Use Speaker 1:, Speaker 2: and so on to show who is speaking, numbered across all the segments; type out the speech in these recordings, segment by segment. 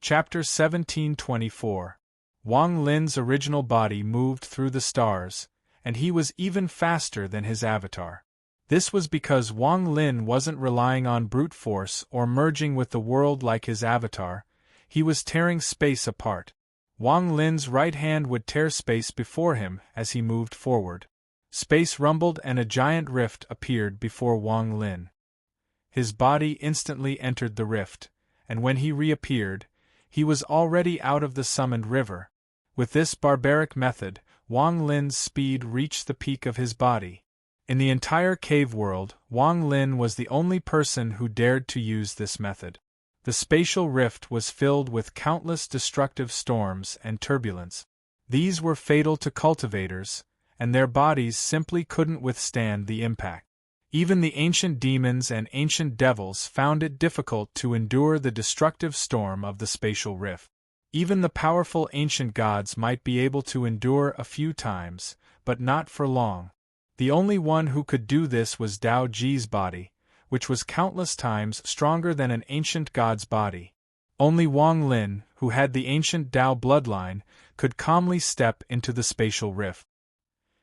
Speaker 1: Chapter 1724. Wang Lin's original body moved through the stars, and he was even faster than his avatar. This was because Wang Lin wasn't relying on brute force or merging with the world like his avatar, he was tearing space apart. Wang Lin's right hand would tear space before him as he moved forward. Space rumbled and a giant rift appeared before Wang Lin. His body instantly entered the rift, and when he reappeared, he was already out of the summoned river. With this barbaric method, Wang Lin's speed reached the peak of his body. In the entire cave world, Wang Lin was the only person who dared to use this method. The spatial rift was filled with countless destructive storms and turbulence. These were fatal to cultivators, and their bodies simply couldn't withstand the impact. Even the ancient demons and ancient devils found it difficult to endure the destructive storm of the spatial rift. Even the powerful ancient gods might be able to endure a few times, but not for long. The only one who could do this was Dao Ji's body, which was countless times stronger than an ancient god's body. Only Wang Lin, who had the ancient Dao bloodline, could calmly step into the spatial rift.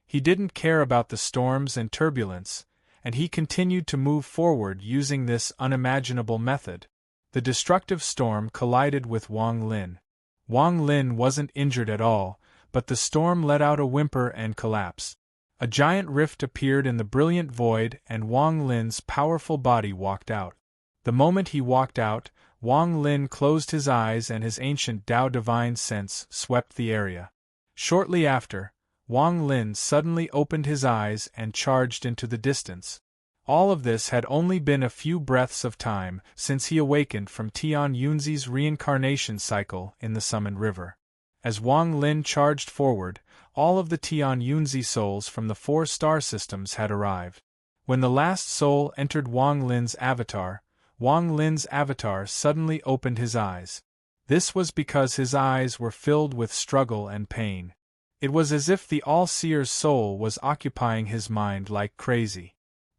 Speaker 1: He didn't care about the storms and turbulence, and he continued to move forward using this unimaginable method. The destructive storm collided with Wang Lin. Wang Lin wasn't injured at all, but the storm let out a whimper and collapsed. A giant rift appeared in the brilliant void and Wang Lin's powerful body walked out. The moment he walked out, Wang Lin closed his eyes and his ancient Dao divine sense swept the area. Shortly after, Wang Lin suddenly opened his eyes and charged into the distance. All of this had only been a few breaths of time since he awakened from Tian Yunzi's reincarnation cycle in the summoned river. As Wang Lin charged forward, all of the Tian Yunzi souls from the 4 star systems had arrived. When the last soul entered Wang Lin's avatar suddenly opened his eyes. This was because his eyes were filled with struggle and pain. It was as if the all-seer's soul was occupying his mind like crazy.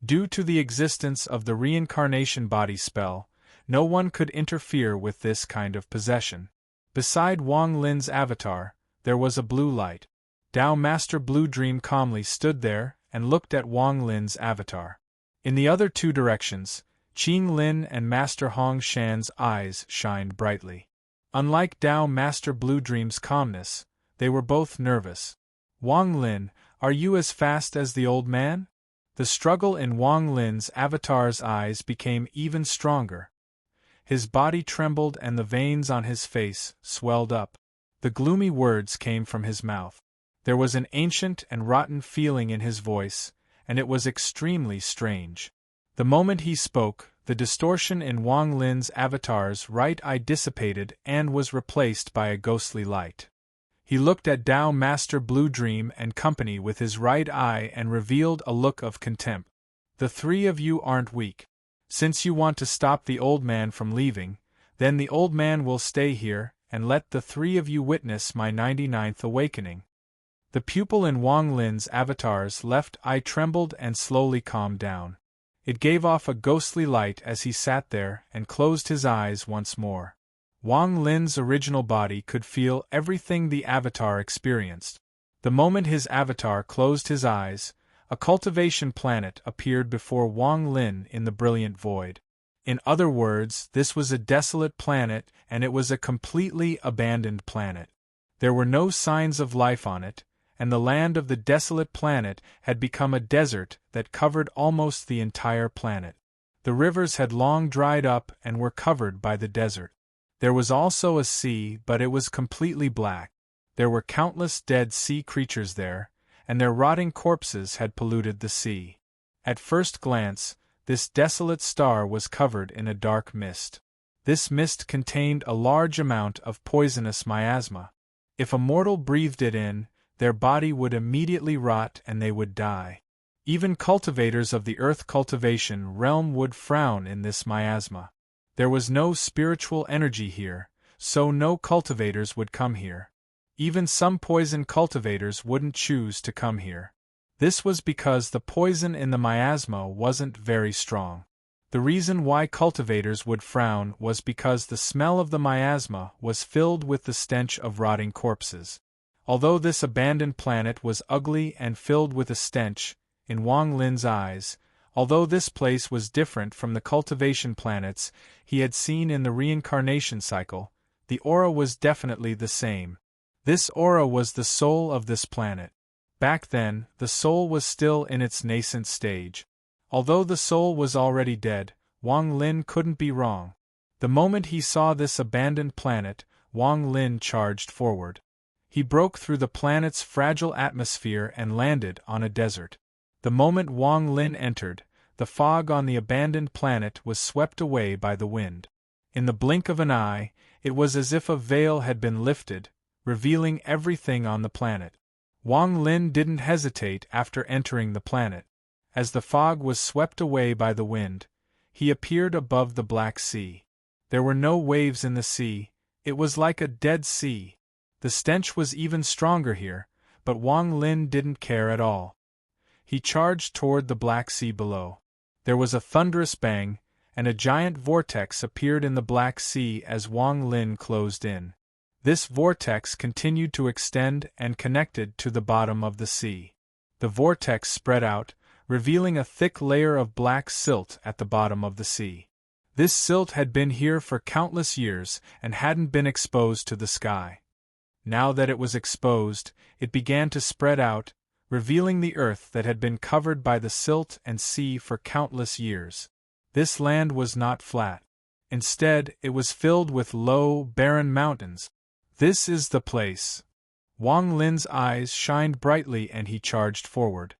Speaker 1: Due to the existence of the reincarnation body spell, no one could interfere with this kind of possession. Beside Wang Lin's avatar, there was a blue light. Dao Master Blue Dream calmly stood there and looked at Wang Lin's avatar. In the other 2 directions, Qing Lin and Master Hong Shan's eyes shined brightly. Unlike Dao Master Blue Dream's calmness, they were both nervous. Wang Lin, are you as fast as the old man? The struggle in Wang Lin's avatar's eyes became even stronger. His body trembled and the veins on his face swelled up. The gloomy words came from his mouth. There was an ancient and rotten feeling in his voice, and it was extremely strange. The moment he spoke, the distortion in Wang Lin's avatar's right eye dissipated and was replaced by a ghostly light. He looked at Dao Master Blue Dream and company with his right eye and revealed a look of contempt. The 3 of you aren't weak. Since you want to stop the old man from leaving, then the old man will stay here and let the 3 of you witness my 99th awakening. The pupil in Wang Lin's avatar's left eye trembled and slowly calmed down. It gave off a ghostly light as he sat there and closed his eyes once more. Wang Lin's original body could feel everything the avatar experienced. The moment his avatar closed his eyes, a cultivation planet appeared before Wang Lin in the brilliant void. In other words, this was a desolate planet and it was a completely abandoned planet. There were no signs of life on it, and the land of the desolate planet had become a desert that covered almost the entire planet. The rivers had long dried up and were covered by the desert. There was also a sea, but it was completely black. There were countless dead sea creatures there, and their rotting corpses had polluted the sea. At first glance, this desolate star was covered in a dark mist. This mist contained a large amount of poisonous miasma. If a mortal breathed it in, their body would immediately rot and they would die. Even cultivators of the earth cultivation realm would frown in this miasma. There was no spiritual energy here, so no cultivators would come here. Even some poison cultivators wouldn't choose to come here. This was because the poison in the miasma wasn't very strong. The reason why cultivators would frown was because the smell of the miasma was filled with the stench of rotting corpses. Although this abandoned planet was ugly and filled with a stench, in Wang Lin's eyes, although this place was different from the cultivation planets he had seen in the reincarnation cycle, the aura was definitely the same. This aura was the soul of this planet. Back then, the soul was still in its nascent stage. Although the soul was already dead, Wang Lin couldn't be wrong. The moment he saw this abandoned planet, Wang Lin charged forward. He broke through the planet's fragile atmosphere and landed on a desert. The moment Wang Lin entered, the fog on the abandoned planet was swept away by the wind. In the blink of an eye, it was as if a veil had been lifted, revealing everything on the planet. Wang Lin didn't hesitate after entering the planet. As the fog was swept away by the wind, he appeared above the Black Sea. There were no waves in the sea, it was like a dead sea. The stench was even stronger here, but Wang Lin didn't care at all. He charged toward the Black Sea below. There was a thunderous bang, and a giant vortex appeared in the Black Sea as Wang Lin closed in. This vortex continued to extend and connected to the bottom of the sea. The vortex spread out, revealing a thick layer of black silt at the bottom of the sea. This silt had been here for countless years and hadn't been exposed to the sky. Now that it was exposed, it began to spread out, revealing the earth that had been covered by the silt and sea for countless years. This land was not flat. Instead, it was filled with low, barren mountains. This is the place. Wang Lin's eyes shined brightly and he charged forward.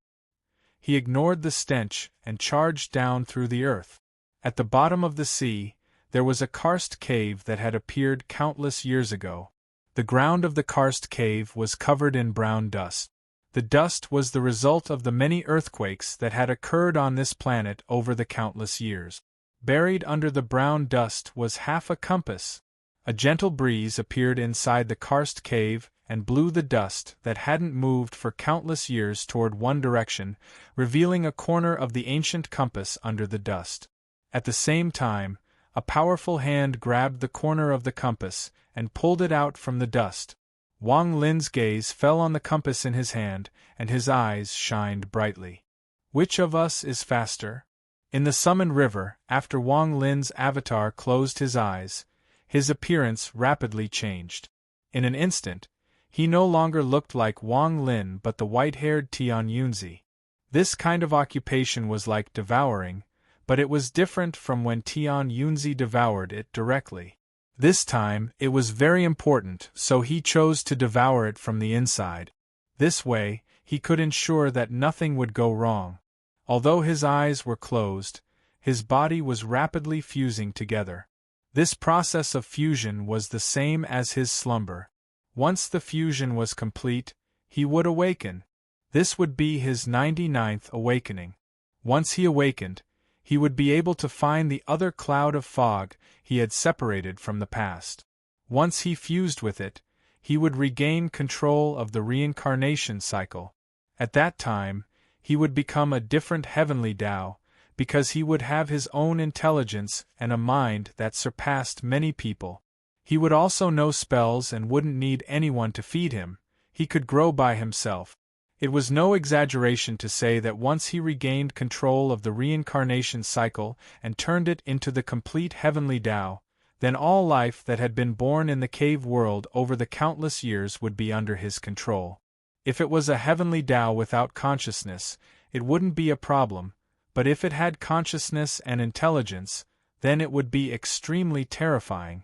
Speaker 1: He ignored the stench and charged down through the earth. At the bottom of the sea, there was a karst cave that had appeared countless years ago. The ground of the karst cave was covered in brown dust. The dust was the result of the many earthquakes that had occurred on this planet over the countless years. Buried under the brown dust was half a compass. A gentle breeze appeared inside the karst cave and blew the dust that hadn't moved for countless years toward one direction, revealing a corner of the ancient compass under the dust. At the same time, a powerful hand grabbed the corner of the compass and pulled it out from the dust. Wang Lin's gaze fell on the compass in his hand, and his eyes shined brightly. Which of us is faster? In the summoned river, after Wang Lin's avatar closed his eyes, his appearance rapidly changed. In an instant, he no longer looked like Wang Lin but the white-haired Tian Yunzi. This kind of occupation was like devouring, but it was different from when Tian Yunzi devoured it directly. This time, it was very important, so he chose to devour it from the inside. This way, he could ensure that nothing would go wrong. Although his eyes were closed, his body was rapidly fusing together. This process of fusion was the same as his slumber. Once the fusion was complete, he would awaken. This would be his 99th awakening. Once he awakened, he would be able to find the other cloud of fog he had separated from the past. Once he fused with it, he would regain control of the reincarnation cycle. At that time, he would become a different heavenly Tao, because he would have his own intelligence and a mind that surpassed many people. He would also know spells and wouldn't need anyone to feed him. He could grow by himself. It was no exaggeration to say that once he regained control of the reincarnation cycle and turned it into the complete heavenly Tao, then all life that had been born in the cave world over the countless years would be under his control. If it was a heavenly Tao without consciousness, it wouldn't be a problem, but if it had consciousness and intelligence, then it would be extremely terrifying.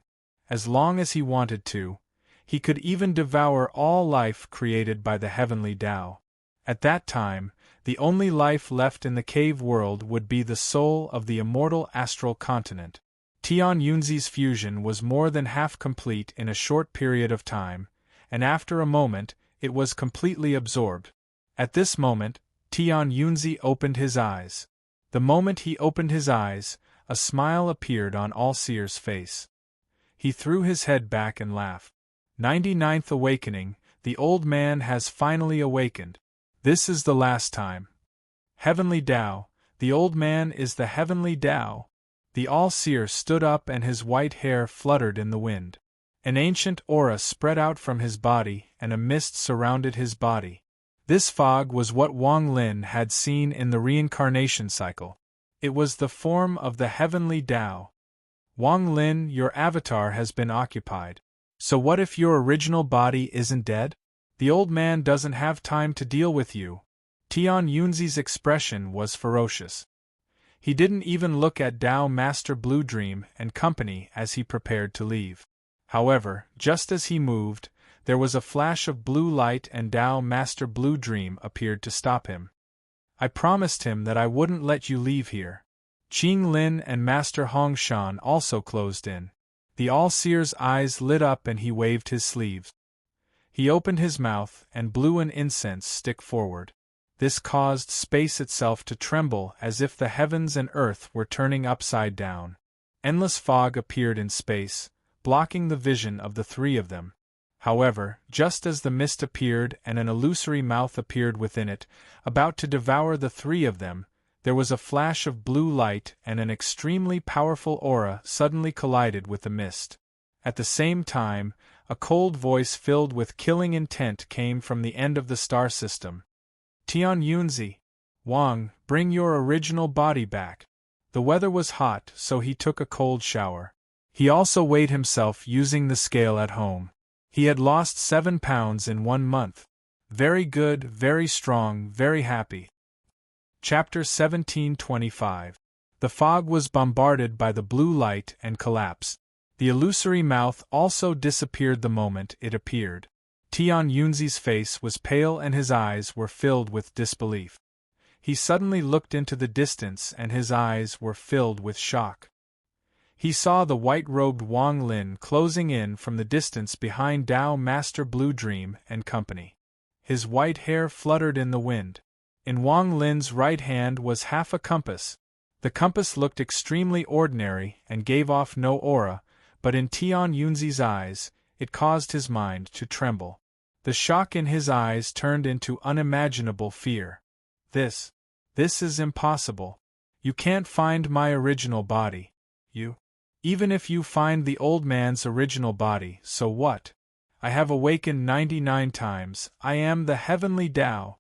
Speaker 1: As long as he wanted to, he could even devour all life created by the heavenly Tao. At that time, the only life left in the cave world would be the soul of the immortal astral continent. Tian Yunzi's fusion was more than half complete in a short period of time, and after a moment, it was completely absorbed. At this moment, Tian Yunzi opened his eyes. The moment he opened his eyes, a smile appeared on All-Seer's face. He threw his head back and laughed. 99th awakening, the old man has finally awakened. This is the last time. Heavenly Tao, the old man is the heavenly Tao. The All-Seer stood up and his white hair fluttered in the wind. An ancient aura spread out from his body and a mist surrounded his body. This fog was what Wang Lin had seen in the reincarnation cycle. It was the form of the heavenly Tao. Wang Lin, your avatar has been occupied. So what if your original body isn't dead? The old man doesn't have time to deal with you. Tian Yunzi's expression was ferocious. He didn't even look at Tao Master Blue Dream and company as he prepared to leave. However, just as he moved, there was a flash of blue light and Tao Master Blue Dream appeared to stop him. I promised him that I wouldn't let you leave here. Qing Lin and Master Hongshan also closed in. The All-Seer's eyes lit up and he waved his sleeves. He opened his mouth and blew an incense stick forward. This caused space itself to tremble as if the heavens and earth were turning upside down. Endless fog appeared in space, blocking the vision of the three of them. However, just as the mist appeared and an illusory mouth appeared within it, about to devour the three of them, there was a flash of blue light and an extremely powerful aura suddenly collided with the mist. At the same time, a cold voice filled with killing intent came from the end of the star system. Tian Yunzi, Wang, bring your original body back. The weather was hot, so he took a cold shower. He also weighed himself using the scale at home. He had lost 7 pounds in 1 month. Very good, very strong, very happy. Chapter 1725. The fog was bombarded by the blue light and collapsed. The illusory mouth also disappeared the moment it appeared. Tian Yunzi's face was pale and his eyes were filled with disbelief. He suddenly looked into the distance and his eyes were filled with shock. He saw the white-robed Wang Lin closing in from the distance behind Tao Master Blue Dream and company. His white hair fluttered in the wind. In Wang Lin's right hand was half a compass. The compass looked extremely ordinary and gave off no aura, but in Tian Yunzi's eyes, it caused his mind to tremble. The shock in his eyes turned into unimaginable fear. This is impossible. You can't find my original body. Even if you find the old man's original body, so what? I have awakened 99 times, I am the heavenly Tao.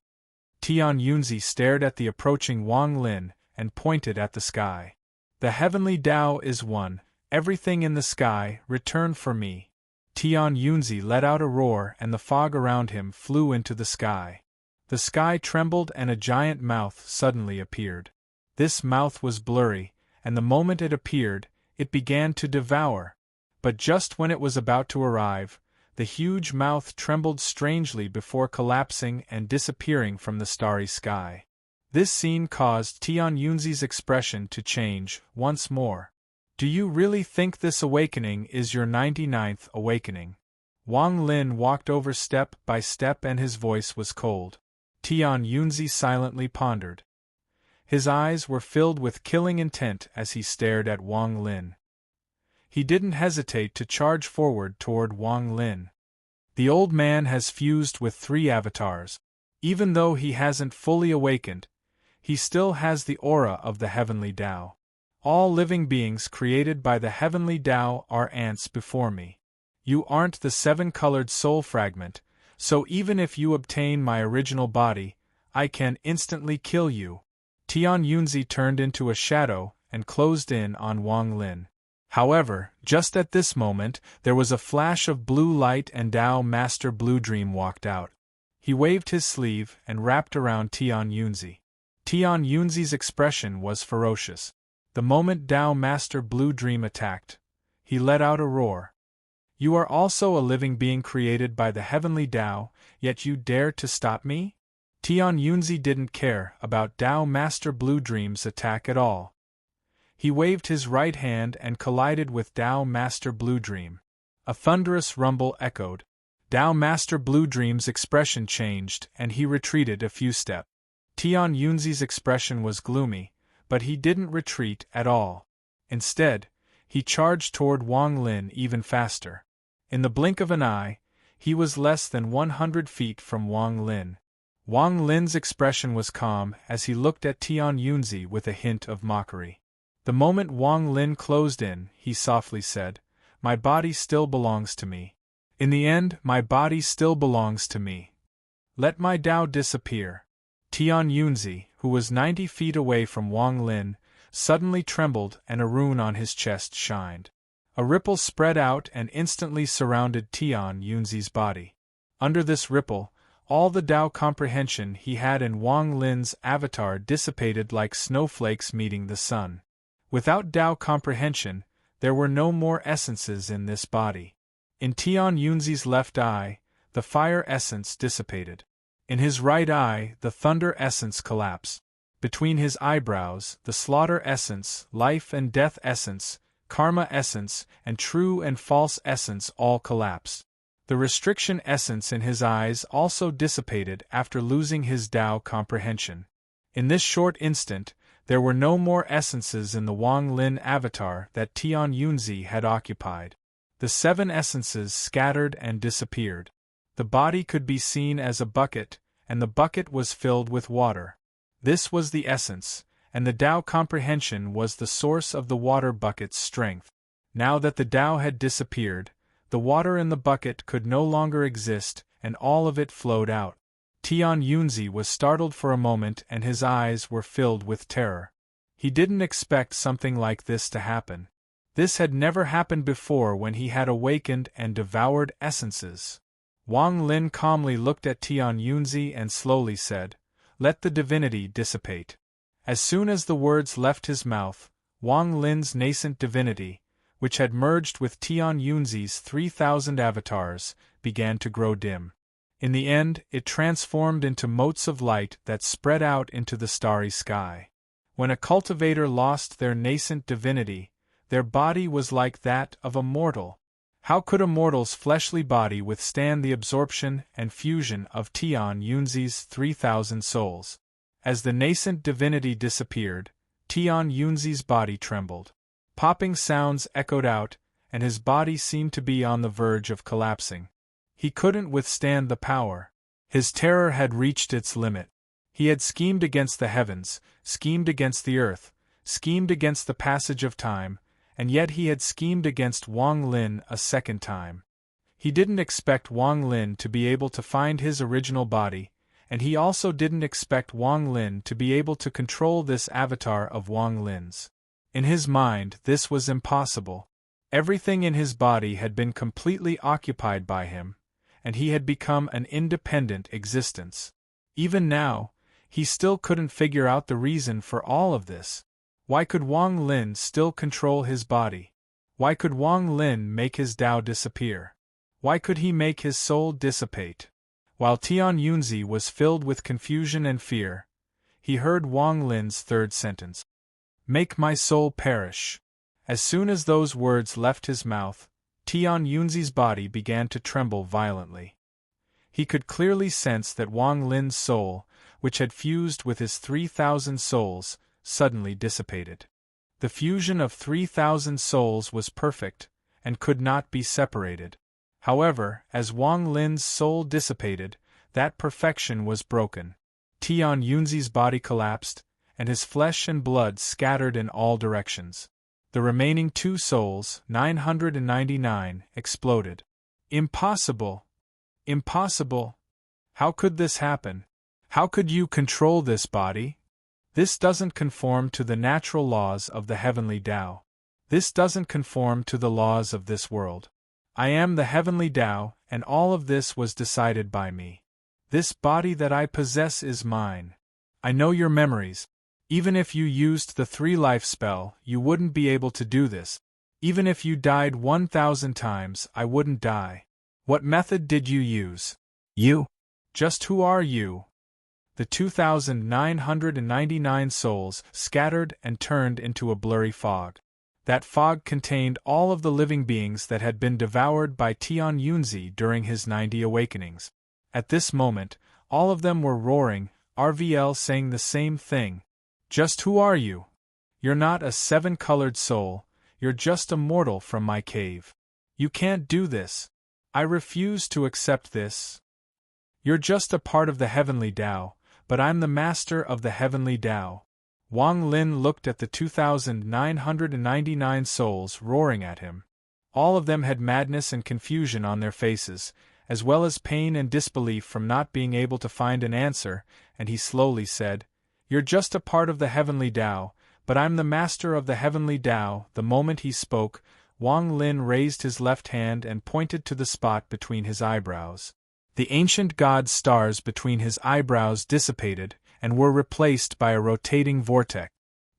Speaker 1: Tian Yunzi stared at the approaching Wang Lin and pointed at the sky. The heavenly Tao is one, everything in the sky, return for me. Tian Yunzi let out a roar and the fog around him flew into the sky. The sky trembled and a giant mouth suddenly appeared. This mouth was blurry, and the moment it appeared, it began to devour. But just when it was about to arrive, the huge mouth trembled strangely before collapsing and disappearing from the starry sky. This scene caused Tian Yunzi's expression to change once more. Do you really think this awakening is your 99th awakening? Wang Lin walked over step by step and his voice was cold. Tian Yunzi silently pondered. His eyes were filled with killing intent as he stared at Wang Lin. He didn't hesitate to charge forward toward Wang Lin. The old man has fused with 3 avatars. Even though he hasn't fully awakened, he still has the aura of the heavenly Tao. All living beings created by the heavenly Tao are ants before me. You aren't the 7-colored soul fragment, so even if you obtain my original body, I can instantly kill you. Tian Yunzi turned into a shadow and closed in on Wang Lin. However, just at this moment, there was a flash of blue light and Tao Master Blue Dream walked out. He waved his sleeve and wrapped around Tian Yunzi. Tian Yunzi's expression was ferocious. The moment Tao Master Blue Dream attacked, he let out a roar. You are also a living being created by the heavenly Tao, yet you dare to stop me? Tian Yunzi didn't care about Tao Master Blue Dream's attack at all. He waved his right hand and collided with Tao Master Blue Dream. A thunderous rumble echoed. Tao Master Blue Dream's expression changed and he retreated a few steps. Tian Yunzi's expression was gloomy, but he didn't retreat at all. Instead, he charged toward Wang Lin even faster. In the blink of an eye, he was less than 100 feet from Wang Lin. Wang Lin's expression was calm as he looked at Tian Yunzi with a hint of mockery. The moment Wang Lin closed in, he softly said, "My body still belongs to me. In the end, my body still belongs to me. Let my Tao disappear." Tian Yunzi, who was 90 feet away from Wang Lin, suddenly trembled and a rune on his chest shined. A ripple spread out and instantly surrounded Tian Yunzi's body. Under this ripple, all the Tao comprehension he had in Wang Lin's avatar dissipated like snowflakes meeting the sun. Without Tao comprehension, there were no more essences in this body. In Tian Yunzi's left eye, the fire essence dissipated. In his right eye, the thunder essence collapsed. Between his eyebrows, the slaughter essence, life and death essence, karma essence, and true and false essence all collapsed. The restriction essence in his eyes also dissipated after losing his Tao comprehension. In this short instant, there were no more essences in the Wang Lin avatar that Tian Yunzi had occupied. The 7 essences scattered and disappeared. The body could be seen as a bucket, and the bucket was filled with water. This was the essence, and the Tao comprehension was the source of the water bucket's strength. Now that the Tao had disappeared, the water in the bucket could no longer exist, and all of it flowed out. Tian Yunzi was startled for a moment and his eyes were filled with terror. He didn't expect something like this to happen. This had never happened before when he had awakened and devoured essences. Wang Lin calmly looked at Tian Yunzi and slowly said, "Let the divinity dissipate." As soon as the words left his mouth, Wang Lin's nascent divinity, which had merged with Tian Yunzi's 3,000 avatars, began to grow dim. In the end, it transformed into motes of light that spread out into the starry sky. When a cultivator lost their nascent divinity, their body was like that of a mortal. How could a mortal's fleshly body withstand the absorption and fusion of Tian Yunzi's 3,000 souls? As the nascent divinity disappeared, Tian Yunzi's body trembled. Popping sounds echoed out, and his body seemed to be on the verge of collapsing. He couldn't withstand the power. His terror had reached its limit. He had schemed against the heavens, schemed against the earth, schemed against the passage of time, and yet he had schemed against Wang Lin a second time. He didn't expect Wang Lin to be able to find his original body, and he also didn't expect Wang Lin to be able to control this avatar of Wang Lin's. In his mind, this was impossible. Everything in his body had been completely occupied by him, and he had become an independent existence. Even now, he still couldn't figure out the reason for all of this. Why could Wang Lin still control his body? Why could Wang Lin make his Tao disappear? Why could he make his soul dissipate? While Tian Yunzi was filled with confusion and fear, he heard Wang Lin's third sentence. "Make my soul perish." As soon as those words left his mouth, Tian Yunzi's body began to tremble violently. He could clearly sense that Wang Lin's soul, which had fused with his 3,000 souls, suddenly dissipated. The fusion of 3,000 souls was perfect, and could not be separated. However, as Wang Lin's soul dissipated, that perfection was broken. Tian Yunzi's body collapsed, and his flesh and blood scattered in all directions. The remaining 2 souls, 999, exploded. Impossible! Impossible! How could this happen? How could you control this body? This doesn't conform to the natural laws of the heavenly Tao. This doesn't conform to the laws of this world. I am the heavenly Tao, and all of this was decided by me. This body that I possess is mine. I know your memories. Even if you used the 3-life spell, you wouldn't be able to do this. Even if you died 1,000 times, I wouldn't die. What method did you use? You? Just who are you? The 2,999 souls scattered and turned into a blurry fog. That fog contained all of the living beings that had been devoured by Tian Yunzi during his 90 awakenings. At this moment, all of them were roaring, RVL saying the same thing. Just who are you? You're not a 7-colored soul, you're just a mortal from my cave. You can't do this. I refuse to accept this. You're just a part of the heavenly Tao, but I'm the master of the heavenly Tao. Wang Lin looked at the 2,999 souls roaring at him. All of them had madness and confusion on their faces, as well as pain and disbelief from not being able to find an answer, and he slowly said, "You're just a part of the heavenly Tao, but I'm the master of the heavenly Tao." The moment he spoke, Wang Lin raised his left hand and pointed to the spot between his eyebrows. The ancient god's stars between his eyebrows dissipated, and were replaced by a rotating vortex.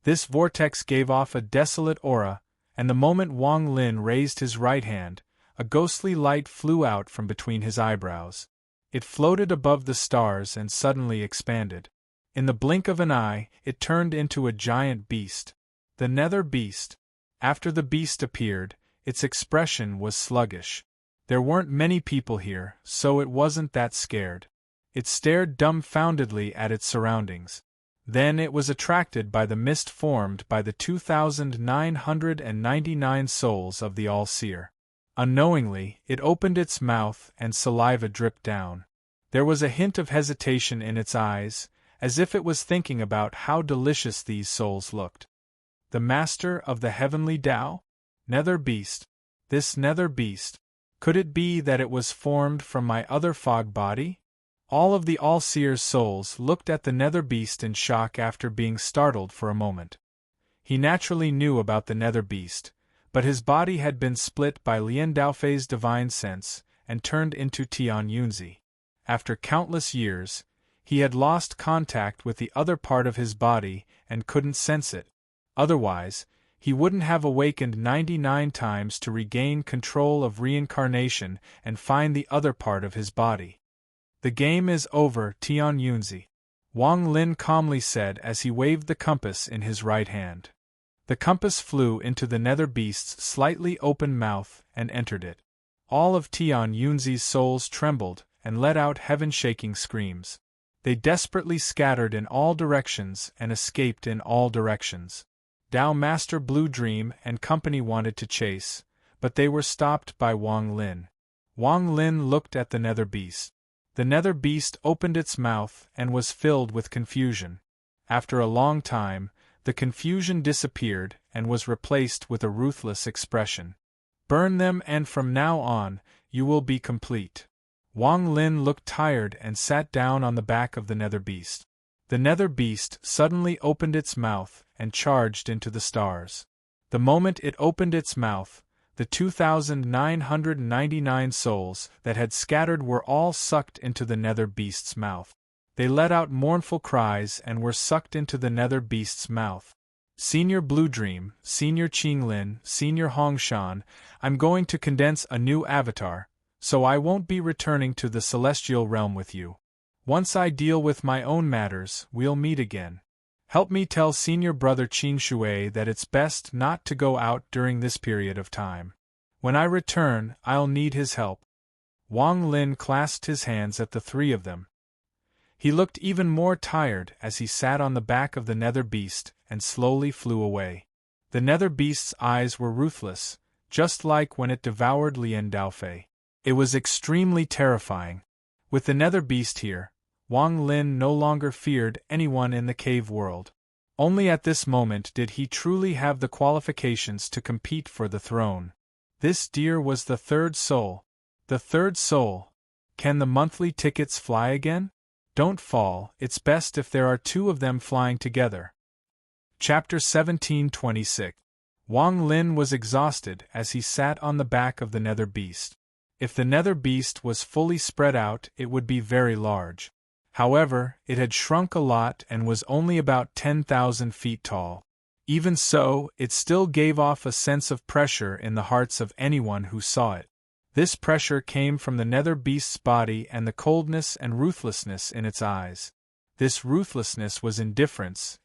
Speaker 1: This vortex gave off a desolate aura, and the moment Wang Lin raised his right hand, a ghostly light flew out from between his eyebrows. It floated above the stars and suddenly expanded. In the blink of an eye, it turned into a giant beast. The Nether Beast. After the beast appeared, its expression was sluggish. There weren't many people here, so it wasn't that scared. It stared dumbfoundedly at its surroundings. Then it was attracted by the mist formed by the 2,999 souls of the All-Seer. Unknowingly, it opened its mouth and saliva dripped down. There was a hint of hesitation in its eyes, as if it was thinking about how delicious these souls looked. The master of the heavenly Tao? Nether Beast. This Nether Beast. Could it be that it was formed from my other fog body? All of the All-Seer's souls looked at the Nether Beast in shock after being startled for a moment. He naturally knew about the Nether Beast, but his body had been split by Lian Daofei's divine sense and turned into Tian Yunzi. After countless years, he had lost contact with the other part of his body and couldn't sense it. Otherwise, he wouldn't have awakened 99 times to regain control of reincarnation and find the other part of his body. "The game is over, Tian Yunzi," Wang Lin calmly said as he waved the compass in his right hand. The compass flew into the Nether Beast's slightly open mouth and entered it. All of Tian Yunzi's souls trembled and let out heaven-shaking screams. They desperately scattered in all directions and escaped in all directions. Tao Master Blue Dream and company wanted to chase, but they were stopped by Wang Lin. Wang Lin looked at the Nether Beast. The Nether Beast opened its mouth and was filled with confusion. After a long time, the confusion disappeared and was replaced with a ruthless expression. "Burn them, and from now on, you will be complete." Wang Lin looked tired and sat down on the back of the Nether Beast. The Nether Beast suddenly opened its mouth and charged into the stars. The moment it opened its mouth, the 2,999 souls that had scattered were all sucked into the Nether Beast's mouth. They let out mournful cries and were sucked into the Nether Beast's mouth. "Senior Blue Dream, Senior Qinglin, Senior Hongshan, I'm going to condense a new avatar, so I won't be returning to the celestial realm with you. Once I deal with my own matters, we'll meet again. Help me tell Senior Brother Qin Shui that it's best not to go out during this period of time. When I return, I'll need his help." Wang Lin clasped his hands at the three of them. He looked even more tired as he sat on the back of the Nether Beast and slowly flew away. The Nether Beast's eyes were ruthless, just like when it devoured Lian Daofei. It was extremely terrifying. With the Nether Beast here, Wang Lin no longer feared anyone in the cave world. Only at this moment did he truly have the qualifications to compete for the throne. This deer was the third soul. The third soul. Can the monthly tickets fly again? Don't fall, it's best if there are two of them flying together. Chapter 1726. Wang Lin was exhausted as he sat on the back of the Nether Beast. If the Nether Beast was fully spread out, it would be very large. However, it had shrunk a lot and was only about 10,000 feet tall. Even so, it still gave off a sense of pressure in the hearts of anyone who saw it. This pressure came from the Nether Beast's body and the coldness and ruthlessness in its eyes. This ruthlessness was indifference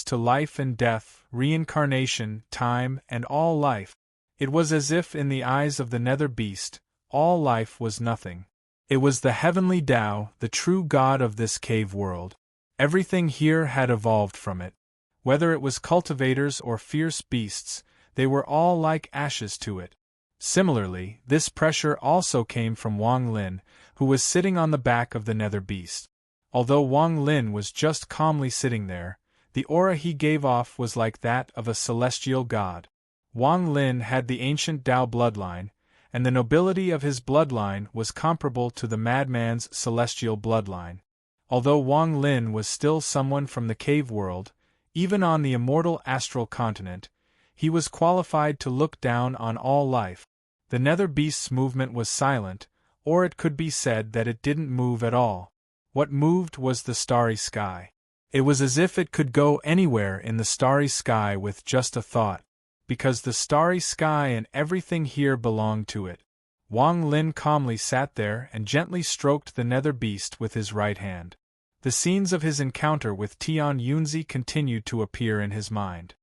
Speaker 1: to life and death, reincarnation, time, and all life. It was as if in the eyes of the Nether Beast, all life was nothing. It was the heavenly Tao, the true god of this cave world. Everything here had evolved from it. Whether it was cultivators or fierce beasts, they were all like ashes to it. Similarly, this pressure also came from Wang Lin, who was sitting on the back of the Nether Beast. Although Wang Lin was just calmly sitting there, The aura he gave off was like that of a celestial god. Wang Lin had the ancient Tao bloodline, and the nobility of his bloodline was comparable to the madman's celestial bloodline. Although Wang Lin was still someone from the cave world, even on the immortal astral continent, he was qualified to look down on all life. The nether beast's movement was silent, or it could be said that it didn't move at all. What moved was the starry sky. It was as if it could go anywhere in the starry sky with just a thought, because the starry sky and everything here belonged to it. Wang Lin calmly sat there and gently stroked the nether beast with his right hand. The scenes of his encounter with Tian Yunzi continued to appear in his mind.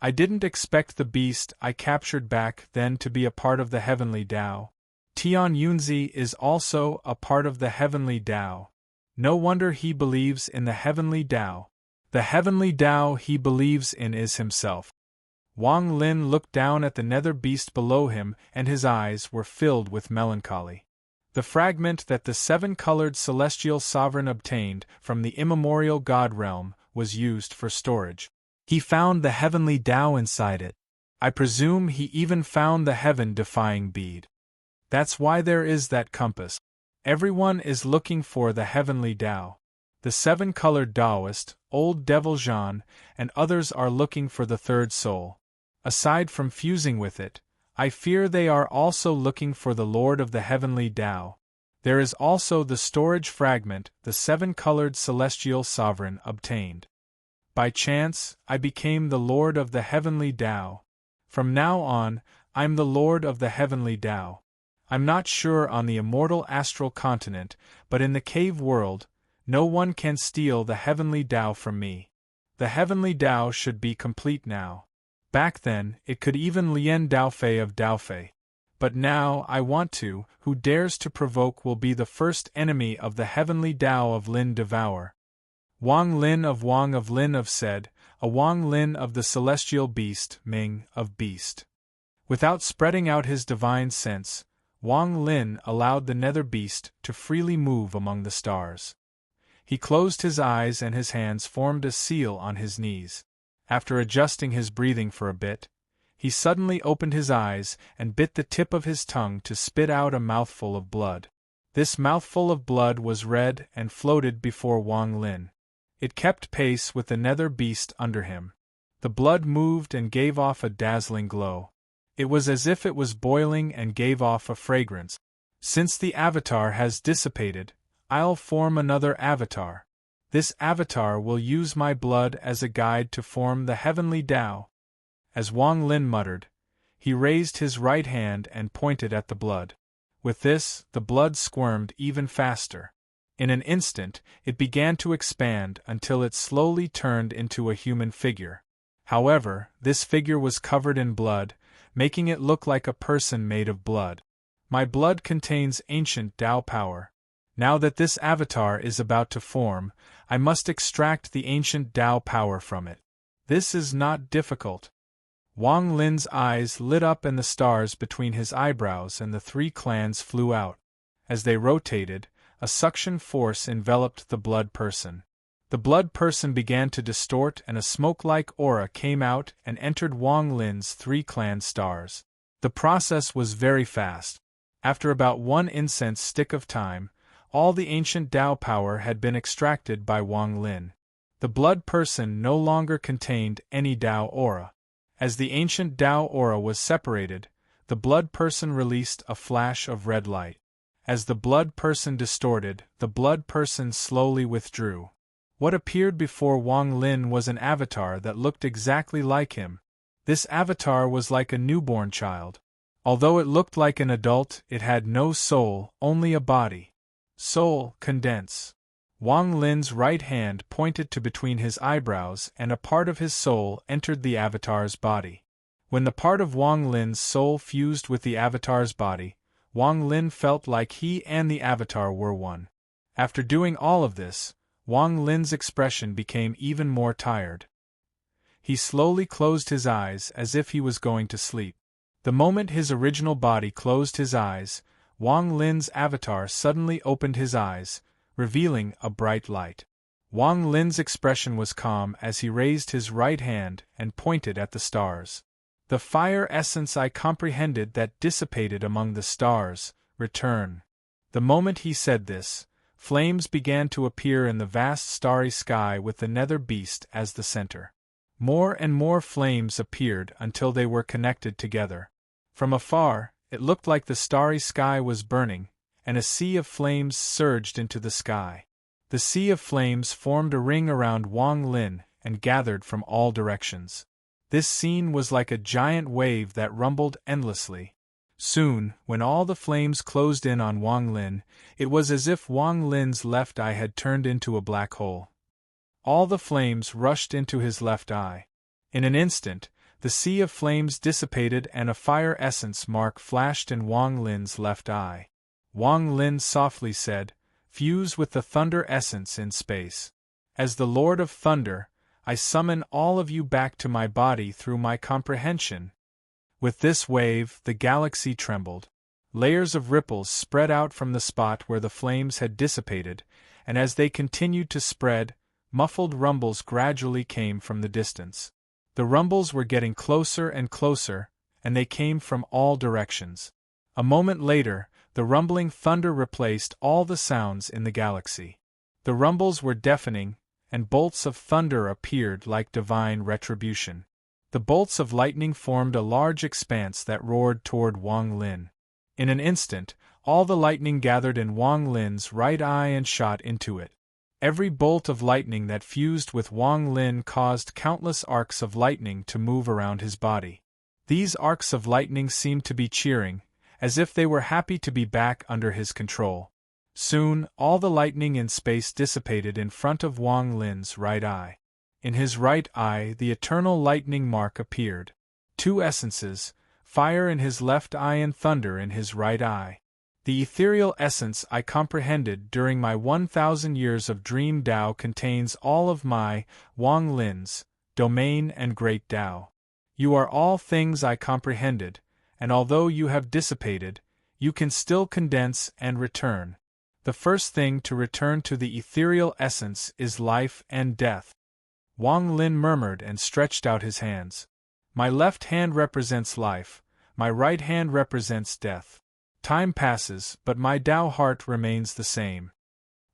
Speaker 1: I didn't expect the beast I captured back then to be a part of the heavenly Tao. Tian Yunzi is also a part of the heavenly Tao. No wonder he believes in the heavenly Tao. The heavenly Tao he believes in is himself. Wang Lin looked down at the nether beast below him and his eyes were filled with melancholy. The fragment that the seven-colored celestial sovereign obtained from the immemorial god realm was used for storage. He found the heavenly Tao inside it. I presume he even found the heaven-defying bead. That's why there is that compass. Everyone is looking for the heavenly Tao. The seven-colored Taoist, Old Devil Zhan, and others are looking for the third soul. Aside from fusing with it, I fear they are also looking for the Lord of the heavenly Tao. There is also the storage fragment the seven-colored celestial sovereign obtained. By chance, I became the Lord of the heavenly Tao. From now on, I'm the Lord of the heavenly Tao. I'm not sure on the immortal astral continent, but in the cave world, no one can steal the heavenly Tao from me. The heavenly Tao should be complete now. Back then, it could even Lien Daofei of Daofei. But now I want to, who dares to provoke will be the first enemy of the heavenly Tao of Lin Devour. Wang Lin of said, a Wang Lin of the celestial beast, Ming of beast. Without spreading out his divine sense, Wang Lin allowed the nether beast to freely move among the stars. He closed his eyes and his hands formed a seal on his knees. After adjusting his breathing for a bit, he suddenly opened his eyes and bit the tip of his tongue to spit out a mouthful of blood. This mouthful of blood was red and floated before Wang Lin. It kept pace with the nether beast under him. The blood moved and gave off a dazzling glow. It was as if it was boiling and gave off a fragrance. Since the avatar has dissipated, I'll form another avatar. This avatar will use my blood as a guide to form the heavenly Tao. As Wang Lin muttered, he raised his right hand and pointed at the blood. With this, the blood squirmed even faster. In an instant, it began to expand until it slowly turned into a human figure. However, this figure was covered in blood, making it look like a person made of blood. My blood contains ancient Tao power. Now that this avatar is about to form, I must extract the ancient Tao power from it. This is not difficult. Wang Lin's eyes lit up and the stars between his eyebrows and the three clans flew out. As they rotated, a suction force enveloped the blood person. The blood person began to distort and a smoke-like aura came out and entered Wang Lin's three clan stars. The process was very fast. After about one incense stick of time, all the ancient Tao power had been extracted by Wang Lin. The blood person no longer contained any Tao aura. As the ancient Tao aura was separated, the blood person released a flash of red light. As the blood person distorted, the blood person slowly withdrew. What appeared before Wang Lin was an avatar that looked exactly like him. This avatar was like a newborn child. Although it looked like an adult, it had no soul, only a body. Soul, condense. Wang Lin's right hand pointed to between his eyebrows and a part of his soul entered the avatar's body. When the part of Wang Lin's soul fused with the avatar's body, Wang Lin felt like he and the avatar were one. After doing all of this, Wang Lin's expression became even more tired. He slowly closed his eyes as if he was going to sleep. The moment his original body closed his eyes, Wang Lin's avatar suddenly opened his eyes, revealing a bright light. Wang Lin's expression was calm as he raised his right hand and pointed at the stars. The fire essence I comprehended that dissipated among the stars, return. The moment he said this, flames began to appear in the vast starry sky with the nether beast as the center. More and more flames appeared until they were connected together. From afar, it looked like the starry sky was burning, and a sea of flames surged into the sky. The sea of flames formed a ring around Wang Lin and gathered from all directions. This scene was like a giant wave that rumbled endlessly. Soon, when all the flames closed in on Wang Lin, it was as if Wang Lin's left eye had turned into a black hole. All the flames rushed into his left eye. In an instant, the sea of flames dissipated and a fire essence mark flashed in Wang Lin's left eye. Wang Lin softly said, "Fuse with the thunder essence in space. As the Lord of Thunder, I summon all of you back to my body through my comprehension." With this wave, the galaxy trembled. Layers of ripples spread out from the spot where the flames had dissipated, and as they continued to spread, muffled rumbles gradually came from the distance. The rumbles were getting closer and closer, and they came from all directions. A moment later, the rumbling thunder replaced all the sounds in the galaxy. The rumbles were deafening, and bolts of thunder appeared like divine retribution. The bolts of lightning formed a large expanse that roared toward Wang Lin. In an instant, all the lightning gathered in Wang Lin's right eye and shot into it. Every bolt of lightning that fused with Wang Lin caused countless arcs of lightning to move around his body. These arcs of lightning seemed to be cheering, as if they were happy to be back under his control. Soon, all the lightning in space dissipated in front of Wang Lin's right eye. In his right eye, the eternal lightning mark appeared. Two essences, fire in his left eye and thunder in his right eye. The ethereal essence I comprehended during my 1,000 years of dream Tao contains all of my, Wang Lin's, domain and great Tao. You are all things I comprehended, and although you have dissipated, you can still condense and return. The first thing to return to the ethereal essence is life and death. Wang Lin murmured and stretched out his hands. My left hand represents life, my right hand represents death. Time passes, but my Tao heart remains the same.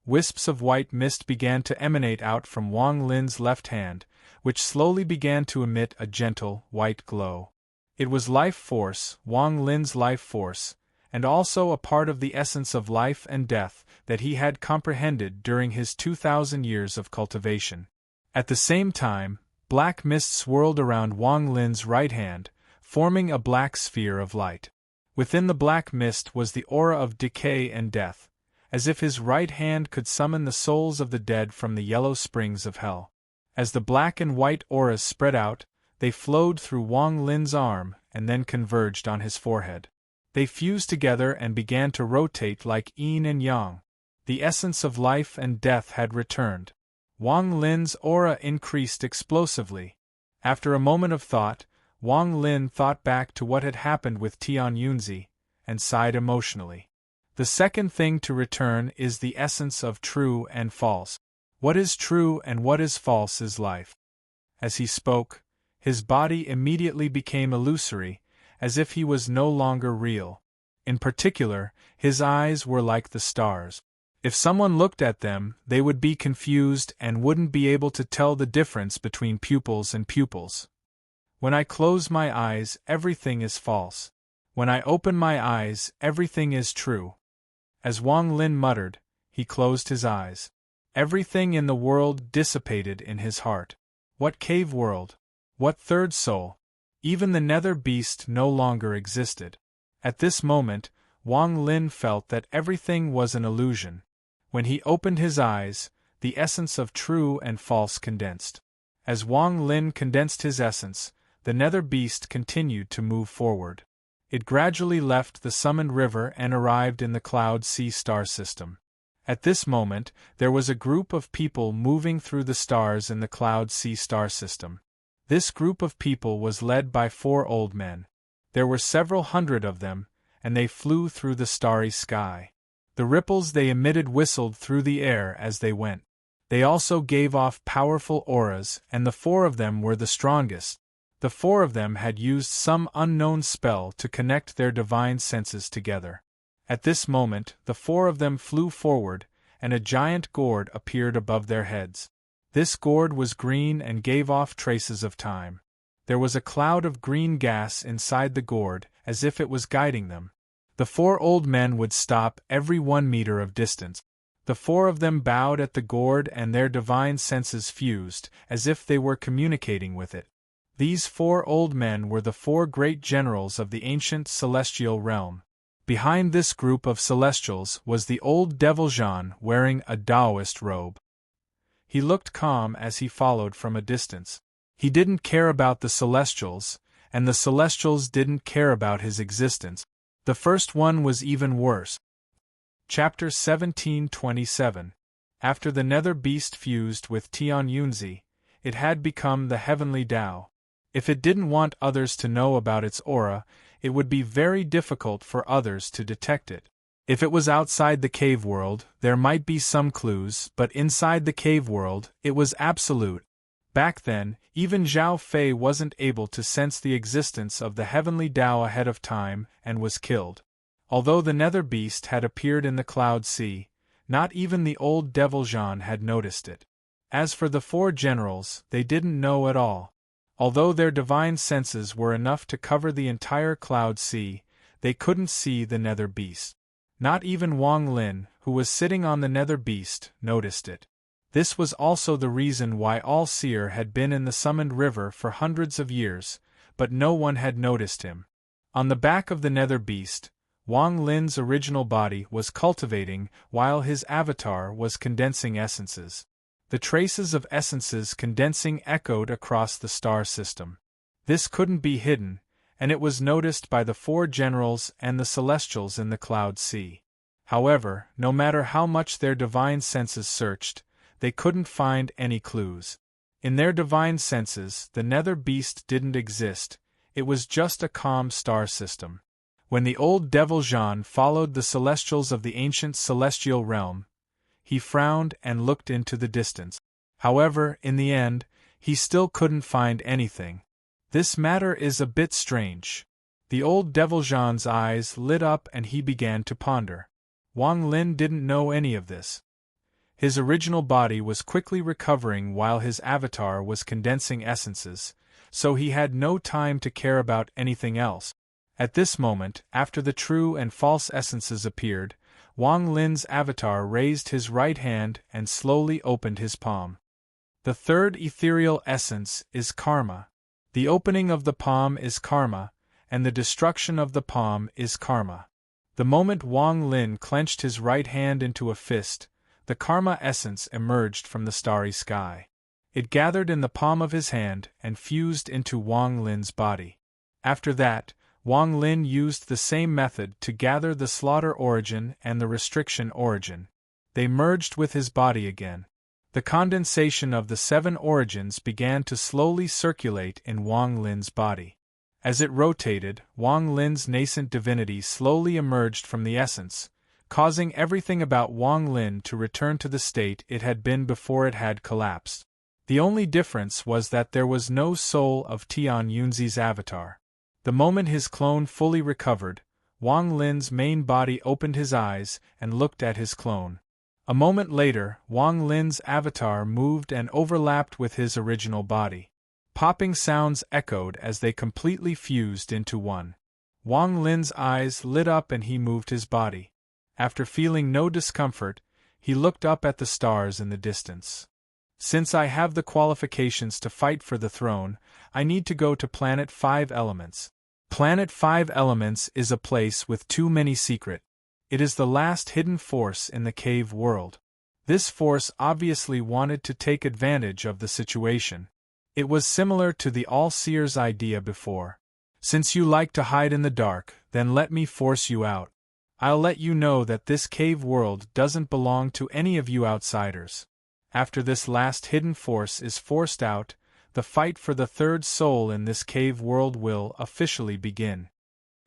Speaker 1: Wisps of white mist began to emanate out from Wang Lin's left hand, which slowly began to emit a gentle, white glow. It was life force, Wang Lin's life force, and also a part of the essence of life and death that he had comprehended during his 2,000 years of cultivation. At the same time, black mist swirled around Wang Lin's right hand, forming a black sphere of light. Within the black mist was the aura of decay and death, as if his right hand could summon the souls of the dead from the yellow springs of hell. As the black and white auras spread out, they flowed through Wang Lin's arm and then converged on his forehead. They fused together and began to rotate like yin and yang. The essence of life and death had returned. Wang Lin's aura increased explosively. After a moment of thought, Wang Lin thought back to what had happened with Tian Yunzi, and sighed emotionally. The second thing to return is the essence of true and false. What is true and what is false is life. As he spoke, his body immediately became illusory, as if he was no longer real. In particular, his eyes were like the stars. If someone looked at them, they would be confused and wouldn't be able to tell the difference between pupils and pupils. When I close my eyes, everything is false. When I open my eyes, everything is true. As Wang Lin muttered, he closed his eyes. Everything in the world dissipated in his heart. What cave world? What third soul? Even the nether beast no longer existed. At this moment, Wang Lin felt that everything was an illusion. When he opened his eyes, the essence of true and false condensed. As Wang Lin condensed his essence, the nether beast continued to move forward. It gradually left the summoned river and arrived in the Cloud Sea star system. At this moment, there was a group of people moving through the stars in the Cloud Sea star system. This group of people was led by 4 old men. There were several hundred of them, and they flew through the starry sky. The ripples they emitted whistled through the air as they went. They also gave off powerful auras, and the 4 of them were the strongest. The 4 of them had used some unknown spell to connect their divine senses together. At this moment, the 4 of them flew forward, and a giant gourd appeared above their heads. This gourd was green and gave off traces of time. There was a cloud of green gas inside the gourd, as if it was guiding them. The 4 old men would stop every 1 meter of distance. The 4 of them bowed at the gourd and their divine senses fused, as if they were communicating with it. These 4 old men were the 4 great generals of the ancient celestial realm. Behind this group of celestials was the old devil Jean wearing a Taoist robe. He looked calm as he followed from a distance. He didn't care about the celestials, and the celestials didn't care about his existence. The first one was even worse. Chapter 1727. After the nether beast fused with Tian Yunzi, it had become the heavenly Tao. If it didn't want others to know about its aura, it would be very difficult for others to detect it. If it was outside the cave world, there might be some clues, but inside the cave world, it was absolute. Back then, even Zhao Fei wasn't able to sense the existence of the heavenly Tao ahead of time and was killed. Although the nether beast had appeared in the cloud sea, not even the old devil Jean had noticed it. As for the 4 generals, they didn't know at all. Although their divine senses were enough to cover the entire cloud sea, they couldn't see the nether beast. Not even Wang Lin, who was sitting on the nether beast, noticed it. This was also the reason why all seer had been in the summoned river for hundreds of years, but no one had noticed him. On the back of the nether beast, Wang Lin's original body was cultivating while his avatar was condensing essences. The traces of essences condensing echoed across the star system. This couldn't be hidden, and it was noticed by the 4 generals and the celestials in the cloud sea. However, no matter how much their divine senses searched, they couldn't find any clues. In their divine senses, the nether beast didn't exist, it was just a calm star system. When the old devil Jean followed the celestials of the ancient celestial realm, he frowned and looked into the distance. However, in the end, he still couldn't find anything. This matter is a bit strange. The old devil Jean's eyes lit up and he began to ponder. Wang Lin didn't know any of this. His original body was quickly recovering while his avatar was condensing essences, so he had no time to care about anything else. At this moment, after the true and false essences appeared, Wang Lin's avatar raised his right hand and slowly opened his palm. The 3rd ethereal essence is karma. The opening of the palm is karma, and the destruction of the palm is karma. The moment Wang Lin clenched his right hand into a fist, the karma essence emerged from the starry sky. It gathered in the palm of his hand and fused into Wang Lin's body. After that, Wang Lin used the same method to gather the slaughter origin and the restriction origin. They merged with his body again. The condensation of the 7 origins began to slowly circulate in Wang Lin's body. As it rotated, Wang Lin's nascent divinity slowly emerged from the essence, causing everything about Wang Lin to return to the state it had been before it had collapsed. The only difference was that there was no soul of Tian Yunzi's avatar. The moment his clone fully recovered, Wang Lin's main body opened his eyes and looked at his clone. A moment later, Wang Lin's avatar moved and overlapped with his original body. Popping sounds echoed as they completely fused into one. Wang Lin's eyes lit up and he moved his body. After feeling no discomfort, he looked up at the stars in the distance. Since I have the qualifications to fight for the throne, I need to go to Planet 5 Elements. Planet 5 Elements is a place with too many secrets. It is the last hidden force in the cave world. This force obviously wanted to take advantage of the situation. It was similar to the All-Seer's idea before. Since you like to hide in the dark, then let me force you out. I'll let you know that this cave world doesn't belong to any of you outsiders. After this last hidden force is forced out, the fight for the 3rd soul in this cave world will officially begin.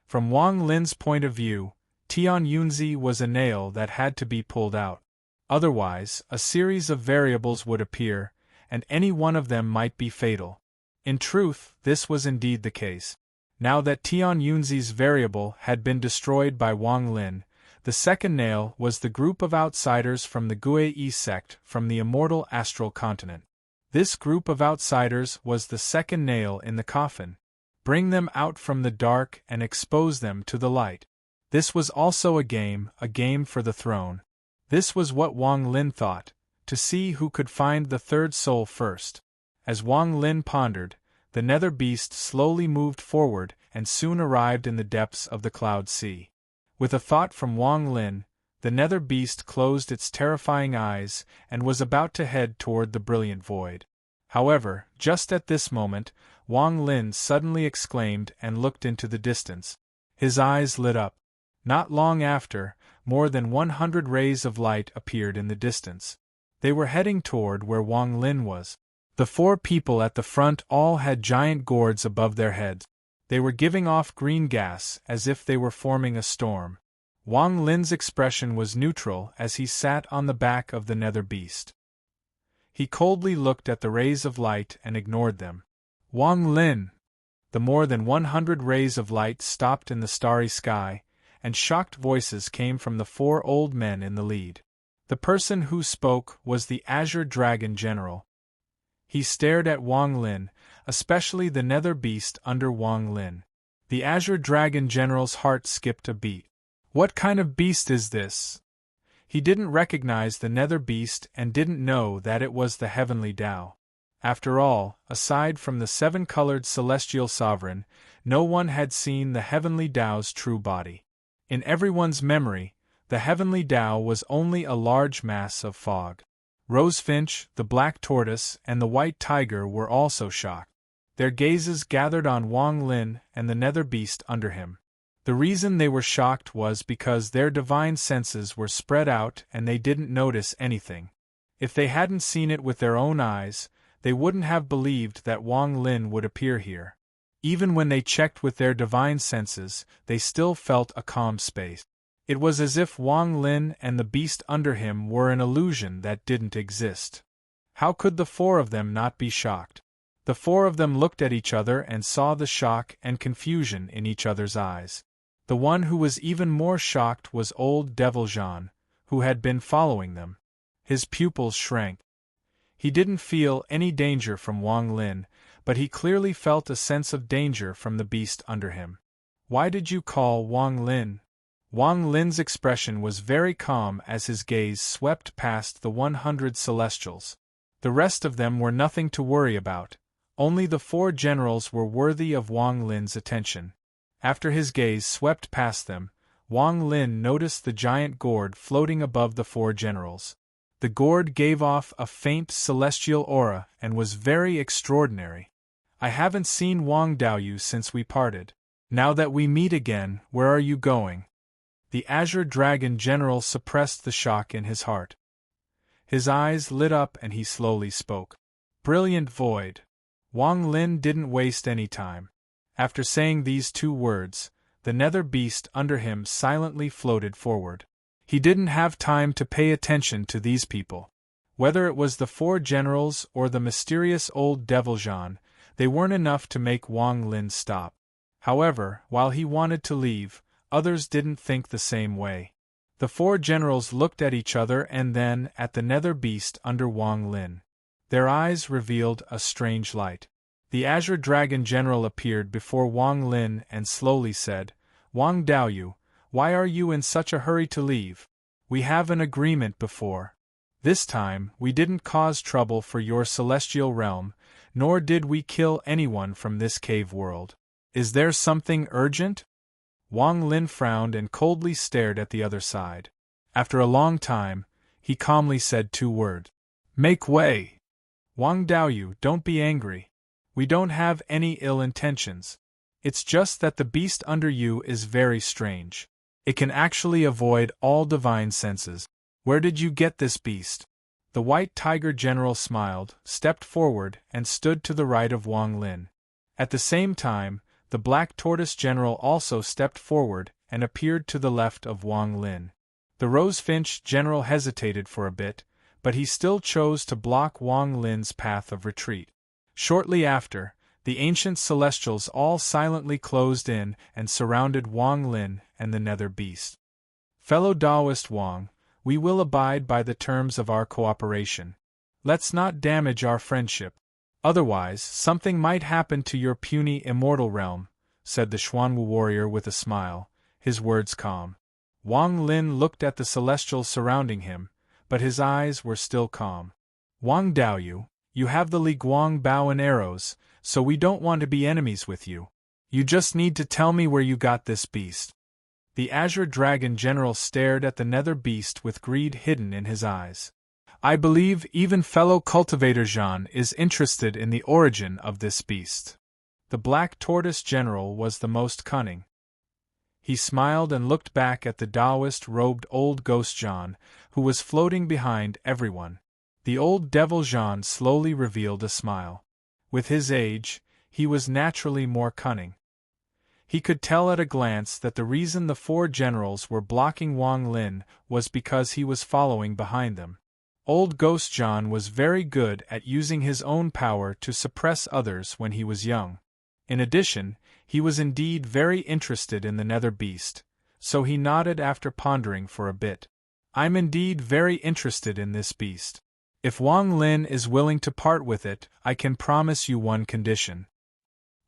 Speaker 1: From Wang Lin's point of view, Tian Yunzi was a nail that had to be pulled out. Otherwise, a series of variables would appear, and any one of them might be fatal. In truth, this was indeed the case. Now that Tian Yunzi's variable had been destroyed by Wang Lin, the second nail was the group of outsiders from the Guei sect from the immortal astral continent. This group of outsiders was the second nail in the coffin. Bring them out from the dark and expose them to the light. This was also a game for the throne. This was what Wang Lin thought, to see who could find the third soul first. As Wang Lin pondered, the nether beast slowly moved forward and soon arrived in the depths of the cloud sea. With a thought from Wang Lin, the nether beast closed its terrifying eyes and was about to head toward the brilliant void. However, just at this moment, Wang Lin suddenly exclaimed and looked into the distance. His eyes lit up. Not long after, more than 100 rays of light appeared in the distance. They were heading toward where Wang Lin was. The 4 people at the front all had giant gourds above their heads. They were giving off green gas as if they were forming a storm. Wang Lin's expression was neutral as he sat on the back of the nether beast. He coldly looked at the rays of light and ignored them. Wang Lin! The more than 100 rays of light stopped in the starry sky, and shocked voices came from the 4 old men in the lead. The person who spoke was the Azure Dragon General. He stared at Wang Lin, especially the nether beast under Wang Lin. The Azure Dragon General's heart skipped a beat. What kind of beast is this? He didn't recognize the nether beast and didn't know that it was the heavenly Tao. After all, aside from the 7-colored celestial sovereign, no one had seen the heavenly Tao's true body. In everyone's memory, the heavenly Tao was only a large mass of fog. Rosefinch, the black tortoise, and the white tiger were also shocked. Their gazes gathered on Wang Lin and the nether beast under him. The reason they were shocked was because their divine senses were spread out and they didn't notice anything. If they hadn't seen it with their own eyes, they wouldn't have believed that Wang Lin would appear here. Even when they checked with their divine senses, they still felt a calm space. It was as if Wang Lin and the beast under him were an illusion that didn't exist. How could the 4 of them not be shocked? The 4 of them looked at each other and saw the shock and confusion in each other's eyes. The one who was even more shocked was old Devil Jean, who had been following them. His pupils shrank. He didn't feel any danger from Wang Lin, but he clearly felt a sense of danger from the beast under him. Why did you call Wang Lin? Wang Lin's expression was very calm as his gaze swept past the 100 celestials. The rest of them were nothing to worry about. Only the 4 generals were worthy of Wang Lin's attention. After his gaze swept past them, Wang Lin noticed the giant gourd floating above the 4 generals. The gourd gave off a faint celestial aura and was very extraordinary. I haven't seen Wang Daoyu since we parted. Now that we meet again, where are you going? The Azure Dragon General suppressed the shock in his heart. His eyes lit up and he slowly spoke. Brilliant void. Wang Lin didn't waste any time. After saying these 2 words, the nether beast under him silently floated forward. He didn't have time to pay attention to these people. Whether it was the 4 generals or the mysterious old Devil Jean, they weren't enough to make Wang Lin stop. However, while he wanted to leave, others didn't think the same way. The 4 generals looked at each other and then at the nether beast under Wang Lin. Their eyes revealed a strange light. The Azure Dragon General appeared before Wang Lin and slowly said, Wang Daoyu, why are you in such a hurry to leave? We have an agreement before. This time, we didn't cause trouble for your celestial realm, nor did we kill anyone from this cave world. Is there something urgent? Wang Lin frowned and coldly stared at the other side. After a long time, he calmly said 2 words. Make way! Wang Daoyu, don't be angry. We don't have any ill intentions. It's just that the beast under you is very strange. It can actually avoid all divine senses. Where did you get this beast? The White Tiger General smiled, stepped forward, and stood to the right of Wang Lin. At the same time, the Black Tortoise General also stepped forward and appeared to the left of Wang Lin. The Rosefinch general hesitated for a bit, but he still chose to block Wang Lin's path of retreat. Shortly after, the ancient celestials all silently closed in and surrounded Wang Lin and the nether beast. Fellow Taoist Wang, we will abide by the terms of our cooperation. Let's not damage our friendship. Otherwise, something might happen to your puny immortal realm, said the Xuanwu warrior with a smile, his words calm. Wang Lin looked at the celestials surrounding him, but his eyes were still calm. Wang Daoyu, you have the Li Guang bow and arrows, so we don't want to be enemies with you. You just need to tell me where you got this beast. The Azure Dragon General stared at the nether beast with greed hidden in his eyes. I believe even fellow cultivator Zhan is interested in the origin of this beast. The Black Tortoise General was the most cunning. He smiled and looked back at the Taoist-robed old ghost Zhan, who was floating behind everyone. The old devil Zhan slowly revealed a smile. With his age, he was naturally more cunning. He could tell at a glance that the reason the four generals were blocking Wang Lin was because he was following behind them. Old Ghost Zhan was very good at using his own power to suppress others when he was young. In addition, he was indeed very interested in the nether beast, so he nodded after pondering for a bit. I'm indeed very interested in this beast. If Wang Lin is willing to part with it, I can promise you one condition.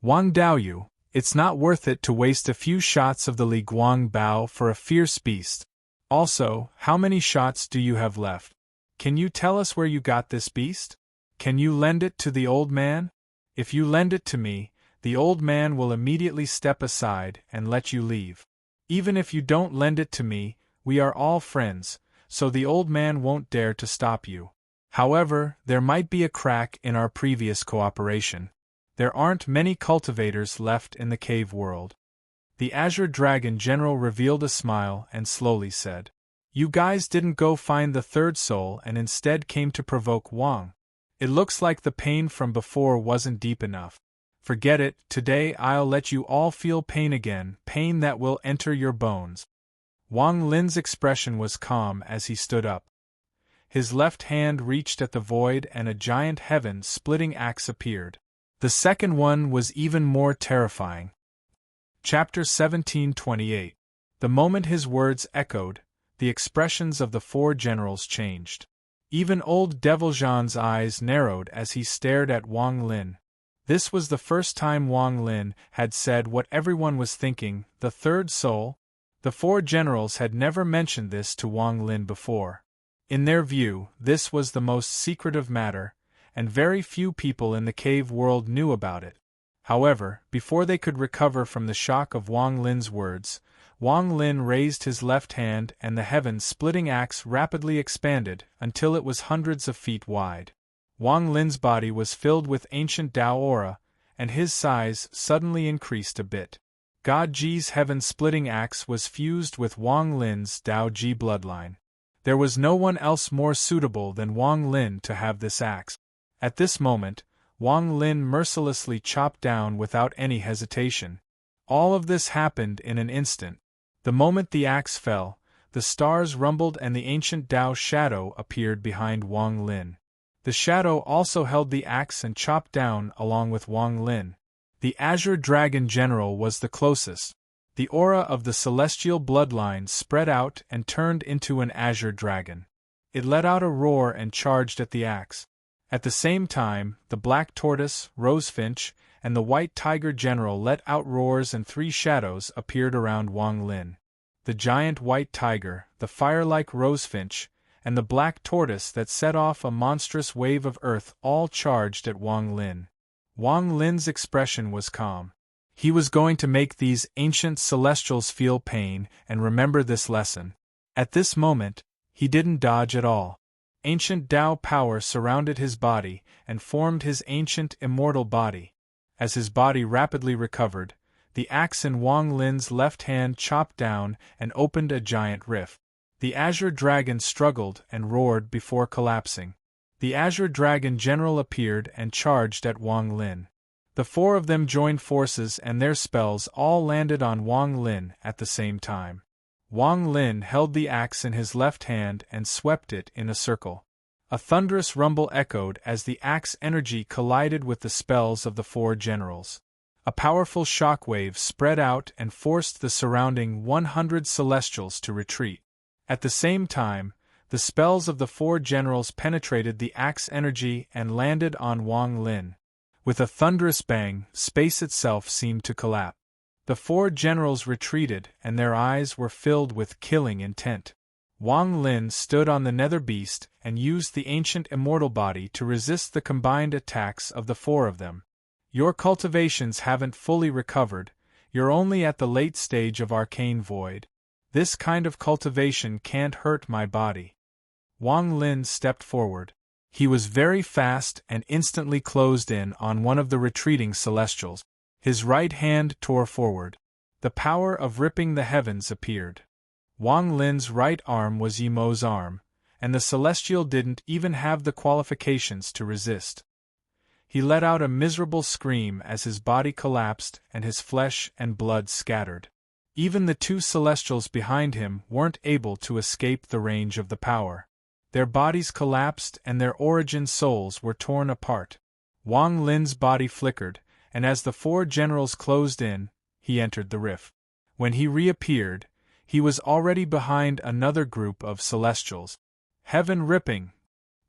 Speaker 1: Wang Daoyu, it's not worth it to waste a few shots of the Li Guang Bao for a fierce beast. Also, how many shots do you have left? Can you tell us where you got this beast? Can you lend it to the old man? If you lend it to me, the old man will immediately step aside and let you leave. Even if you don't lend it to me, we are all friends, so the old man won't dare to stop you. However, there might be a crack in our previous cooperation. There aren't many cultivators left in the cave world. The Azure Dragon General revealed a smile and slowly said, You guys didn't go find the third soul and instead came to provoke Wang. It looks like the pain from before wasn't deep enough. Forget it, today I'll let you all feel pain again, pain that will enter your bones. Wang Lin's expression was calm as he stood up. His left hand reached at the void and a giant heaven-splitting axe appeared. The second one was even more terrifying. Chapter 1728. The moment his words echoed, the expressions of the four generals changed. Even old Devil Zhan's eyes narrowed as he stared at Wang Lin. This was the first time Wang Lin had said what everyone was thinking, the third soul. The four generals had never mentioned this to Wang Lin before. In their view, this was the most secretive matter, and very few people in the cave world knew about it. However, before they could recover from the shock of Wang Lin's words, Wang Lin raised his left hand and the heaven-splitting axe rapidly expanded until it was hundreds of feet wide. Wang Lin's body was filled with ancient Tao aura, and his size suddenly increased a bit. God Ji's heaven-splitting axe was fused with Wang Lin's Tao Ji bloodline. There was no one else more suitable than Wang Lin to have this axe. At this moment, Wang Lin mercilessly chopped down without any hesitation. All of this happened in an instant. The moment the axe fell, the stars rumbled and the ancient Tao shadow appeared behind Wang Lin. The shadow also held the axe and chopped down along with Wang Lin. The Azure Dragon General was the closest. The aura of the celestial bloodline spread out and turned into an azure dragon. It let out a roar and charged at the axe. At the same time, the Black Tortoise, Rosefinch, and the White Tiger General let out roars and three shadows appeared around Wang Lin. The giant White Tiger, the fire-like Rosefinch, and the Black Tortoise that set off a monstrous wave of earth all charged at Wang Lin. Wang Lin's expression was calm. He was going to make these ancient celestials feel pain and remember this lesson. At this moment, he didn't dodge at all. Ancient Tao power surrounded his body and formed his ancient immortal body. As his body rapidly recovered, the axe in Wang Lin's left hand chopped down and opened a giant rift. The Azure Dragon struggled and roared before collapsing. The Azure Dragon General appeared and charged at Wang Lin. The four of them joined forces and their spells all landed on Wang Lin at the same time. Wang Lin held the axe in his left hand and swept it in a circle. A thunderous rumble echoed as the axe energy collided with the spells of the four generals. A powerful shockwave spread out and forced the surrounding 100 celestials to retreat. At the same time, the spells of the four generals penetrated the axe energy and landed on Wang Lin. With a thunderous bang, space itself seemed to collapse. The four generals retreated, and their eyes were filled with killing intent. Wang Lin stood on the nether beast and used the ancient immortal body to resist the combined attacks of the four of them. Your cultivations haven't fully recovered, you're only at the late stage of arcane void. This kind of cultivation can't hurt my body. Wang Lin stepped forward. He was very fast and instantly closed in on one of the retreating celestials. His right hand tore forward. The power of ripping the heavens appeared. Wang Lin's right arm was Yimo's arm, and the celestial didn't even have the qualifications to resist. He let out a miserable scream as his body collapsed and his flesh and blood scattered. Even the two celestials behind him weren't able to escape the range of the power. Their bodies collapsed and their origin souls were torn apart. Wang Lin's body flickered, and as the four generals closed in, he entered the rift. When he reappeared, he was already behind another group of celestials. Heaven ripping!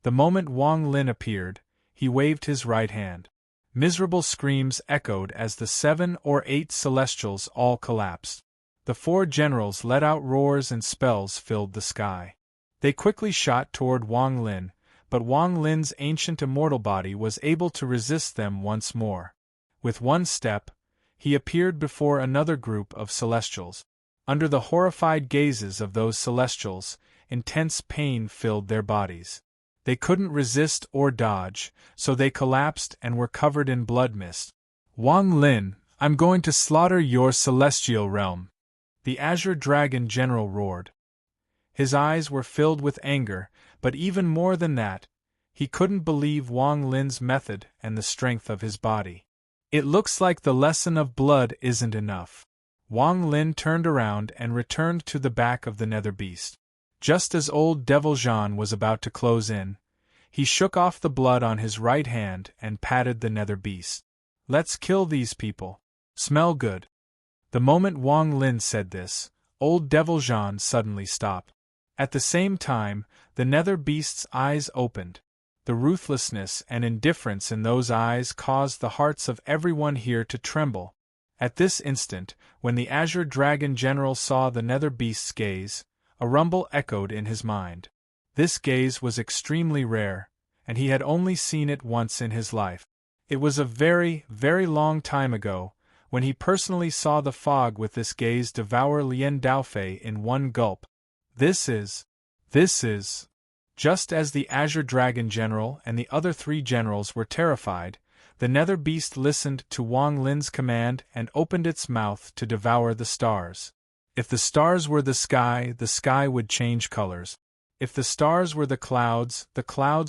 Speaker 1: The moment Wang Lin appeared, he waved his right hand. Miserable screams echoed as the 7 or 8 celestials all collapsed. The four generals let out roars and spells filled the sky. They quickly shot toward Wang Lin, but Wang Lin's ancient immortal body was able to resist them once more. With one step, he appeared before another group of celestials. Under the horrified gazes of those celestials, intense pain filled their bodies. They couldn't resist or dodge, so they collapsed and were covered in blood mist. Wang Lin, I'm going to slaughter your celestial realm! The Azure Dragon General roared. His eyes were filled with anger, but even more than that, he couldn't believe Wang Lin's method and the strength of his body. It looks like the lesson of blood isn't enough. Wang Lin turned around and returned to the back of the nether beast. Just as old Devil Jean was about to close in, he shook off the blood on his right hand and patted the nether beast. Let's kill these people. Smell good. The moment Wang Lin said this, old Devil Jean suddenly stopped. At the same time, the nether beast's eyes opened. The ruthlessness and indifference in those eyes caused the hearts of everyone here to tremble. At this instant, when the Azure Dragon General saw the nether beast's gaze, a rumble echoed in his mind. This gaze was extremely rare, and he had only seen it once in his life. It was a very, very long time ago, when he personally saw the fog with this gaze devour Lien Daofei in one gulp. This is... Just as the Azure Dragon General and the other 3 generals were terrified, the nether beast listened to Wang Lin's command and opened its mouth to devour the stars. If the stars were the sky would change colors. If the stars were the clouds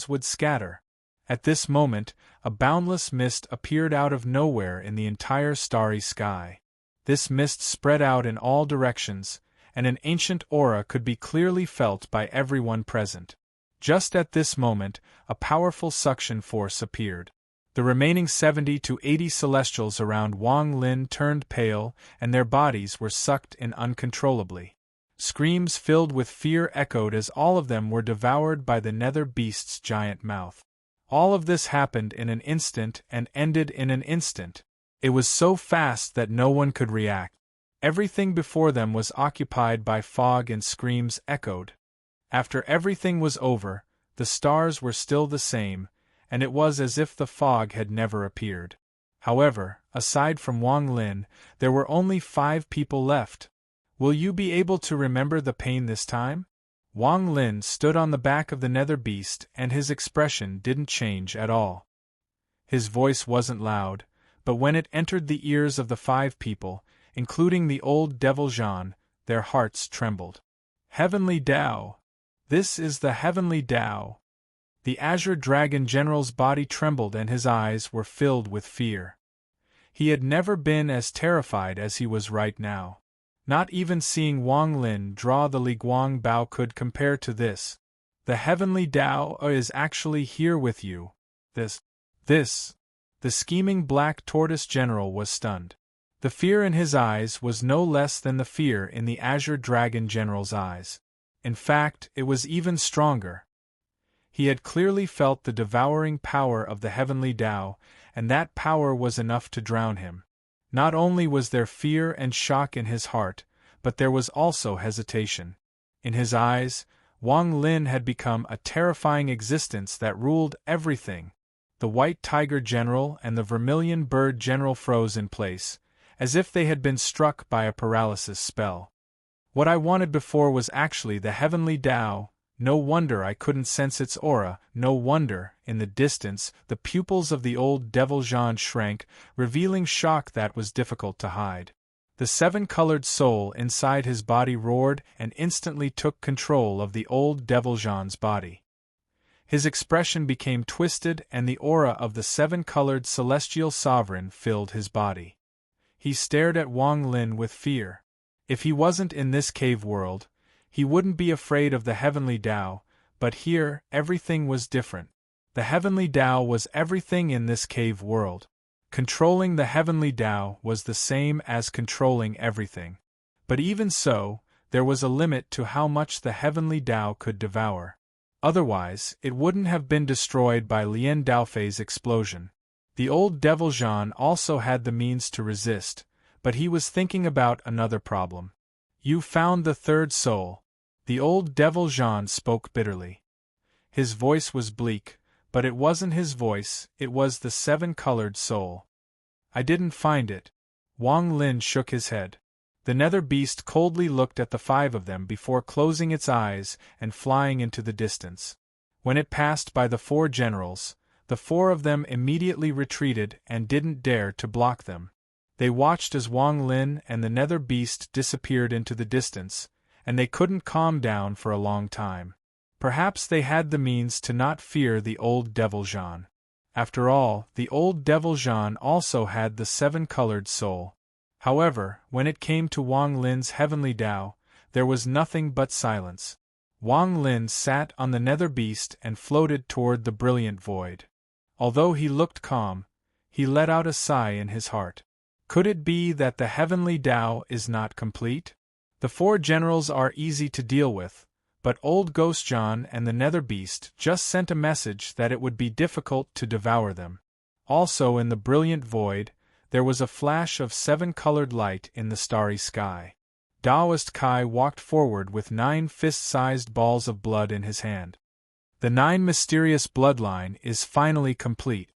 Speaker 1: would scatter. At this moment, a boundless mist appeared out of nowhere in the entire starry sky. This mist spread out in all directions, and an ancient aura could be clearly felt by everyone present. Just at this moment, a powerful suction force appeared. The remaining 70 to 80 celestials around Wang Lin turned pale, and their bodies were sucked in uncontrollably. Screams filled with fear echoed as all of them were devoured by the nether beast's giant mouth. All of this happened in an instant and ended in an instant. It was so fast that no one could react. Everything before them was occupied by fog and screams echoed. After everything was over, the stars were still the same, and it was as if the fog had never appeared. However, aside from Wang Lin, there were only 5 people left. Will you be able to remember the pain this time? Wang Lin stood on the back of the nether beast and his expression didn't change at all. His voice wasn't loud, but when it entered the ears of the 5 people, including the old Devil Jean, their hearts trembled. Heavenly Tao! This is the Heavenly Tao! The Azure Dragon General's body trembled and his eyes were filled with fear. He had never been as terrified as he was right now. Not even seeing Wang Lin draw the Liguang Bao could compare to this. The heavenly Tao is actually here with you. This. The scheming black tortoise general was stunned. The fear in his eyes was no less than the fear in the azure dragon general's eyes. In fact, it was even stronger. He had clearly felt the devouring power of the heavenly Tao, and that power was enough to drown him. Not only was there fear and shock in his heart, but there was also hesitation. In his eyes, Wang Lin had become a terrifying existence that ruled everything. The white tiger general and the vermilion bird general froze in place, as if they had been struck by a paralysis spell. What I wanted before was actually the heavenly Tao. No wonder I couldn't sense its aura, no wonder, in the distance, the pupils of the old devil Jean shrank, revealing shock that was difficult to hide. The seven-colored soul inside his body roared and instantly took control of the old devil Jean's body. His expression became twisted and the aura of the seven-colored celestial sovereign filled his body. He stared at Wang Lin with fear. If he wasn't in this cave world, he wouldn't be afraid of the heavenly Tao, but here, everything was different. The heavenly Tao was everything in this cave world. Controlling the heavenly Tao was the same as controlling everything. But even so, there was a limit to how much the heavenly Tao could devour. Otherwise, it wouldn't have been destroyed by Lien Daofei's explosion. The old devil Jean also had the means to resist, but he was thinking about another problem. You found the third soul. The old devil Jean spoke bitterly. His voice was bleak, but it wasn't his voice, it was the seven-colored soul. I didn't find it. Wang Lin shook his head. The nether beast coldly looked at the five of them before closing its eyes and flying into the distance. When it passed by the four generals, the four of them immediately retreated and didn't dare to block them. They watched as Wang Lin and the nether beast disappeared into the distance, and they couldn't calm down for a long time. Perhaps they had the means to not fear the old devil Jean. After all, the old devil Jean also had the seven-colored soul. However, when it came to Wang Lin's heavenly Tao, there was nothing but silence. Wang Lin sat on the nether beast and floated toward the brilliant void. Although he looked calm, he let out a sigh in his heart. Could it be that the heavenly Tao is not complete? The four generals are easy to deal with, but old Ghost John and the nether beast just sent a message that it would be difficult to devour them. Also in the brilliant void, there was a flash of seven-colored light in the starry sky. Taoist Kai walked forward with 9 fist-sized balls of blood in his hand. The 9 mysterious bloodline is finally complete.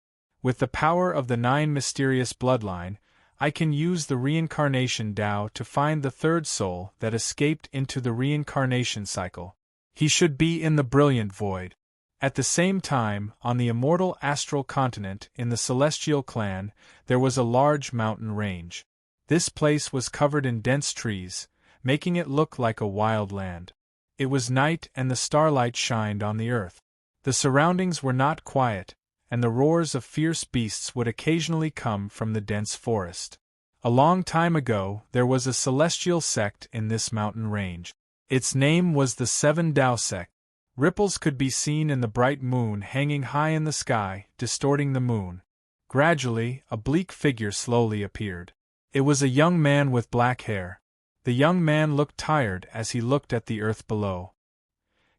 Speaker 1: With the power of the 9 mysterious bloodline, I can use the reincarnation Tao to find the third soul that escaped into the reincarnation cycle. He should be in the brilliant void. At the same time, on the immortal astral continent in the celestial clan, there was a large mountain range. This place was covered in dense trees, making it look like a wild land. It was night and the starlight shined on the earth. The surroundings were not quiet, and the roars of fierce beasts would occasionally come from the dense forest. A long time ago, there was a celestial sect in this mountain range. Its name was the Seven Tao Sect. Ripples could be seen in the bright moon hanging high in the sky, distorting the moon. Gradually, a bleak figure slowly appeared. It was a young man with black hair. The young man looked tired as he looked at the earth below.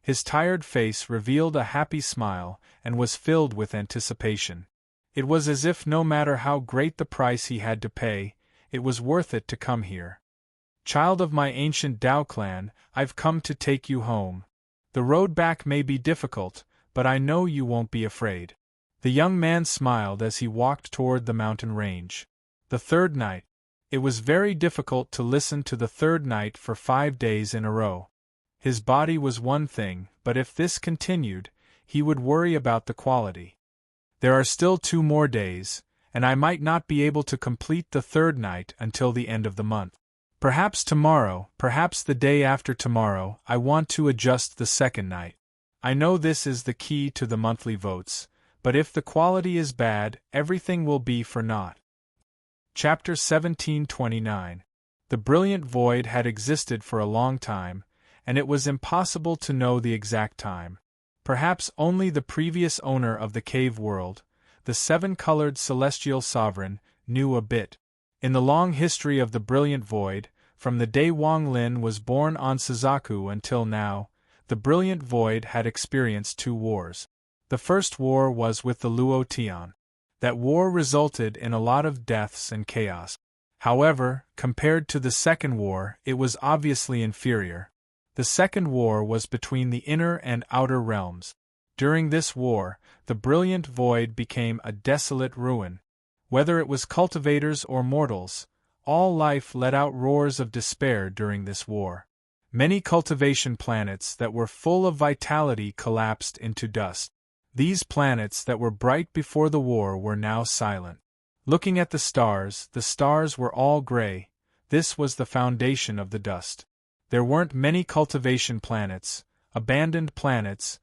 Speaker 1: His tired face revealed a happy smile and was filled with anticipation. It was as if no matter how great the price he had to pay, it was worth it to come here. Child of my ancient Tao clan, I've come to take you home. The road back may be difficult, but I know you won't be afraid. The young man smiled as he walked toward the mountain range. The third night. It was very difficult to listen to the third night for 5 days in a row. His body was one thing, but if this continued, he would worry about the quality. There are still 2 more days, and I might not be able to complete the third night until the end of the month. Perhaps tomorrow, perhaps the day after tomorrow, I want to adjust the second night. I know this is the key to the monthly votes, but if the quality is bad, everything will be for naught. Chapter 1729. The brilliant void had existed for a long time, and it was impossible to know the exact time. Perhaps only the previous owner of the cave world, the seven-colored celestial sovereign, knew a bit. In the long history of the brilliant void, from the day Wang Lin was born on Suzaku until now, the brilliant void had experienced two wars. The first war was with the Luo Tian. That war resulted in a lot of deaths and chaos. However, compared to the second war, it was obviously inferior. The second war was between the inner and outer realms. During this war, the brilliant void became a desolate ruin. Whether it was cultivators or mortals, all life let out roars of despair during this war. Many cultivation planets that were full of vitality collapsed into dust. These planets that were bright before the war were now silent. Looking at the stars were all gray. This was the foundation of the dust. There weren't many cultivation planets, abandoned planets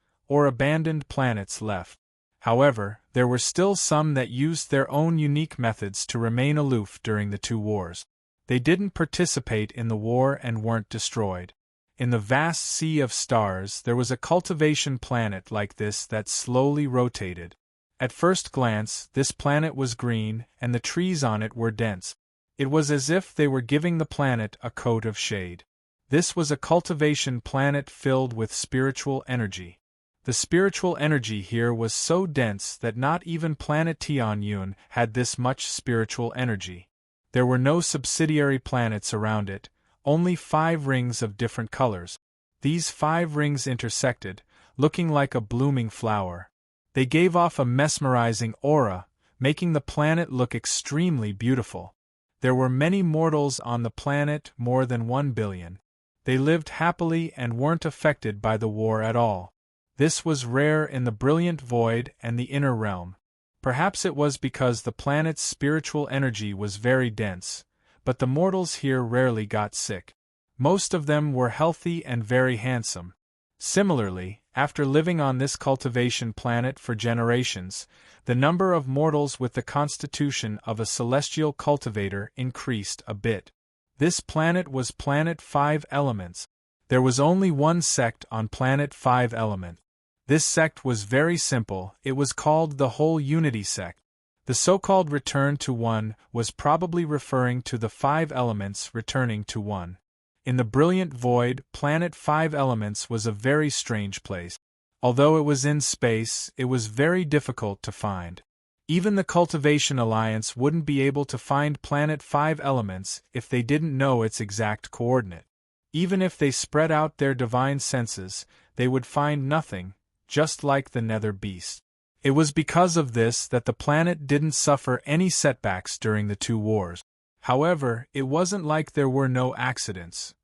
Speaker 1: left. However, there were still some that used their own unique methods to remain aloof during the two wars. They didn't participate in the war and weren't destroyed. In the vast sea of stars there was a cultivation planet like this that slowly rotated. At first glance, this planet was green, and the trees on it were dense. It was as if they were giving the planet a coat of shade. This was a cultivation planet filled with spiritual energy. The spiritual energy here was so dense that not even planet Tianyun had this much spiritual energy. There were no subsidiary planets around it, only 5 rings of different colors. These 5 rings intersected, looking like a blooming flower. They gave off a mesmerizing aura, making the planet look extremely beautiful. There were many mortals on the planet, more than 1 billion. They lived happily and weren't affected by the war at all. This was rare in the brilliant void and the inner realm. Perhaps it was because the planet's spiritual energy was very dense, but the mortals here rarely got sick. Most of them were healthy and very handsome. Similarly, after living on this cultivation planet for generations, the number of mortals with the constitution of a celestial cultivator increased a bit. This planet was Planet 5 Elements. There was only one sect on Planet 5 Element. This sect was very simple, it was called the Whole Unity Sect. The so-called return to one was probably referring to the 5 elements returning to one. In the brilliant void, Planet 5 Elements was a very strange place. Although it was in space, it was very difficult to find. Even the Cultivation Alliance wouldn't be able to find Planet 5 Elements if they didn't know its exact coordinate. Even if they spread out their divine senses, they would find nothing, just like the Nether Beast. It was because of this that the planet didn't suffer any setbacks during the two wars. However, it wasn't like there were no accidents.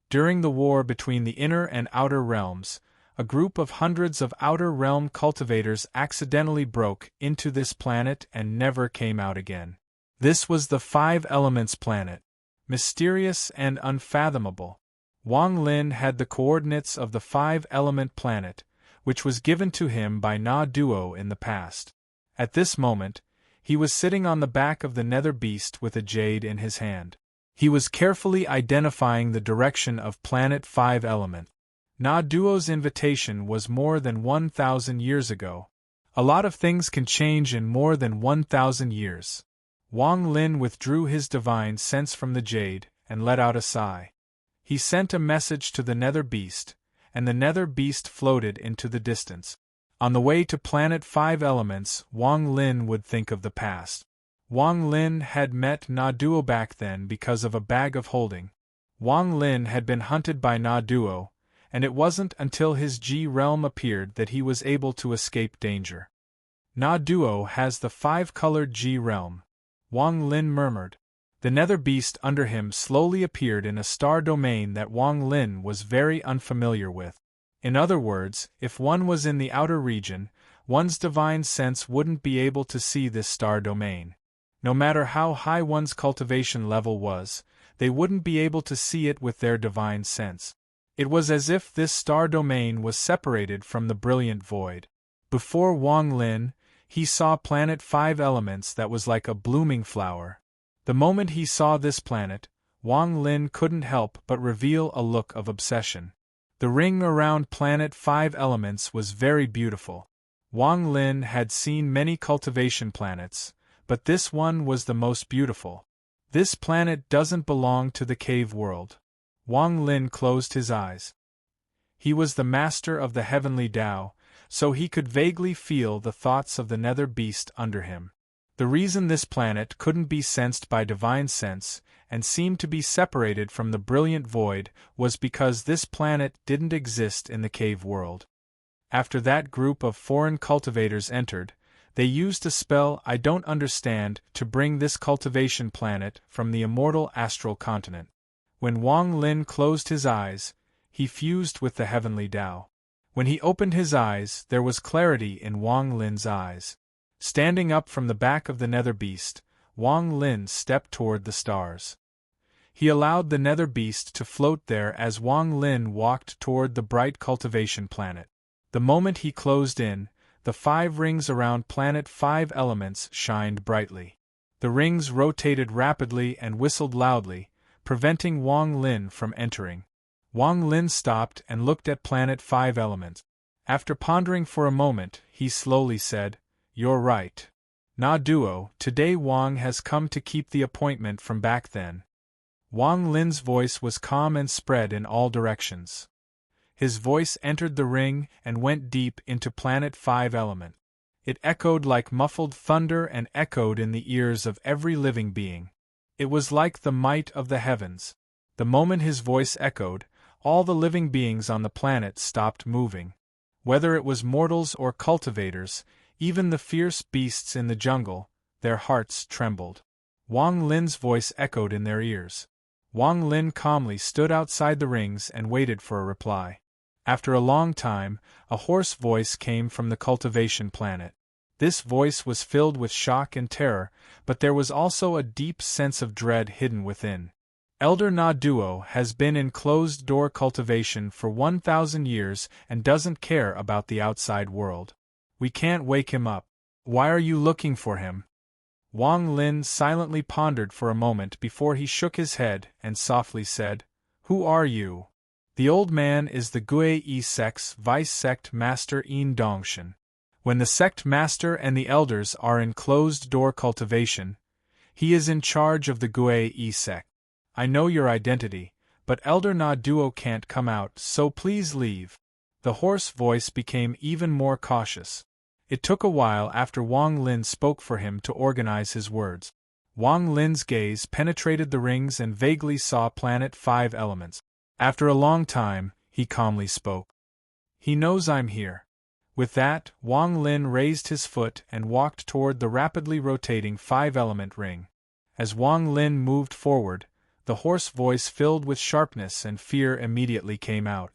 Speaker 1: During the war between the inner and outer realms, a group of hundreds of outer realm cultivators accidentally broke into this planet and never came out again. This was the 5 Elements planet. Mysterious and unfathomable. Wang Lin had the coordinates of the 5 Element planet, which was given to him by Na Duo in the past. At this moment, he was sitting on the back of the Nether Beast with a jade in his hand. He was carefully identifying the direction of Planet 5 Element. Na Duo's invitation was more than 1,000 years ago. A lot of things can change in more than 1,000 years. Wang Lin withdrew his divine sense from the jade and let out a sigh. He sent a message to the Nether Beast, and the Nether Beast floated into the distance. On the way to Planet 5 Elements, Wang Lin would think of the past. Wang Lin had met Na Duo back then because of a bag of holding. Wang Lin had been hunted by Na Duo, and it wasn't until his G realm appeared that he was able to escape danger. Na Duo has the 5-colored G realm, Wang Lin murmured. The Nether Beast under him slowly appeared in a star domain that Wang Lin was very unfamiliar with. In other words, if one was in the outer region, one's divine sense wouldn't be able to see this star domain. No matter how high one's cultivation level was, they wouldn't be able to see it with their divine sense. It was as if this star domain was separated from the brilliant void. Before Wang Lin, he saw Planet 5 Elements that was like a blooming flower. The moment he saw this planet, Wang Lin couldn't help but reveal a look of obsession. The ring around planet 5 elements was very beautiful. Wang Lin had seen many cultivation planets, but this one was the most beautiful. This planet doesn't belong to the cave world. Wang Lin closed his eyes. He was the master of the heavenly Tao, so he could vaguely feel the thoughts of the nether beast under him. The reason this planet couldn't be sensed by divine sense, and seemed to be separated from the brilliant void, was because this planet didn't exist in the cave world. After that group of foreign cultivators entered, they used a spell I don't understand to bring this cultivation planet from the immortal astral continent. When Wang Lin closed his eyes, he fused with the heavenly Tao. When he opened his eyes, there was clarity in Wang Lin's eyes. Standing up from the back of the nether beast, Wang Lin stepped toward the stars. He allowed the nether beast to float there as Wang Lin walked toward the bright cultivation planet. The moment he closed in, the 5 rings around planet 5 elements shined brightly. The rings rotated rapidly and whistled loudly, preventing Wang Lin from entering. Wang Lin stopped and looked at planet 5 elements. After pondering for a moment, he slowly said, "You're right. Na Duo, today Wang has come to keep the appointment from back then." Wang Lin's voice was calm and spread in all directions. His voice entered the ring and went deep into planet 5 element. It echoed like muffled thunder and echoed in the ears of every living being. It was like the might of the heavens. The moment his voice echoed, all the living beings on the planet stopped moving. Whether it was mortals or cultivators, even the fierce beasts in the jungle, their hearts trembled. Wang Lin's voice echoed in their ears. Wang Lin calmly stood outside the rings and waited for a reply. After a long time, a hoarse voice came from the cultivation planet. This voice was filled with shock and terror, but there was also a deep sense of dread hidden within. Elder Na Duo has been in closed-door cultivation for 1,000 years and doesn't care about the outside world. We can't wake him up. Why are you looking for him? Wang Lin silently pondered for a moment before he shook his head and softly said, "Who are you?" The old man is the Gue sect's vice-sect master In Dongshan. When the sect master and the elders are in closed-door cultivation, he is in charge of the Gue sect. I know your identity, but Elder Na Duo can't come out, so please leave. The hoarse voice became even more cautious. It took a while after Wang Lin spoke for him to organize his words. Wang Lin's gaze penetrated the rings and vaguely saw planet 5 elements. After a long time, he calmly spoke. "He knows I'm here." With that, Wang Lin raised his foot and walked toward the rapidly rotating 5-element ring. As Wang Lin moved forward, the hoarse voice filled with sharpness and fear immediately came out.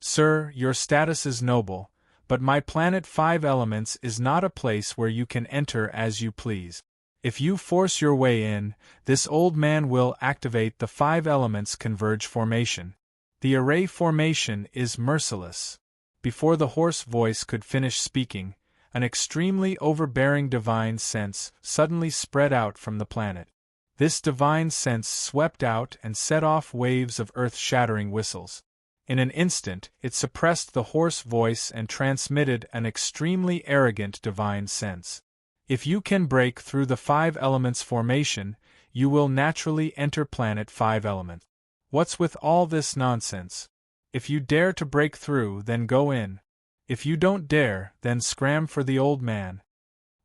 Speaker 1: "Sir, your status is noble, but my planet 5 elements is not a place where you can enter as you please. If you force your way in, this old man will activate the 5 elements converge formation. The array formation is merciless." Before the hoarse voice could finish speaking, an extremely overbearing divine sense suddenly spread out from the planet. This divine sense swept out and set off waves of earth-shattering whistles. In an instant, it suppressed the hoarse voice and transmitted an extremely arrogant divine sense. "If you can break through the 5 elements formation, you will naturally enter planet 5 element. What's with all this nonsense? If you dare to break through, then go in. If you don't dare, then scram for the old man."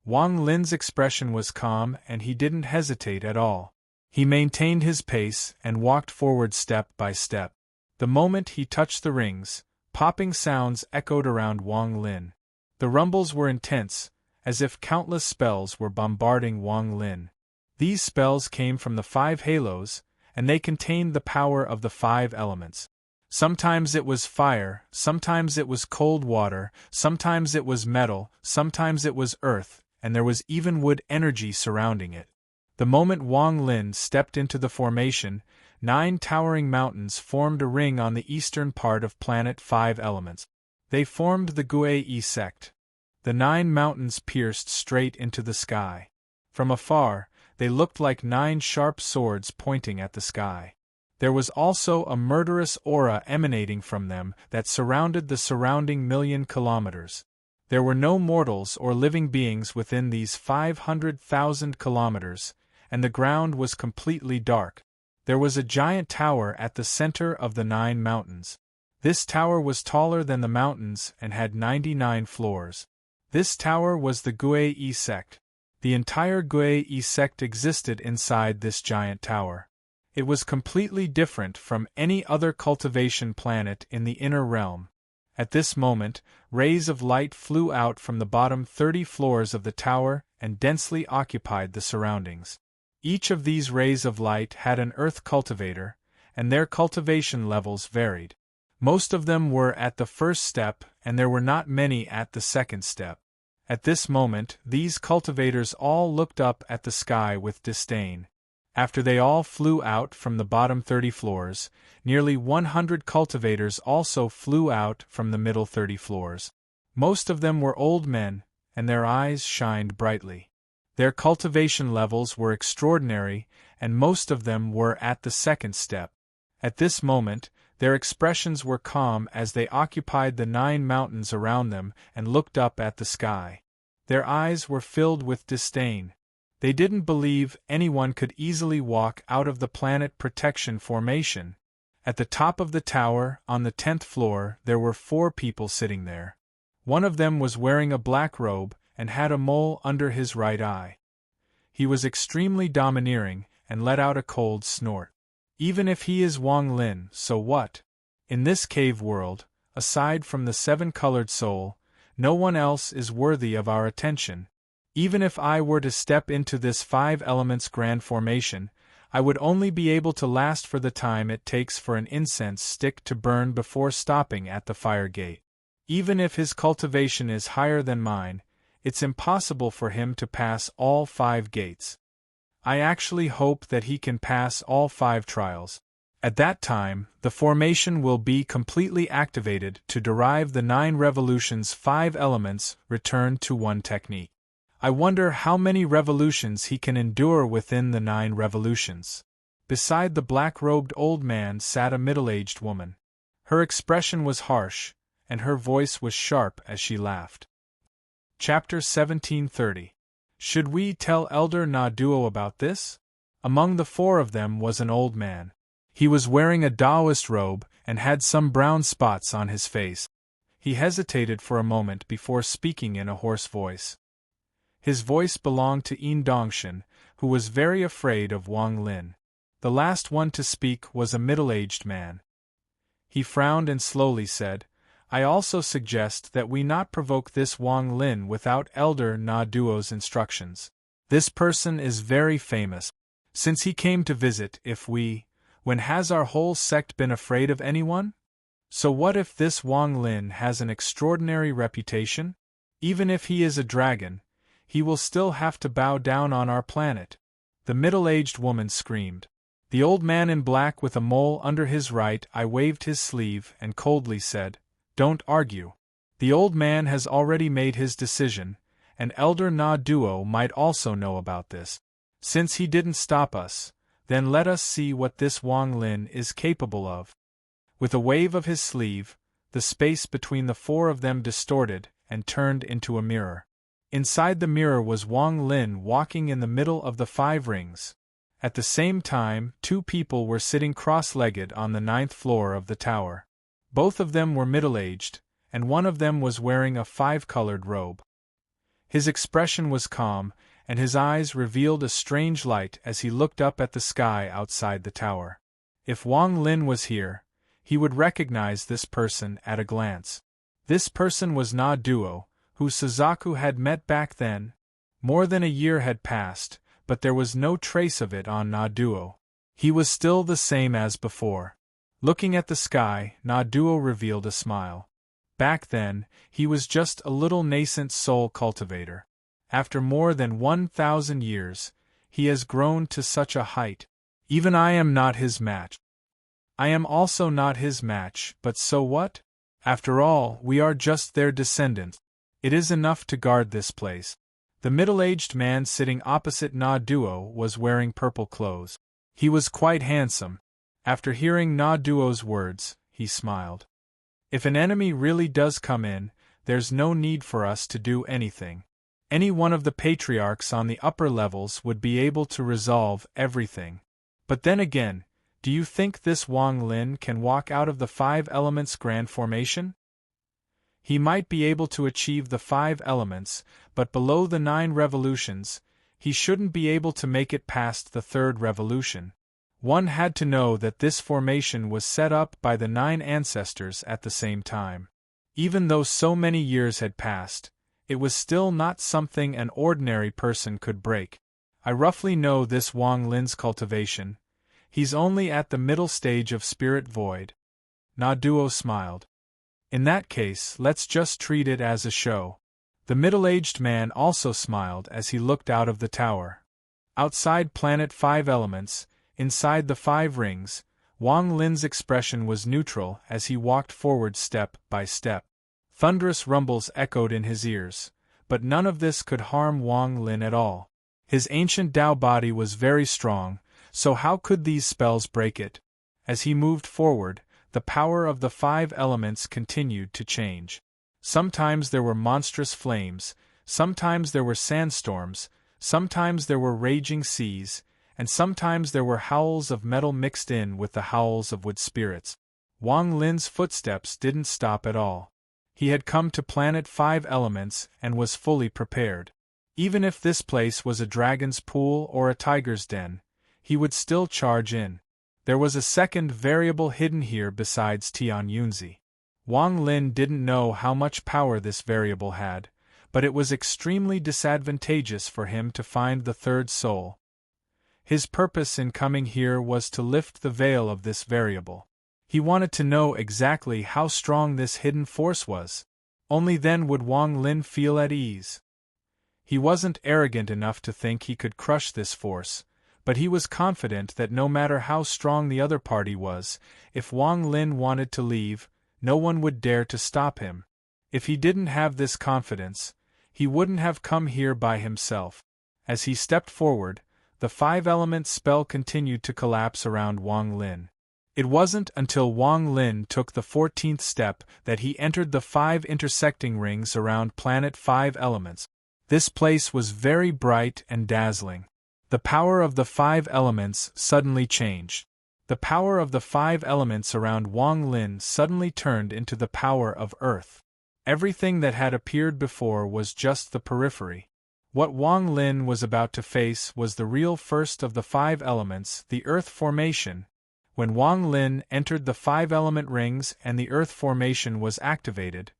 Speaker 1: Wang Lin's expression was calm and he didn't hesitate at all. He maintained his pace and walked forward step by step. The moment he touched the rings, popping sounds echoed around Wang Lin. The rumbles were intense, as if countless spells were bombarding Wang Lin. These spells came from the 5 halos, and they contained the power of the 5 elements. Sometimes it was fire, sometimes it was cold water, sometimes it was metal, sometimes it was earth, and there was even wood energy surrounding it. The moment Wang Lin stepped into the formation, 9 towering mountains formed a ring on the eastern part of planet 5 elements. They formed the Gue sect. The 9 mountains pierced straight into the sky. From afar, they looked like 9 sharp swords pointing at the sky. There was also a murderous aura emanating from them that surrounded the surrounding million kilometers. There were no mortals or living beings within these 500,000 kilometers, and the ground was completely dark. There was a giant tower at the center of the 9 mountains. This tower was taller than the mountains and had 99 floors. This tower was the Gui sect. The entire Gui sect existed inside this giant tower. It was completely different from any other cultivation planet in the inner realm. At this moment, rays of light flew out from the bottom 30 floors of the tower and densely occupied the surroundings. Each of these rays of light had an earth cultivator, and their cultivation levels varied. Most of them were at the first step, and there were not many at the second step. At this moment, these cultivators all looked up at the sky with disdain. After they all flew out from the bottom 30 floors, nearly 100 cultivators also flew out from the middle 30 floors. Most of them were old men, and their eyes shined brightly. Their cultivation levels were extraordinary, and most of them were at the second step. At this moment, their expressions were calm as they occupied the 9 mountains around them and looked up at the sky. Their eyes were filled with disdain. They didn't believe anyone could easily walk out of the planet protection formation. At the top of the tower, on the 10th floor, there were 4 people sitting there. One of them was wearing a black robe and had a mole under his right eye. He was extremely domineering and let out a cold snort. Even if he is Wang Lin, so what? In this cave world, aside from the 7-colored soul, no one else is worthy of our attention. Even if I were to step into this 5 elements grand formation, I would only be able to last for the time it takes for an incense stick to burn before stopping at the fire gate. Even if his cultivation is higher than mine, it's impossible for him to pass all 5 gates. I actually hope that he can pass all 5 trials. At that time, the formation will be completely activated to derive the 9 revolutions 5 elements returned to 1 technique. I wonder how many revolutions he can endure within the 9 revolutions. Beside the black-robed old man sat a middle-aged woman. Her expression was harsh, and her voice was sharp as she laughed. Chapter 1730. Should we tell Elder Na Duo about this? Among the 4 of them was an old man. He was wearing a Taoist robe and had some brown spots on his face. He hesitated for a moment before speaking in a hoarse voice. His voice belonged to Yin Dongshan, who was very afraid of Wang Lin. The last one to speak was a middle-aged man. He frowned and slowly said, I also suggest that we not provoke this Wang Lin without Elder Na Duo's instructions. This person is very famous. Since he came to visit, when has our whole sect been afraid of anyone? So what if this Wang Lin has an extraordinary reputation? Even if he is a dragon, he will still have to bow down on our planet. The middle-aged woman screamed. The old man in black with a mole under his right eye waved his sleeve and coldly said, Don't argue. The old man has already made his decision, and Elder Na Duo might also know about this. Since he didn't stop us, then let us see what this Wang Lin is capable of. With a wave of his sleeve, the space between the 4 of them distorted and turned into a mirror. Inside the mirror was Wang Lin walking in the middle of the 5 rings. At the same time, 2 people were sitting cross-legged on the 9th floor of the tower. Both of them were middle-aged, and one of them was wearing a 5-colored robe. His expression was calm, and his eyes revealed a strange light as he looked up at the sky outside the tower. If Wang Lin was here, he would recognize this person at a glance. This person was Na Duo, who Suzaku had met back then. More than a year had passed, but there was no trace of it on Na Duo. He was still the same as before. Looking at the sky, Na Duo revealed a smile. Back then, he was just a little nascent soul cultivator. After more than 1,000 years, he has grown to such a height. Even I am not his match. I am also not his match, but so what? After all, we are just their descendants. It is enough to guard this place. The middle-aged man sitting opposite Na Duo was wearing purple clothes. He was quite handsome. After hearing Na Duo's words, he smiled. If an enemy really does come in, there's no need for us to do anything. Any one of the patriarchs on the upper levels would be able to resolve everything. But then again, do you think this Wang Lin can walk out of the 5 elements grand formation? He might be able to achieve the 5 elements, but below the 9 revolutions, he shouldn't be able to make it past the 3rd revolution. One had to know that this formation was set up by the 9 ancestors at the same time. Even though so many years had passed, it was still not something an ordinary person could break. I roughly know this Wang Lin's cultivation. He's only at the middle stage of spirit void. Na Duo smiled. In that case, let's just treat it as a show. The middle-aged man also smiled as he looked out of the tower. Outside Planet 5 Elements, inside the 5 rings, Wang Lin's expression was neutral as he walked forward step by step. Thunderous rumbles echoed in his ears, but none of this could harm Wang Lin at all. His ancient Tao body was very strong, so how could these spells break it? As he moved forward, the power of the 5 elements continued to change. Sometimes there were monstrous flames, sometimes there were sandstorms, sometimes there were raging seas, and sometimes there were howls of metal mixed in with the howls of wood spirits. Wang Lin's footsteps didn't stop at all. He had come to Planet 5 Elements and was fully prepared. Even if this place was a dragon's pool or a tiger's den, he would still charge in. There was a second variable hidden here besides Tian Yunzi. Wang Lin didn't know how much power this variable had, but it was extremely disadvantageous for him to find the 3rd soul. His purpose in coming here was to lift the veil of this variable. He wanted to know exactly how strong this hidden force was. Only then would Wang Lin feel at ease. He wasn't arrogant enough to think he could crush this force, but he was confident that no matter how strong the other party was, if Wang Lin wanted to leave, no one would dare to stop him. If he didn't have this confidence, he wouldn't have come here by himself. As he stepped forward, the 5-element spell continued to collapse around Wang Lin. It wasn't until Wang Lin took the 14th step that he entered the 5 intersecting rings around Planet 5 Elements. This place was very bright and dazzling. The power of the 5 elements suddenly changed. The power of the 5 elements around Wang Lin suddenly turned into the power of Earth. Everything that had appeared before was just the periphery. What Wang Lin was about to face was the real first of the 5 elements, the Earth formation. When Wang Lin entered the 5-element rings and the Earth formation was activated,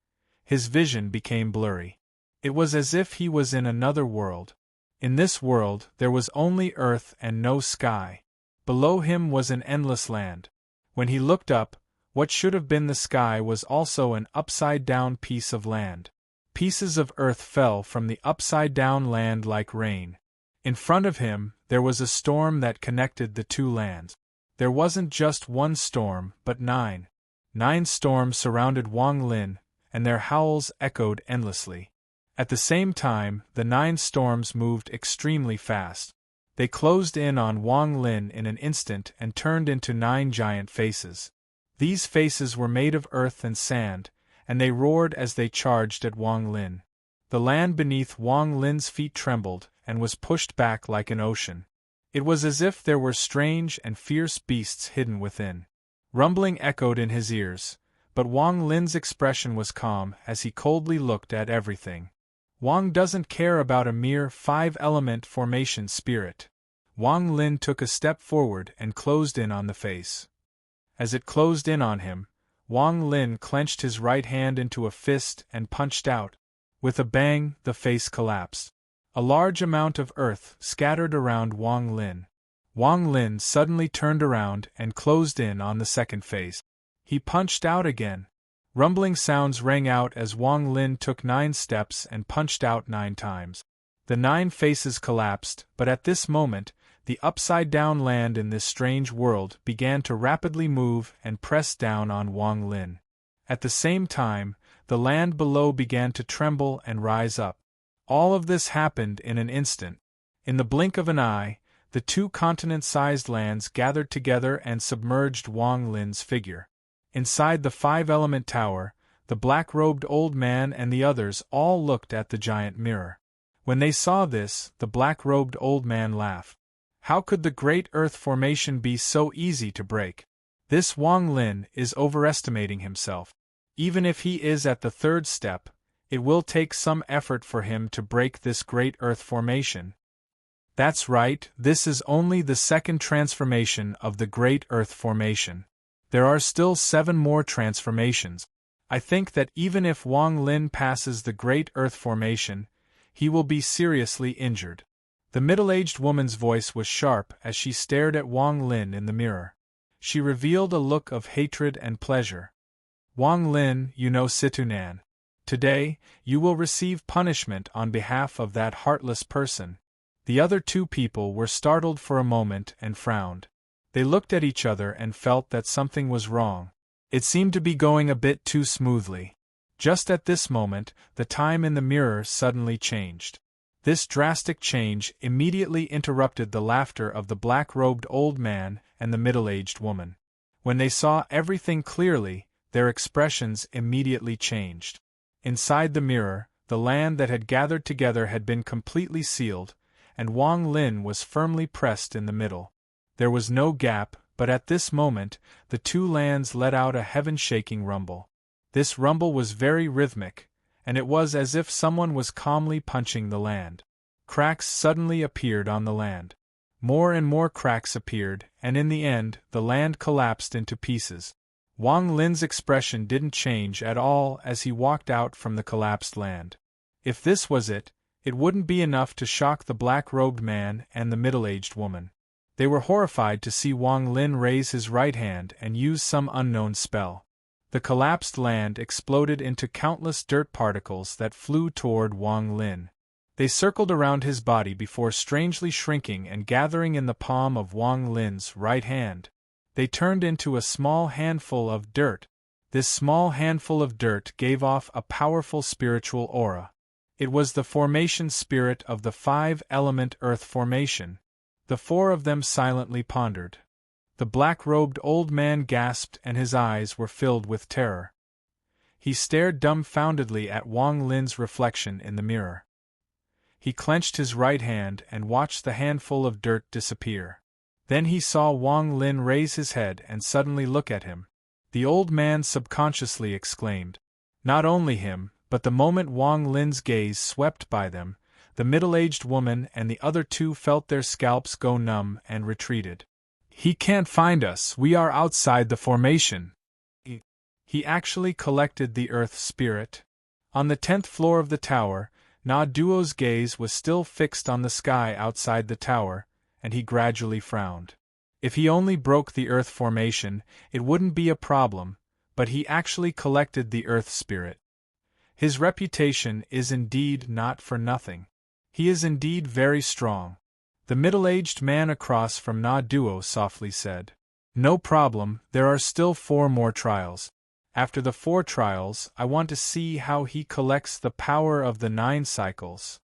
Speaker 1: his vision became blurry. It was as if he was in another world. In this world, there was only earth and no sky. Below him was an endless land. When he looked up, what should have been the sky was also an upside-down piece of land. Pieces of earth fell from the upside-down land like rain. In front of him, there was a storm that connected the 2 lands. There wasn't just one storm, but 9. 9 storms surrounded Wang Lin, and their howls echoed endlessly. At the same time, the 9 storms moved extremely fast. They closed in on Wang Lin in an instant and turned into 9 giant faces. These faces were made of earth and sand, and they roared as they charged at Wang Lin. The land beneath Wang Lin's feet trembled and was pushed back like an ocean. It was as if there were strange and fierce beasts hidden within. Rumbling echoed in his ears, but Wang Lin's expression was calm as he coldly looked at everything. Wang doesn't care about a mere 5-element formation spirit. Wang Lin took a step forward and closed in on the face. As it closed in on him, Wang Lin clenched his right hand into a fist and punched out. With a bang, the face collapsed. A large amount of earth scattered around Wang Lin. Wang Lin suddenly turned around and closed in on the second face. He punched out again. Rumbling sounds rang out as Wang Lin took 9 steps and punched out 9 times. The 9 faces collapsed, but at this moment, the upside-down land in this strange world began to rapidly move and press down on Wang Lin. At the same time, the land below began to tremble and rise up. All of this happened in an instant. In the blink of an eye, the two continent-sized lands gathered together and submerged Wang Lin's figure. Inside the five-element tower, the black-robed old man and the others all looked at the giant mirror. When they saw this, the black-robed old man laughed. How could the great Earth formation be so easy to break? This Wang Lin is overestimating himself. Even if he is at the third step, it will take some effort for him to break this great Earth formation. That's right, this is only the second transformation of the great Earth formation. There are still 7 more transformations. I think that even if Wang Lin passes the great Earth formation, he will be seriously injured. The middle-aged woman's voice was sharp as she stared at Wang Lin in the mirror. She revealed a look of hatred and pleasure. Wang Lin, you know Situnan. Today, you will receive punishment on behalf of that heartless person. The other 2 people were startled for a moment and frowned. They looked at each other and felt that something was wrong. It seemed to be going a bit too smoothly. Just at this moment, the time in the mirror suddenly changed. This drastic change immediately interrupted the laughter of the black-robed old man and the middle-aged woman. When they saw everything clearly, their expressions immediately changed. Inside the mirror, the land that had gathered together had been completely sealed, and Wang Lin was firmly pressed in the middle. There was no gap, but at this moment, the 2 lands let out a heaven-shaking rumble. This rumble was very rhythmic, and it was as if someone was calmly punching the land. Cracks suddenly appeared on the land. More and more cracks appeared, and in the end, the land collapsed into pieces. Wang Lin's expression didn't change at all as he walked out from the collapsed land. If this was it, it wouldn't be enough to shock the black-robed man and the middle-aged woman. They were horrified to see Wang Lin raise his right hand and use some unknown spell. The collapsed land exploded into countless dirt particles that flew toward Wang Lin. They circled around his body before strangely shrinking and gathering in the palm of Wang Lin's right hand. They turned into a small handful of dirt. This small handful of dirt gave off a powerful spiritual aura. It was the formation spirit of the 5-element Earth formation. The 4 of them silently pondered. The black-robed old man gasped and his eyes were filled with terror. He stared dumbfoundedly at Wang Lin's reflection in the mirror. He clenched his right hand and watched the handful of dirt disappear. Then he saw Wang Lin raise his head and suddenly look at him. The old man subconsciously exclaimed. Not only him, but the moment Wang Lin's gaze swept by them, the middle-aged woman and the other 2 felt their scalps go numb and retreated. He can't find us, we are outside the formation. He actually collected the Earth spirit. On the 10th floor of the tower, Na Duo's gaze was still fixed on the sky outside the tower, and he gradually frowned. If he only broke the Earth formation, it wouldn't be a problem, but he actually collected the Earth spirit. His reputation is indeed not for nothing. He is indeed very strong. The middle-aged man across from Na Duo softly said. No problem, there are still 4 more trials. After the 4 trials, I want to see how he collects the power of the 9 cycles.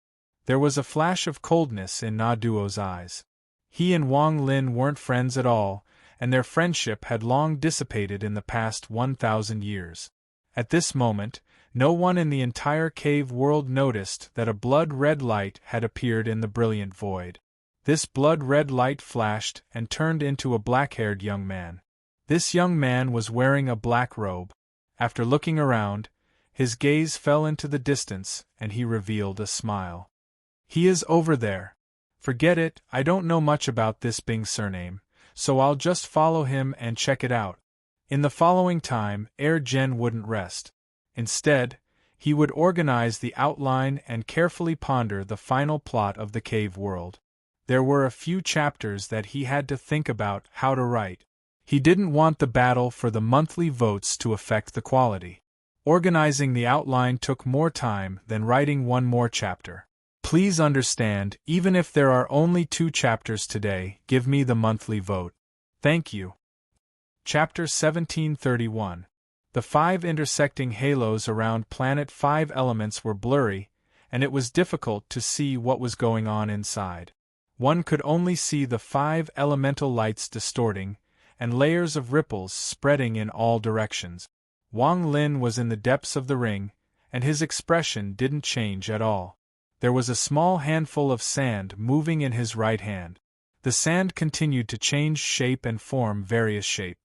Speaker 1: There was a flash of coldness in Na Duo's eyes. He and Wang Lin weren't friends at all, and their friendship had long dissipated in the past 1,000 years. At this moment, no one in the entire cave world noticed that a blood-red light had appeared in the brilliant void. This blood-red light flashed and turned into a black-haired young man. This young man was wearing a black robe. After looking around, his gaze fell into the distance and he revealed a smile. He is over there. Forget it, I don't know much about this Bing surname, so I'll just follow him and check it out. In the following time, Jen wouldn't rest. Instead, he would organize the outline and carefully ponder the final plot of the cave world. There were a few chapters that he had to think about how to write. He didn't want the battle for the monthly votes to affect the quality. Organizing the outline took more time than writing one more chapter. Please understand, even if there are only 2 chapters today, give me the monthly vote. Thank you. Chapter 1731. The 5 intersecting halos around planet 5 elements were blurry, and it was difficult to see what was going on inside. One could only see the 5 elemental lights distorting, and layers of ripples spreading in all directions. Wang Lin was in the depths of the ring, and his expression didn't change at all. There was a small handful of sand moving in his right hand. The sand continued to change shape and form various shapes.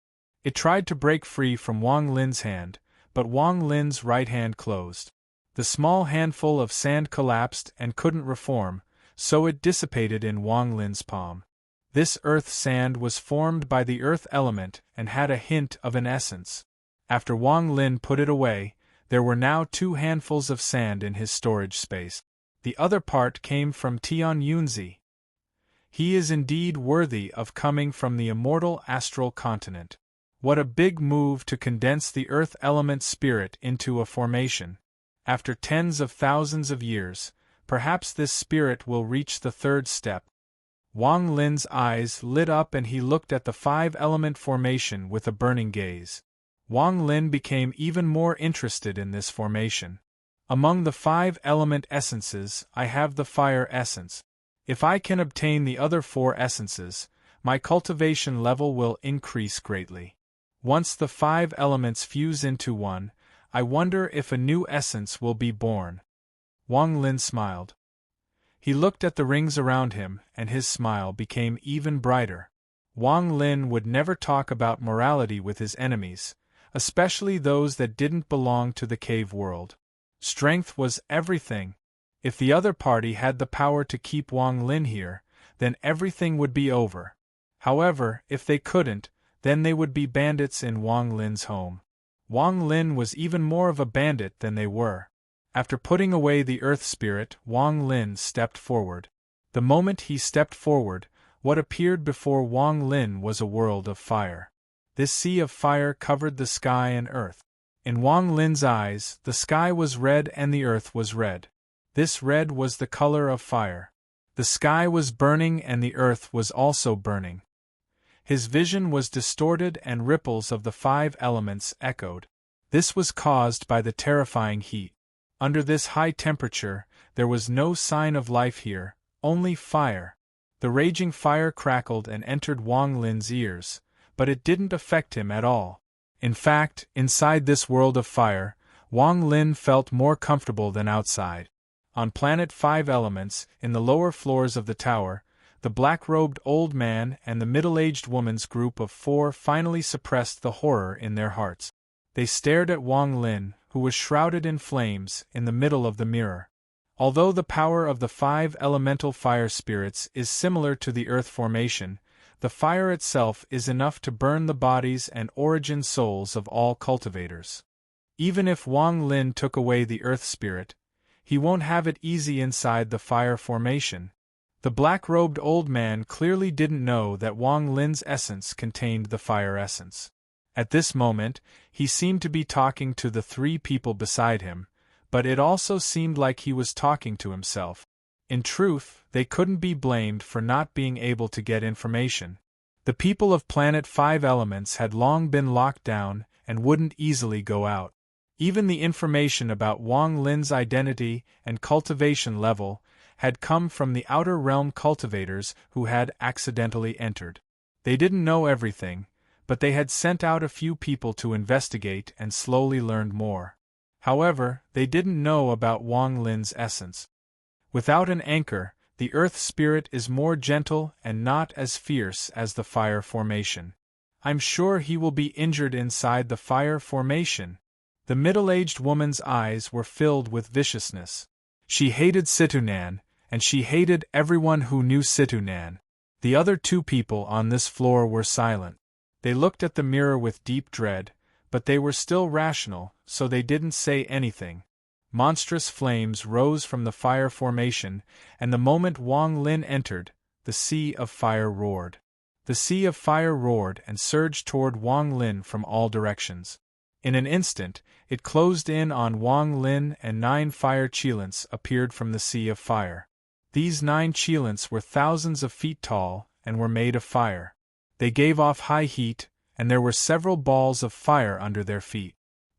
Speaker 1: It tried to break free from Wang Lin's hand, but Wang Lin's right hand closed. The small handful of sand collapsed and couldn't reform, so it dissipated in Wang Lin's palm. This earth sand was formed by the earth element and had a hint of an essence. After Wang Lin put it away, there were now 2 handfuls of sand in his storage space. The other part came from Tian Yunzi. He is indeed worthy of coming from the immortal astral continent. What a big move to condense the earth element spirit into a formation. After tens of thousands of years, perhaps this spirit will reach the 3rd step. Wang Lin's eyes lit up and he looked at the 5-element formation with a burning gaze. Wang Lin became even more interested in this formation. Among the 5-element essences, I have the fire essence. If I can obtain the other 4 essences, my cultivation level will increase greatly. Once the 5 elements fuse into one, I wonder if a new essence will be born. Wang Lin smiled. He looked at the rings around him, and his smile became even brighter. Wang Lin would never talk about morality with his enemies, especially those that didn't belong to the cave world. Strength was everything. If the other party had the power to keep Wang Lin here, then everything would be over. However, if they couldn't, then they would be bandits in Wang Lin's home. Wang Lin was even more of a bandit than they were. After putting away the earth spirit, Wang Lin stepped forward. The moment he stepped forward, what appeared before Wang Lin was a world of fire. This sea of fire covered the sky and earth. In Wang Lin's eyes, the sky was red and the earth was red. This red was the color of fire. The sky was burning and the earth was also burning. His vision was distorted and ripples of the 5 elements echoed. This was caused by the terrifying heat. Under this high temperature, there was no sign of life here, only fire. The raging fire crackled and entered Wang Lin's ears, but it didn't affect him at all. In fact, inside this world of fire, Wang Lin felt more comfortable than outside. On planet 5 elements, in the lower floors of the tower, the black-robed old man and the middle-aged woman's group of 4 finally suppressed the horror in their hearts. They stared at Wang Lin, who was shrouded in flames, in the middle of the mirror. Although the power of the 5 elemental fire spirits is similar to the earth formation, the fire itself is enough to burn the bodies and origin souls of all cultivators. Even if Wang Lin took away the earth spirit, he won't have it easy inside the fire formation. The black-robed old man clearly didn't know that Wang Lin's essence contained the fire essence. At this moment, he seemed to be talking to the 3 people beside him, but it also seemed like he was talking to himself. In truth, they couldn't be blamed for not being able to get information. The people of Planet 5 Elements had long been locked down and wouldn't easily go out. Even the information about Wang Lin's identity and cultivation level had come from the outer realm cultivators who had accidentally entered. They didn't know everything, but they had sent out a few people to investigate and slowly learned more. However, they didn't know about Wang Lin's essence. Without an anchor, the earth spirit is more gentle and not as fierce as the fire formation. I'm sure he will be injured inside the fire formation. The middle-aged woman's eyes were filled with viciousness. She hated Situnan, and she hated everyone who knew Situnan. The other 2 people on this floor were silent. They looked at the mirror with deep dread, but they were still rational, so they didn't say anything. Monstrous flames rose from the fire formation, and the moment Wang Lin entered, the sea of fire roared. The sea of fire roared and surged toward Wang Lin from all directions. In an instant, it closed in on Wang Lin and 9 fire cheilants appeared from the sea of fire. These 9 cheilants were thousands of feet tall and were made of fire. They gave off high heat, and there were several balls of fire under their feet.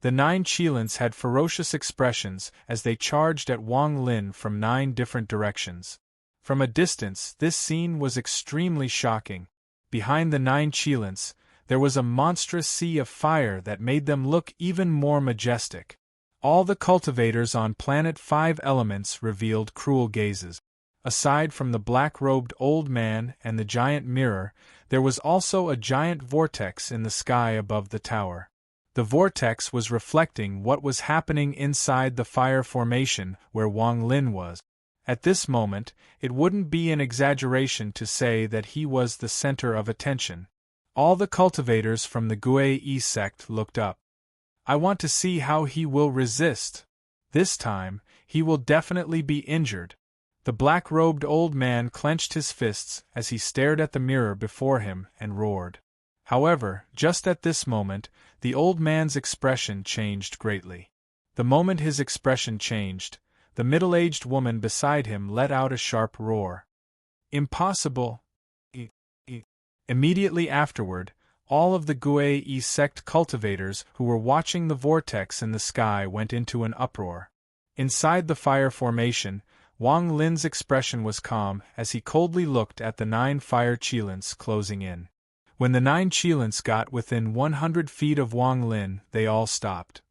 Speaker 1: The 9 Qilins had ferocious expressions as they charged at Wang Lin from 9 different directions. From a distance, this scene was extremely shocking. Behind the 9 Qilins, there was a monstrous sea of fire that made them look even more majestic. All the cultivators on Planet 5 Elements revealed cruel gazes. Aside from the black-robed old man and the giant mirror, there was also a giant vortex in the sky above the tower. The vortex was reflecting what was happening inside the fire formation where Wang Lin was. At this moment, it wouldn't be an exaggeration to say that he was the center of attention. All the cultivators from the Gui sect looked up. I want to see how he will resist. This time, he will definitely be injured. The black-robed old man clenched his fists as he stared at the mirror before him and roared. However, just at this moment, the old man's expression changed greatly. The moment his expression changed, the middle-aged woman beside him let out a sharp roar. Impossible! Immediately afterward, all of the Gui sect cultivators who were watching the vortex in the sky went into an uproar. Inside the fire formation, Wang Lin's expression was calm as he coldly looked at the 9 fire Qilins closing in. When the 9 Qilins got within 100 feet of Wang Lin, they all stopped.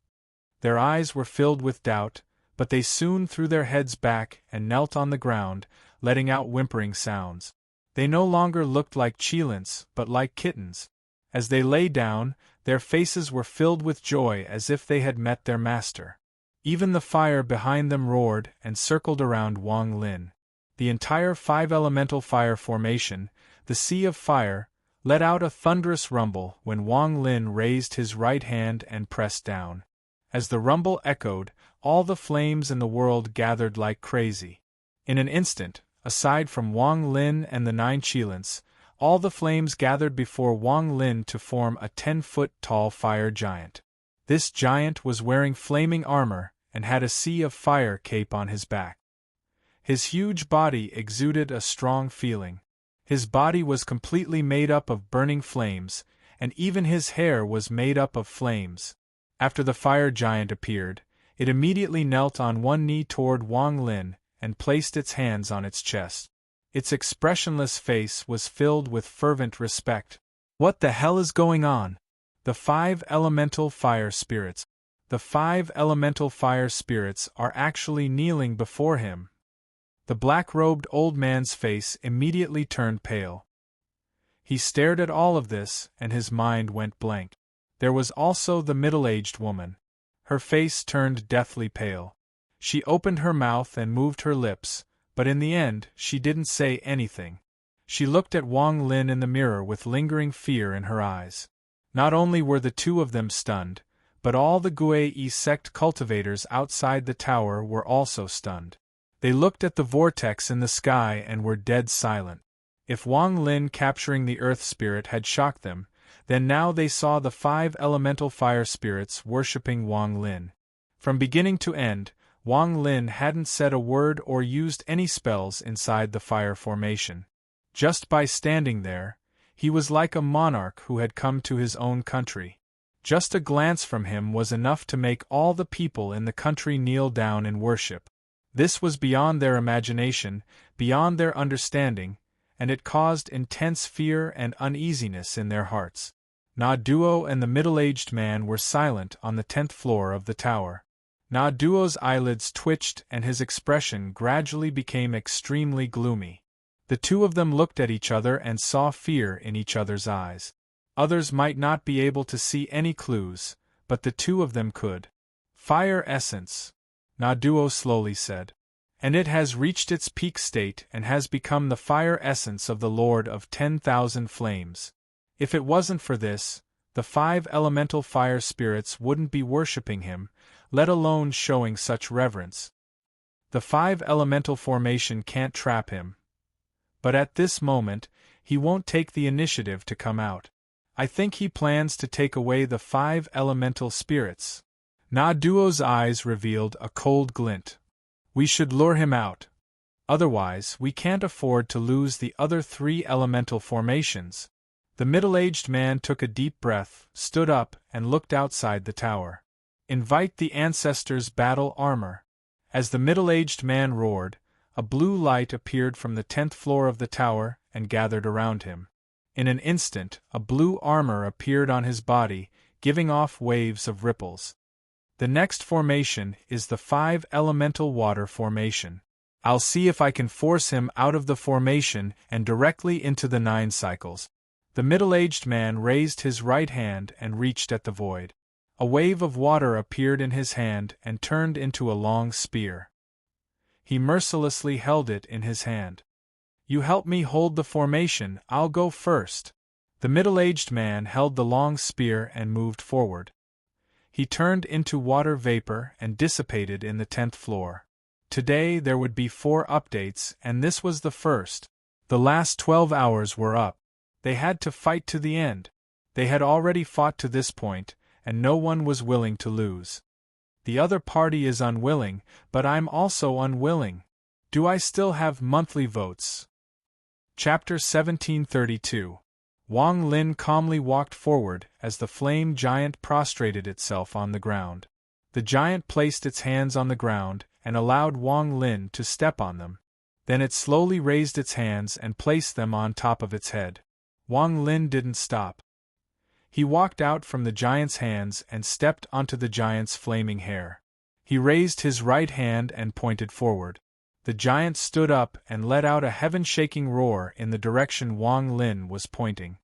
Speaker 1: Their eyes were filled with doubt, but they soon threw their heads back and knelt on the ground, letting out whimpering sounds. They no longer looked like Qilins, but like kittens. As they lay down, their faces were filled with joy as if they had met their master. Even the fire behind them roared and circled around Wang Lin. The entire 5 elemental fire formation, the Sea of Fire, let out a thunderous rumble when Wang Lin raised his right hand and pressed down. As the rumble echoed, all the flames in the world gathered like crazy. In an instant, aside from Wang Lin and the 9 Qilins, all the flames gathered before Wang Lin to form a 10-foot-tall fire giant. This giant was wearing flaming armor and had a Sea of Fire cape on his back. His huge body exuded a strong feeling. His body was completely made up of burning flames, and even his hair was made up of flames. After the fire giant appeared, it immediately knelt on one knee toward Wang Lin and placed its hands on its chest. Its expressionless face was filled with fervent respect. What the hell is going on? The 5 elemental fire spirits. The 5 elemental fire spirits are actually kneeling before him. The black-robed old man's face immediately turned pale. He stared at all of this, and his mind went blank. There was also the middle-aged woman. Her face turned deathly pale. She opened her mouth and moved her lips, but in the end, she didn't say anything. She looked at Wang Lin in the mirror with lingering fear in her eyes. Not only were the 2 of them stunned, but all the Gui sect cultivators outside the tower were also stunned. They looked at the vortex in the sky and were dead silent. If Wang Lin capturing the Earth Spirit had shocked them, then now they saw the 5 elemental fire spirits worshipping Wang Lin. From beginning to end, Wang Lin hadn't said a word or used any spells inside the fire formation. Just by standing there, he was like a monarch who had come to his own country. Just a glance from him was enough to make all the people in the country kneel down in worship. This was beyond their imagination, beyond their understanding, and it caused intense fear and uneasiness in their hearts. Na Duo and the middle-aged man were silent on the 10th floor of the tower. Na Duo's eyelids twitched and his expression gradually became extremely gloomy. The 2 of them looked at each other and saw fear in each other's eyes. Others might not be able to see any clues, but the 2 of them could. Fire essence, Na Duo slowly said. And it has reached its peak state and has become the fire essence of the Lord of 10,000 Flames. If it wasn't for this, the 5 elemental fire spirits wouldn't be worshipping him, let alone showing such reverence. The 5 elemental formation can't trap him. But at this moment, he won't take the initiative to come out. I think he plans to take away the 5 elemental spirits. Na Duo's eyes revealed a cold glint. We should lure him out. Otherwise, we can't afford to lose the other 3 elemental formations. The middle-aged man took a deep breath, stood up, and looked outside the tower. Invite the ancestors' battle armor. As the middle-aged man roared, a blue light appeared from the 10th floor of the tower and gathered around him. In an instant, a blue armor appeared on his body, giving off waves of ripples. The next formation is the 5-elemental water formation. I'll see if I can force him out of the formation and directly into the 9 cycles. The middle-aged man raised his right hand and reached at the void. A wave of water appeared in his hand and turned into a long spear. He mercilessly held it in his hand. You help me hold the formation, I'll go first. The middle-aged man held the long spear and moved forward. He turned into water vapor and dissipated in the 10th floor. Today there would be 4 updates, and this was the first. The last 12 hours were up. They had to fight to the end. They had already fought to this point, and no one was willing to lose. The other party is unwilling, but I'm also unwilling. Do I still have monthly votes? Chapter 1732. Wang Lin calmly walked forward as the flame giant prostrated itself on the ground. The giant placed its hands on the ground and allowed Wang Lin to step on them. Then it slowly raised its hands and placed them on top of its head. Wang Lin didn't stop. He walked out from the giant's hands and stepped onto the giant's flaming hair. He raised his right hand and pointed forward. The giant stood up and let out a heaven-shaking roar in the direction Wang Lin was pointing.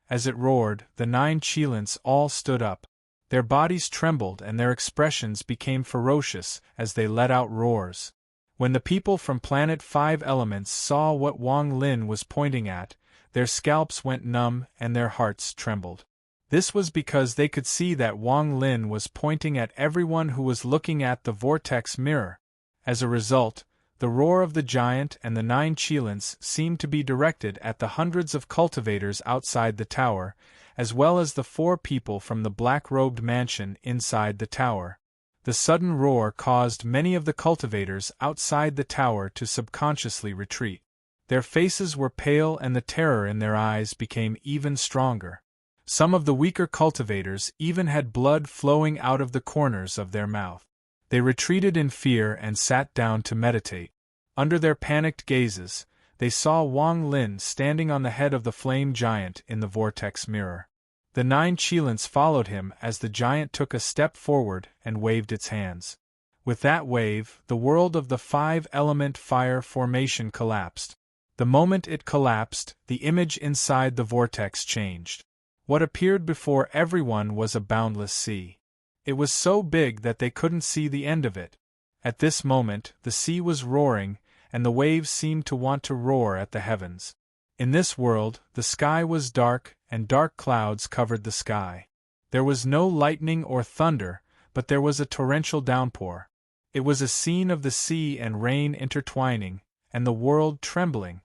Speaker 1: As it roared, the 9 Qilins all stood up. Their bodies trembled and their expressions became ferocious as they let out roars. When the people from Planet 5 Elements saw what Wang Lin was pointing at, their scalps went numb and their hearts trembled. This was because they could see that Wang Lin was pointing at everyone who was looking at the vortex mirror. As a result, the roar of the giant and the 9 Qilins seemed to be directed at the hundreds of cultivators outside the tower, as well as the 4 people from the black-robed mansion inside the tower. The sudden roar caused many of the cultivators outside the tower to subconsciously retreat. Their faces were pale and the terror in their eyes became even stronger. Some of the weaker cultivators even had blood flowing out of the corners of their mouth. They retreated in fear and sat down to meditate. Under their panicked gazes, they saw Wang Lin standing on the head of the flame giant in the vortex mirror. The 9 Qilins followed him as the giant took a step forward and waved its hands. With that wave, the world of the 5-element fire formation collapsed. The moment it collapsed, the image inside the vortex changed. What appeared before everyone was a boundless sea. It was so big that they couldn't see the end of it. At this moment, the sea was roaring, and the waves seemed to want to roar at the heavens. In this world, the sky was dark, and dark clouds covered the sky. There was no lightning or thunder, but there was a torrential downpour. It was a scene of the sea and rain intertwining, and the world trembling.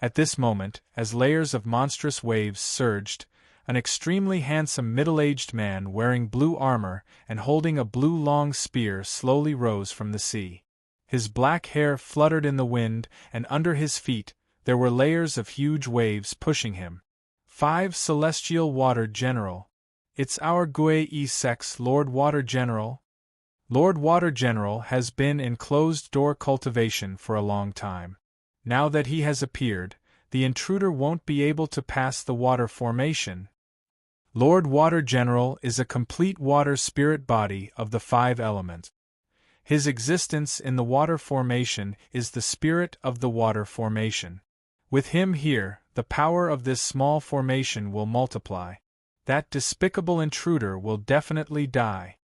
Speaker 1: At this moment, as layers of monstrous waves surged, an extremely handsome middle-aged man wearing blue armor and holding a blue long spear slowly rose from the sea. His black hair fluttered in the wind, and under his feet, there were layers of huge waves pushing him. 5 Celestial Water General. It's our Gui Sex Lord Water General. Lord Water General has been in closed-door cultivation for a long time. Now that he has appeared, the intruder won't be able to pass the water formation. Lord Water General is a complete water spirit body of the 5 elements. His existence in the water formation is the spirit of the water formation. With him here, the power of this small formation will multiply. That despicable intruder will definitely die.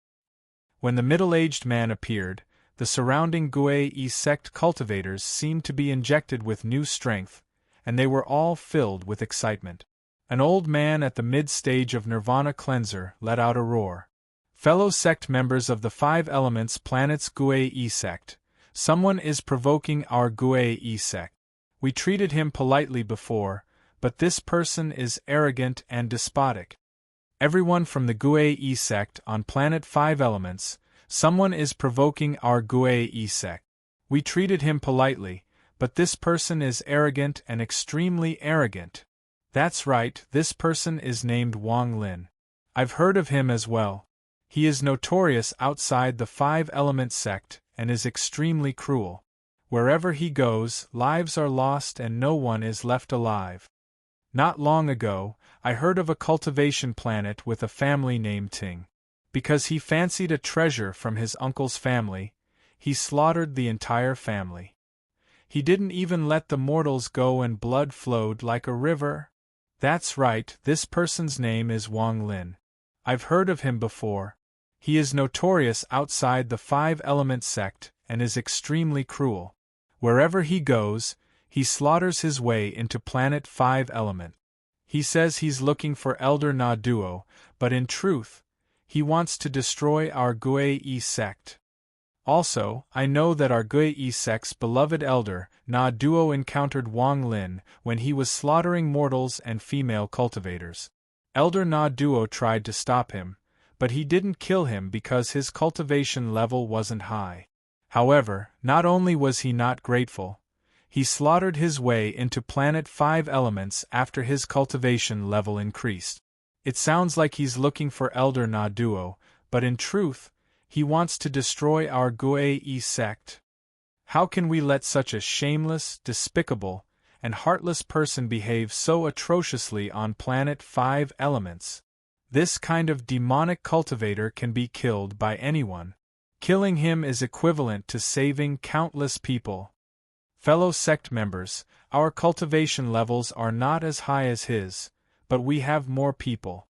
Speaker 1: When the middle-aged man appeared, the surrounding Gui sect cultivators seemed to be injected with new strength, and they were all filled with excitement. An old man at the mid-stage of Nirvana Cleanser let out a roar. Fellow sect members of the 5 Elements Planet's Gui sect, someone is provoking our Gui sect. We treated him politely before, but this person is arrogant and despotic. Everyone from the Gui sect on Planet 5 Elements, someone is provoking our Gui sect. We treated him politely, but this person is arrogant and extremely arrogant. That's right, this person is named Wang Lin. I've heard of him as well. He is notorious outside the five-element sect and is extremely cruel. Wherever he goes, lives are lost and no one is left alive. Not long ago, I heard of a cultivation planet with a family named Ting. Because he fancied a treasure from his uncle's family, he slaughtered the entire family. He didn't even let the mortals go and blood flowed like a river. That's right, this person's name is Wang Lin. I've heard of him before. He is notorious outside the five-element sect and is extremely cruel. Wherever he goes, he slaughters his way into planet 5-element. He says he's looking for Elder Na Duo, but in truth, he wants to destroy our Gui sect. Also, I know that our Gui sect's beloved Elder Na Duo encountered Wang Lin when he was slaughtering mortals and female cultivators. Elder Na Duo tried to stop him, but he didn't kill him because his cultivation level wasn't high. However, not only was he not grateful, he slaughtered his way into planet 5 elements after his cultivation level increased. It sounds like he's looking for Elder Na Duo, but in truth, he wants to destroy our Gui sect. How can we let such a shameless, despicable, and heartless person behave so atrociously on planet 5 elements? This kind of demonic cultivator can be killed by anyone. Killing him is equivalent to saving countless people. Fellow sect members, our cultivation levels are not as high as his, but we have more people.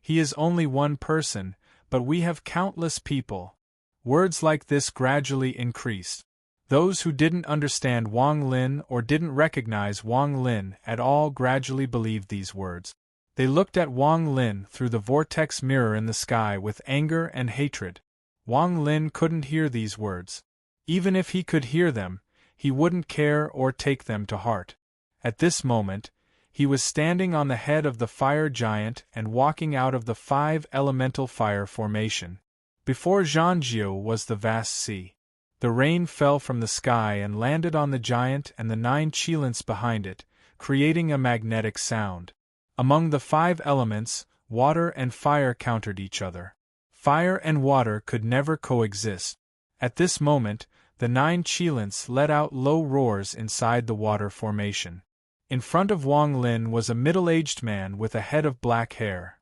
Speaker 1: He is only one person, but we have countless people. Words like this gradually increased. Those who didn't understand Wang Lin or didn't recognize Wang Lin at all gradually believed these words. They looked at Wang Lin through the vortex mirror in the sky with anger and hatred. Wang Lin couldn't hear these words. Even if he could hear them, he wouldn't care or take them to heart. At this moment, he was standing on the head of the fire giant and walking out of the 5-elemental fire formation. Before Zhanjiu was the vast sea. The rain fell from the sky and landed on the giant and the 9 Qilins behind it, creating a magnetic sound. Among the 5 elements, water and fire countered each other. Fire and water could never coexist. At this moment, the 9 Qilins let out low roars inside the water formation. In front of Wang Lin was a middle-aged man with a head of black hair.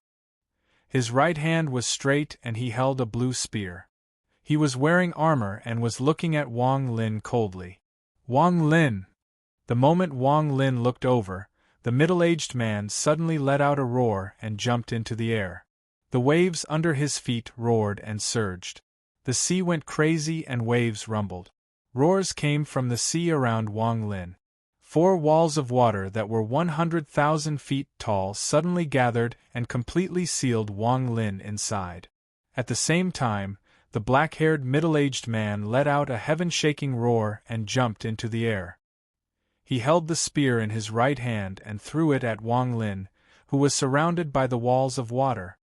Speaker 1: His right hand was straight and he held a blue spear. He was wearing armor and was looking at Wang Lin coldly. Wang Lin! The moment Wang Lin looked over, the middle-aged man suddenly let out a roar and jumped into the air. The waves under his feet roared and surged. The sea went crazy and waves rumbled. Roars came from the sea around Wang Lin. 4 walls of water that were 100,000 feet tall suddenly gathered and completely sealed Wang Lin inside. At the same time, the black-haired middle-aged man let out a heaven-shaking roar and jumped into the air. He held the spear in his right hand and threw it at Wang Lin, who was surrounded by the walls of water.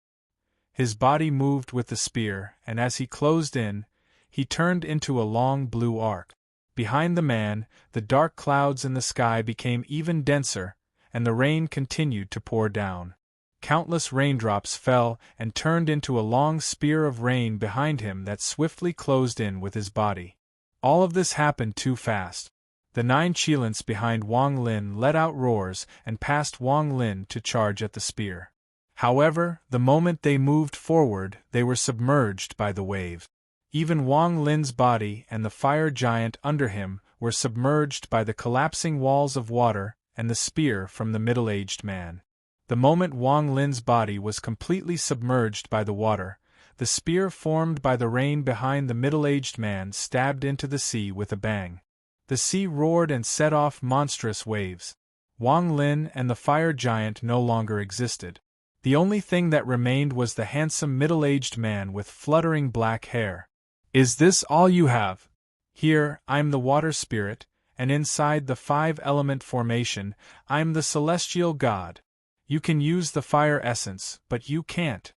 Speaker 1: His body moved with the spear, and as he closed in, he turned into a long blue arc. Behind the man, the dark clouds in the sky became even denser, and the rain continued to pour down. Countless raindrops fell and turned into a long spear of rain behind him that swiftly closed in with his body. All of this happened too fast. The 9 Qilins behind Wang Lin let out roars and passed Wang Lin to charge at the spear. However, the moment they moved forward, they were submerged by the wave. Even Wang Lin's body and the fire giant under him were submerged by the collapsing walls of water and the spear from the middle-aged man. The moment Wang Lin's body was completely submerged by the water, the spear formed by the rain behind the middle-aged man stabbed into the sea with a bang. The sea roared and set off monstrous waves. Wang Lin and the fire giant no longer existed. The only thing that remained was the handsome middle-aged man with fluttering black hair. Is this all you have? Here, I'm the water spirit, and inside the 5-element formation, I'm the celestial god. You can use the fire essence, but you can't.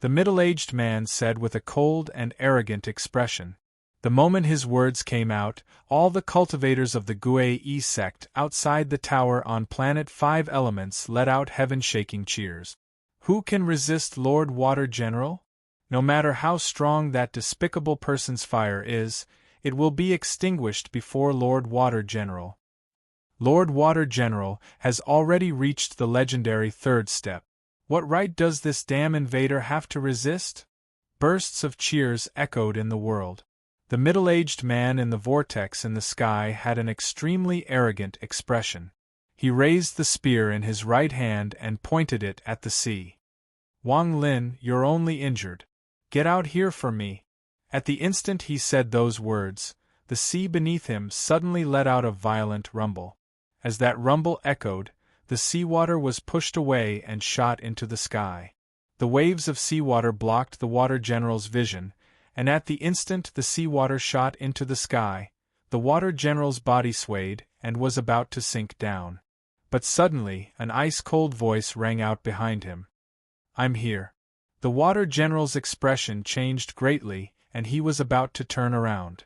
Speaker 1: The middle-aged man said with a cold and arrogant expression. The moment his words came out, all the cultivators of the Gui sect outside the tower on planet 5 elements let out heaven-shaking cheers. Who can resist Lord Water General? No matter how strong that despicable person's fire is, it will be extinguished before Lord Water General. Lord Water General has already reached the legendary third step. What right does this damn invader have to resist? Bursts of cheers echoed in the world. The middle-aged man in the vortex in the sky had an extremely arrogant expression. He raised the spear in his right hand and pointed it at the sea. "Wang Lin, you're only injured. Get out here for me." At the instant he said those words, the sea beneath him suddenly let out a violent rumble. As that rumble echoed, the seawater was pushed away and shot into the sky. The waves of seawater blocked the Water General's vision, and at the instant the seawater shot into the sky, the Water General's body swayed and was about to sink down. But suddenly, an ice-cold voice rang out behind him. "I'm here." The Water General's expression changed greatly, and he was about to turn around.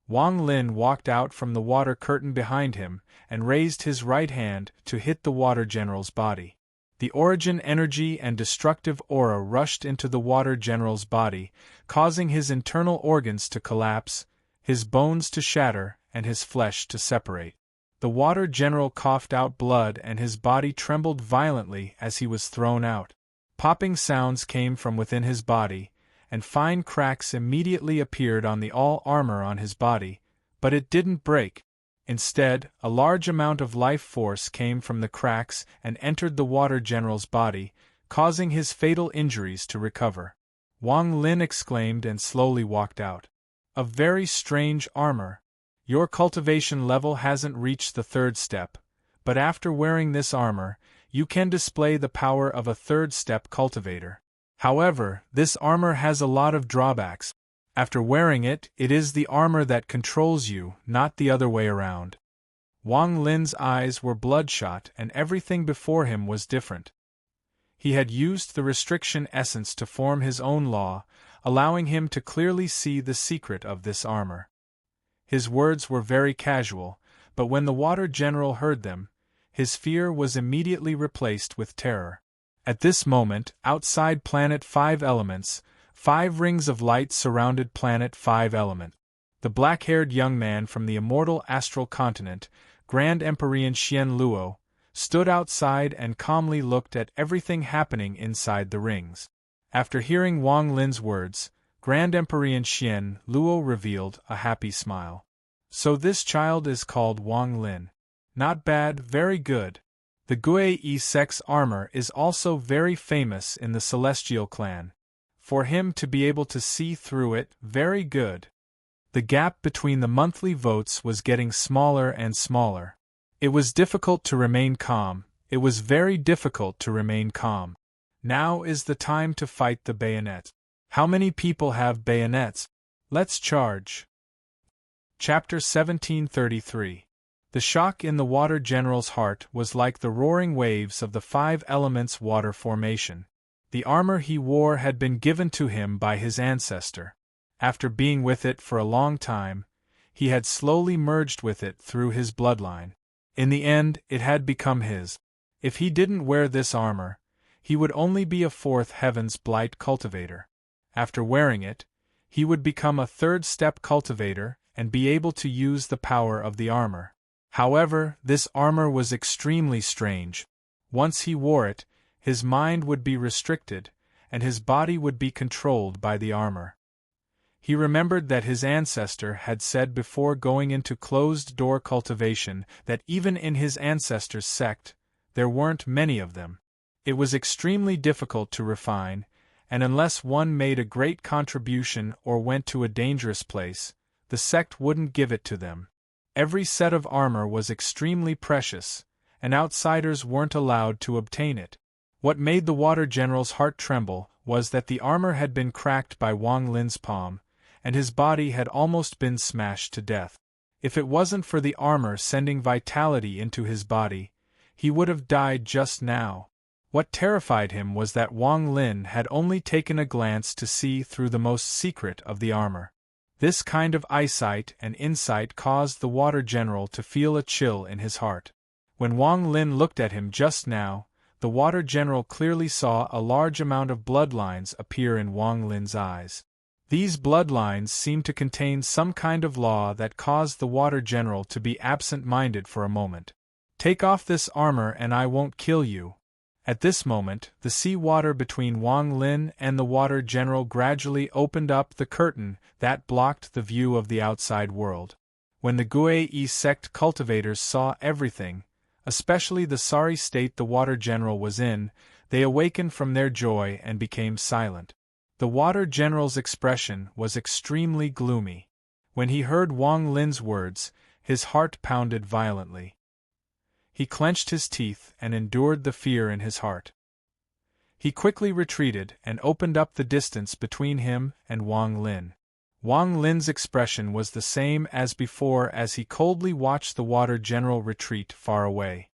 Speaker 1: Wang Lin walked out from the water curtain behind him and raised his right hand to hit the Water General's body. The origin energy and destructive aura rushed into the Water General's body, causing his internal organs to collapse, his bones to shatter, and his flesh to separate. The Water General coughed out blood and his body trembled violently as he was thrown out. Popping sounds came from within his body, and fine cracks immediately appeared on the all armor on his body, but it didn't break. Instead, a large amount of life force came from the cracks and entered the Water General's body, causing his fatal injuries to recover. Wang Lin exclaimed and slowly walked out. "A very strange armor. Your cultivation level hasn't reached the third step, but after wearing this armor, you can display the power of a third-step cultivator. However, this armor has a lot of drawbacks. After wearing it, it is the armor that controls you, not the other way around." Wang Lin's eyes were bloodshot and everything before him was different. He had used the restriction essence to form his own law, allowing him to clearly see the secret of this armor. His words were very casual, but when the Water General heard them, his fear was immediately replaced with terror. At this moment, outside Planet 5 Elements, 5 rings of light surrounded Planet 5 Element. The black-haired young man from the immortal astral continent, Grand Empyrean Xian Luo, stood outside and calmly looked at everything happening inside the rings. After hearing Wang Lin's words, Grand Empyrean Xian Luo revealed a happy smile. "So this child is called Wang Lin. Not bad, very good. The Gui sex armor is also very famous in the Celestial clan. For him to be able to see through it, very good." The gap between the monthly votes was getting smaller and smaller. It was difficult to remain calm, it was very difficult to remain calm. Now is the time to fight the bayonet. How many people have bayonets? Let's charge. Chapter 1733. The shock in the Water General's heart was like the roaring waves of the 5 elements water formation. The armor he wore had been given to him by his ancestor. After being with it for a long time, he had slowly merged with it through his bloodline. In the end, it had become his. If he didn't wear this armor, he would only be a 4th Heaven's Blight cultivator. After wearing it, he would become a 3rd-step cultivator and be able to use the power of the armor. However, this armor was extremely strange. Once he wore it, his mind would be restricted, and his body would be controlled by the armor. He remembered that his ancestor had said before going into closed-door cultivation that even in his ancestor's sect, there weren't many of them. It was extremely difficult to refine, and unless one made a great contribution or went to a dangerous place, the sect wouldn't give it to them. Every set of armor was extremely precious, and outsiders weren't allowed to obtain it. What made the Water General's heart tremble was that the armor had been cracked by Wang Lin's palm, and his body had almost been smashed to death. If it wasn't for the armor sending vitality into his body, he would have died just now. What terrified him was that Wang Lin had only taken a glance to see through the most secret of the armor. This kind of eyesight and insight caused the Water General to feel a chill in his heart. When Wang Lin looked at him just now, the Water General clearly saw a large amount of bloodlines appear in Wang Lin's eyes. These bloodlines seemed to contain some kind of law that caused the Water General to be absent-minded for a moment. "Take off this armor and I won't kill you." At this moment, the sea water between Wang Lin and the Water General gradually opened up the curtain that blocked the view of the outside world. When the Gui sect cultivators saw everything, especially the sorry state the Water General was in, they awakened from their joy and became silent. The Water General's expression was extremely gloomy. When he heard Wang Lin's words, his heart pounded violently. He clenched his teeth and endured the fear in his heart. He quickly retreated and opened up the distance between him and Wang Lin. Wang Lin's expression was the same as before as he coldly watched the Water General retreat far away.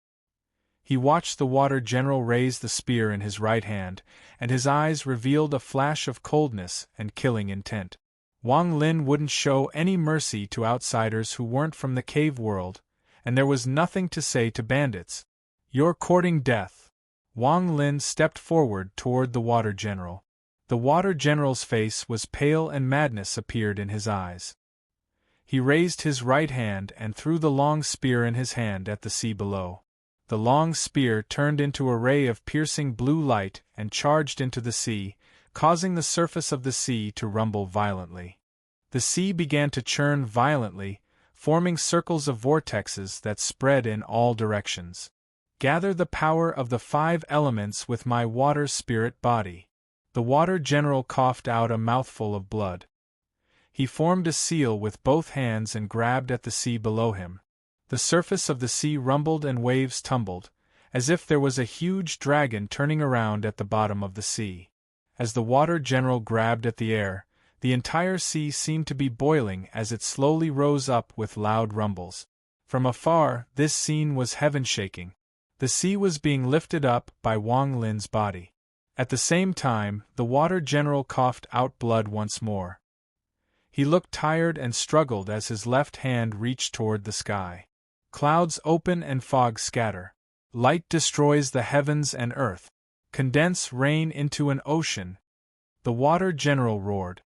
Speaker 1: He watched the Water General raise the spear in his right hand, and his eyes revealed a flash of coldness and killing intent. Wang Lin wouldn't show any mercy to outsiders who weren't from the cave world, and there was nothing to say to bandits. "You're courting death." Wang Lin stepped forward toward the Water General. The Water General's face was pale and madness appeared in his eyes. He raised his right hand and threw the long spear in his hand at the sea below. The long spear turned into a ray of piercing blue light and charged into the sea, causing the surface of the sea to rumble violently. The sea began to churn violently, forming circles of vortexes that spread in all directions. "Gather the power of the 5 elements with my water spirit body." The Water General coughed out a mouthful of blood. He formed a seal with both hands and grabbed at the sea below him. The surface of the sea rumbled and waves tumbled, as if there was a huge dragon turning around at the bottom of the sea. As the Water General grabbed at the air, the entire sea seemed to be boiling as it slowly rose up with loud rumbles. From afar, this scene was heaven-shaking. The sea was being lifted up by Wang Lin's body. At the same time, the Water General coughed out blood once more. He looked tired and struggled as his left hand reached toward the sky. Clouds open and fog scatter. Light destroys the heavens and earth. Condense rain into an ocean. The Water General roared.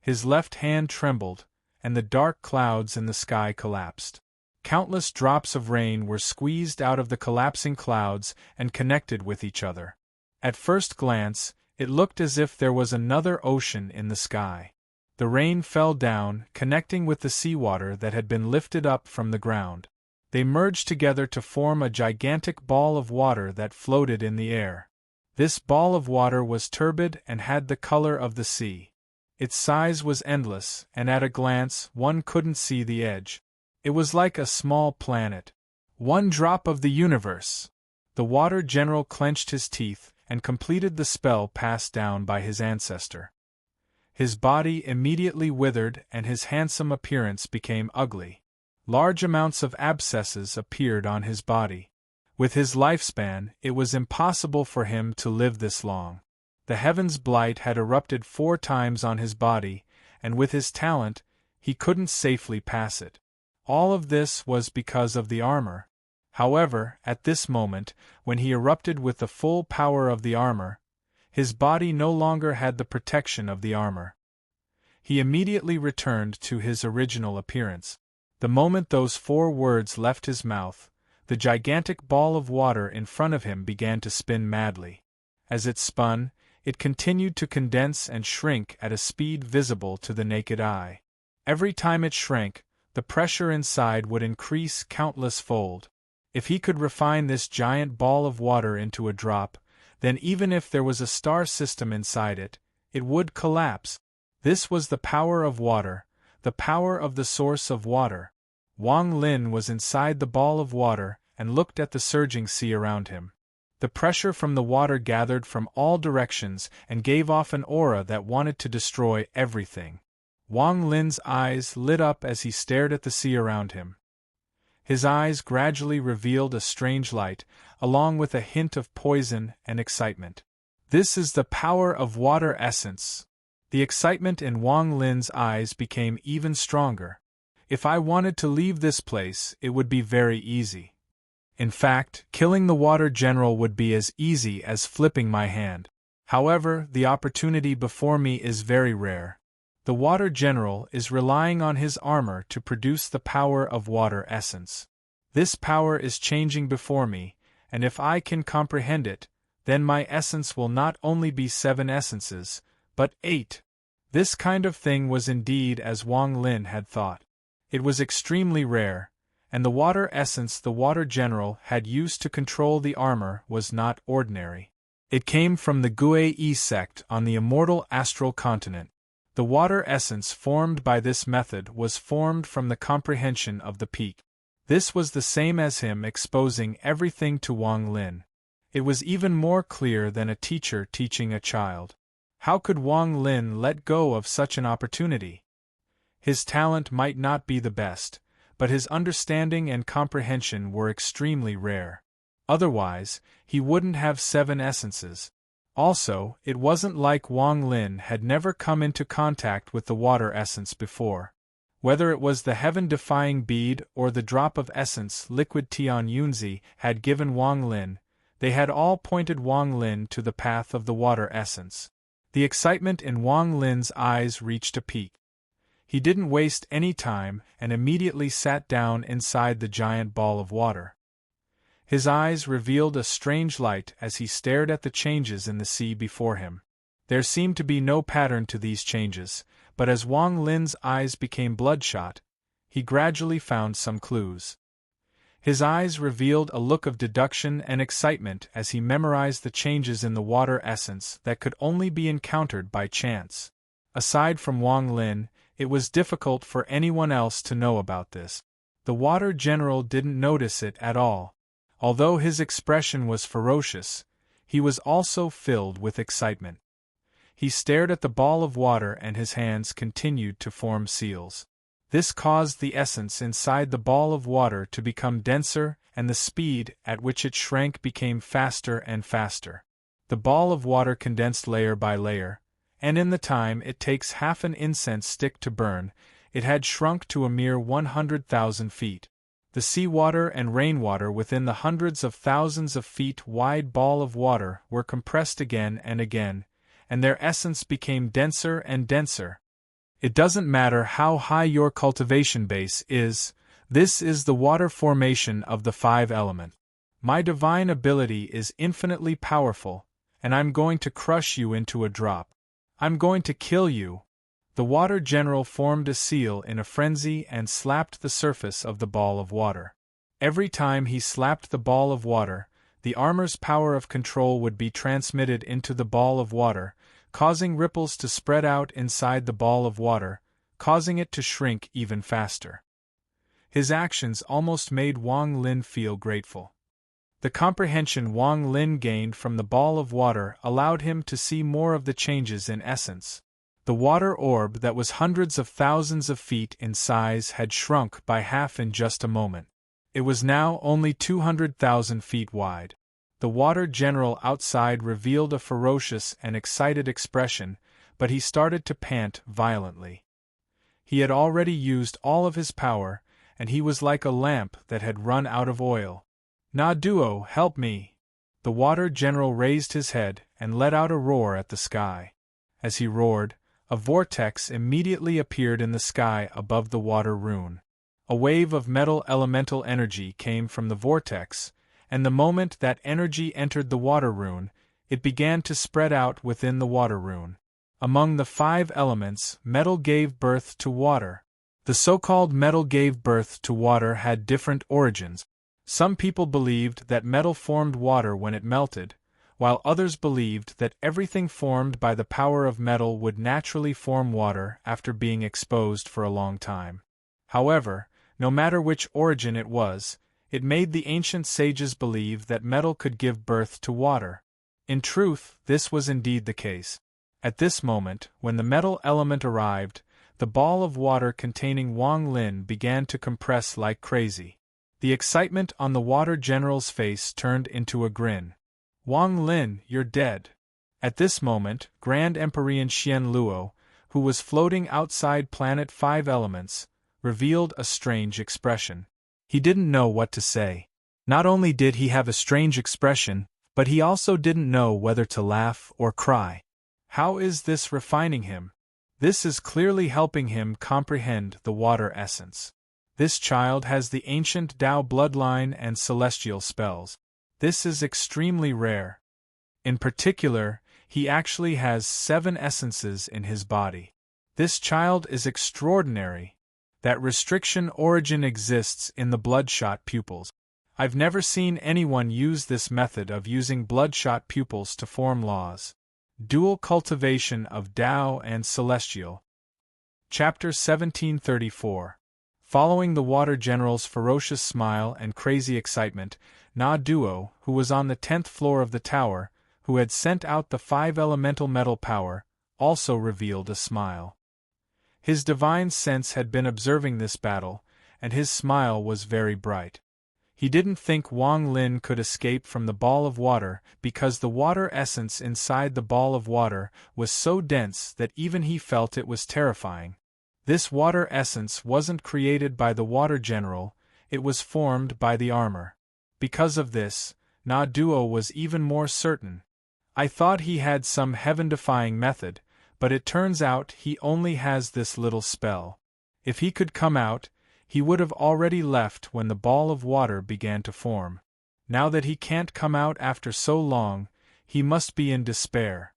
Speaker 1: His left hand trembled, and the dark clouds in the sky collapsed. Countless drops of rain were squeezed out of the collapsing clouds and connected with each other. At first glance, it looked as if there was another ocean in the sky. The rain fell down, connecting with the seawater that had been lifted up from the ground. They merged together to form a gigantic ball of water that floated in the air. This ball of water was turbid and had the color of the sea. Its size was endless, and at a glance one couldn't see the edge. It was like a small planet. One drop of the universe. The Water General clenched his teeth and completed the spell passed down by his ancestor. His body immediately withered and his handsome appearance became ugly. Large amounts of abscesses appeared on his body. With his lifespan, it was impossible for him to live this long. The Heaven's Blight had erupted 4 times on his body, and with his talent, he couldn't safely pass it. All of this was because of the armor. However, at this moment, when he erupted with the full power of the armor, his body no longer had the protection of the armor. He immediately returned to his original appearance. The moment those 4 words left his mouth, the gigantic ball of water in front of him began to spin madly. As it spun, it continued to condense and shrink at a speed visible to the naked eye. Every time it shrank, the pressure inside would increase countless fold. If he could refine this giant ball of water into a drop, then even if there was a star system inside it, it would collapse. This was the power of water, the power of the source of water. Wang Lin was inside the ball of water and looked at the surging sea around him. The pressure from the water gathered from all directions and gave off an aura that wanted to destroy everything. Wang Lin's eyes lit up as he stared at the sea around him. His eyes gradually revealed a strange light, along with a hint of poison and excitement. This is the power of water essence. The excitement in Wang Lin's eyes became even stronger. If I wanted to leave this place, it would be very easy. In fact, killing the water general would be as easy as flipping my hand. However, the opportunity before me is very rare. The water general is relying on his armor to produce the power of water essence. This power is changing before me, and if I can comprehend it, then my essence will not only be 7 essences, but 8. This kind of thing was indeed as Wang Lin had thought. It was extremely rare, and the water essence the water general had used to control the armor was not ordinary. It came from the Gue sect on the immortal astral continent. The water essence formed by this method was formed from the comprehension of the peak. This was the same as him exposing everything to Wang Lin. It was even more clear than a teacher teaching a child. How could Wang Lin let go of such an opportunity? His talent might not be the best, but his understanding and comprehension were extremely rare. Otherwise, he wouldn't have 7 essences. Also, it wasn't like Wang Lin had never come into contact with the water essence before. Whether it was the heaven-defying bead or the drop of essence liquid Tian Yunzi had given Wang Lin, they had all pointed Wang Lin to the path of the water essence. The excitement in Wang Lin's eyes reached a peak. He didn't waste any time and immediately sat down inside the giant ball of water. His eyes revealed a strange light as he stared at the changes in the sea before him. There seemed to be no pattern to these changes, but as Wang Lin's eyes became bloodshot, he gradually found some clues. His eyes revealed a look of deduction and excitement as he memorized the changes in the water essence that could only be encountered by chance. Aside from Wang Lin, it was difficult for anyone else to know about this. The water general didn't notice it at all. Although his expression was ferocious, he was also filled with excitement. He stared at the ball of water and his hands continued to form seals. This caused the essence inside the ball of water to become denser and the speed at which it shrank became faster and faster. The ball of water condensed layer by layer, and in the time it takes half an incense stick to burn, it had shrunk to a mere 100,000 feet. The seawater and rainwater within the hundreds of thousands of feet wide ball of water were compressed again and again, and their essence became denser and denser. It doesn't matter how high your cultivation base is, this is the water formation of the 5 element. My divine ability is infinitely powerful, and I'm going to crush you into a drop. I'm going to kill you. The water general formed a seal in a frenzy and slapped the surface of the ball of water. Every time he slapped the ball of water, the armor's power of control would be transmitted into the ball of water, causing ripples to spread out inside the ball of water, causing it to shrink even faster. His actions almost made Wang Lin feel grateful. The comprehension Wang Lin gained from the ball of water allowed him to see more of the changes in essence. The water orb that was hundreds of thousands of feet in size had shrunk by half in just a moment. It was now only 200,000 feet wide. The water general outside revealed a ferocious and excited expression, but he started to pant violently. He had already used all of his power, and he was like a lamp that had run out of oil. "Na Duo, help me!" The water general raised his head and let out a roar at the sky. As he roared, a vortex immediately appeared in the sky above the water rune. A wave of metal elemental energy came from the vortex, and the moment that energy entered the water rune, it began to spread out within the water rune. Among the 5 elements, metal gave birth to water. The so-called metal gave birth to water had different origins. Some people believed that metal formed water when it melted, while others believed that everything formed by the power of metal would naturally form water after being exposed for a long time. However, no matter which origin it was, it made the ancient sages believe that metal could give birth to water. In truth, this was indeed the case. At this moment, when the metal element arrived, the ball of water containing Wang Lin began to compress like crazy. The excitement on the water general's face turned into a grin. "Wang Lin, you're dead." At this moment, Grand Empyrean Xian Luo, who was floating outside planet 5 elements, revealed a strange expression. He didn't know what to say. Not only did he have a strange expression, but he also didn't know whether to laugh or cry. How is this refining him? This is clearly helping him comprehend the water essence. This child has the ancient Tao bloodline and celestial spells. This is extremely rare. In particular, he actually has 7 essences in his body. This child is extraordinary. That restriction origin exists in the bloodshot pupils. I've never seen anyone use this method of using bloodshot pupils to form laws. Dual cultivation of Tao and Celestial. Chapter 1734. Following the Water General's ferocious smile and crazy excitement, Na Duo, who was on the 10th floor of the tower, who had sent out the 5 elemental metal power, also revealed a smile. His divine sense had been observing this battle, and his smile was very bright. He didn't think Wang Lin could escape from the ball of water because the water essence inside the ball of water was so dense that even he felt it was terrifying. This water essence wasn't created by the Water General, it was formed by the armor. Because of this, Na Duo was even more certain. I thought he had some heaven-defying method, but it turns out he only has this little spell. If he could come out, he would have already left when the ball of water began to form. Now that he can't come out after so long, he must be in despair.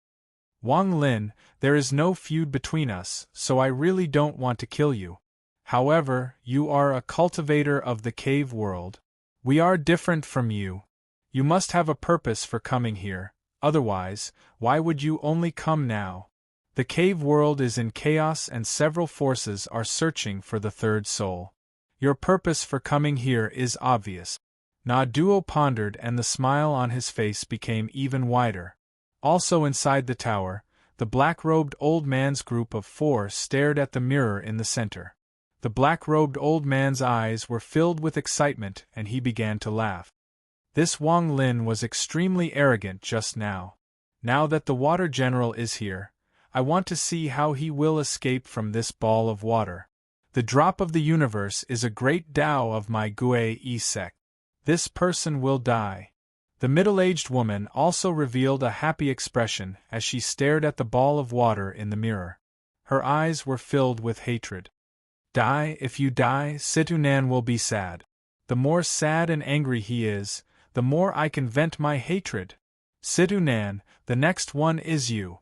Speaker 1: Wang Lin, there is no feud between us, so I really don't want to kill you. However, you are a cultivator of the cave world. We are different from you. You must have a purpose for coming here, otherwise, why would you only come now? The cave world is in chaos and several forces are searching for the third soul. Your purpose for coming here is obvious. Na Duo pondered and the smile on his face became even wider. Also inside the tower, the black-robed old man's group of 4 stared at the mirror in the center. The black-robed old man's eyes were filled with excitement and he began to laugh. This Wang Lin was extremely arrogant just now. Now that the Water General is here, I want to see how he will escape from this ball of water. The drop of the universe is a great Tao of my Gui sect. This person will die. The middle-aged woman also revealed a happy expression as she stared at the ball of water in the mirror. Her eyes were filled with hatred. Die, if you die, Situnan will be sad. The more sad and angry he is, the more I can vent my hatred. Situnan, the next one is you.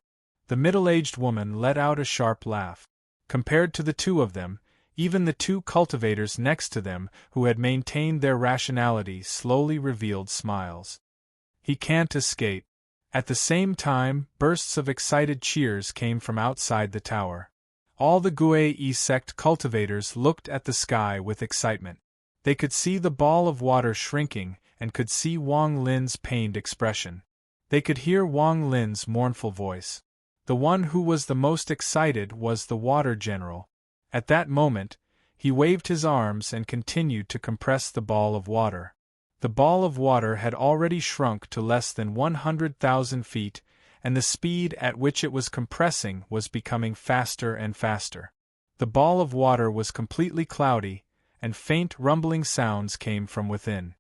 Speaker 1: The middle-aged woman let out a sharp laugh. Compared to the 2 of them, even the 2 cultivators next to them who had maintained their rationality slowly revealed smiles. He can't escape. At the same time, bursts of excited cheers came from outside the tower. All the Gui sect cultivators looked at the sky with excitement. They could see the ball of water shrinking and could see Wang Lin's pained expression. They could hear Wang Lin's mournful voice. The one who was the most excited was the Water General. At that moment, he waved his arms and continued to compress the ball of water. The ball of water had already shrunk to less than 100,000 feet, and the speed at which it was compressing was becoming faster and faster. The ball of water was completely cloudy, and faint rumbling sounds came from within.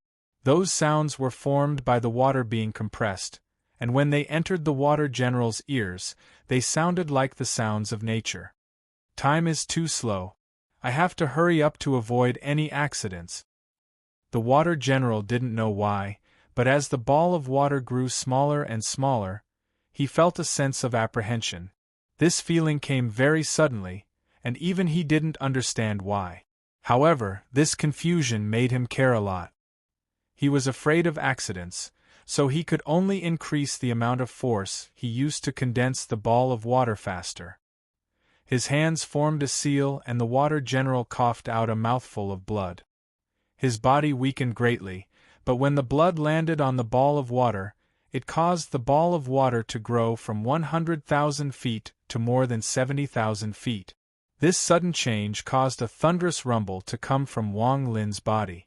Speaker 1: Those sounds were formed by the water being compressed, and when they entered the Water General's ears, they sounded like the sounds of nature. Time is too slow. I have to hurry up to avoid any accidents. The Water General didn't know why, but as the ball of water grew smaller and smaller, he felt a sense of apprehension. This feeling came very suddenly, and even he didn't understand why. However, this confusion made him care a lot. He was afraid of accidents, so he could only increase the amount of force he used to condense the ball of water faster. His hands formed a seal and the Water General coughed out a mouthful of blood. His body weakened greatly, but when the blood landed on the ball of water, it caused the ball of water to grow from 100,000 feet to more than 70,000 feet. This sudden change caused a thunderous rumble to come from Wang Lin's body.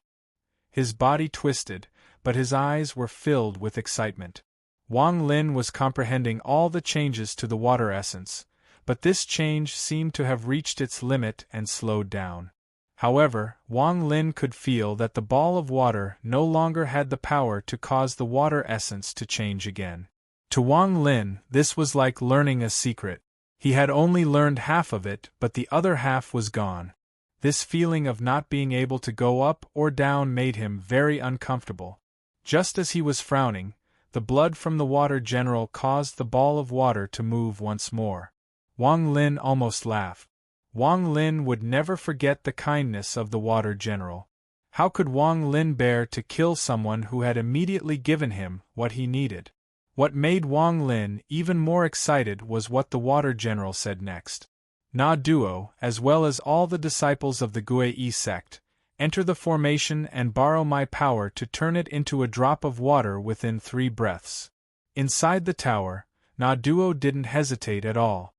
Speaker 1: His body twisted, but his eyes were filled with excitement. Wang Lin was comprehending all the changes to the water essence, but this change seemed to have reached its limit and slowed down. However, Wang Lin could feel that the ball of water no longer had the power to cause the water essence to change again. To Wang Lin, this was like learning a secret. He had only learned half of it, but the other half was gone. This feeling of not being able to go up or down made him very uncomfortable. Just as he was frowning, the blood from the water general caused the ball of water to move once more. Wang Lin almost laughed. Wang Lin would never forget the kindness of the water general. How could Wang Lin bear to kill someone who had immediately given him what he needed? What made Wang Lin even more excited was what the water general said next. Na Duo, as well as all the disciples of the Gue sect, enter the formation and borrow my power to turn it into a drop of water within 3 breaths. Inside the tower, Na Duo didn't hesitate at all.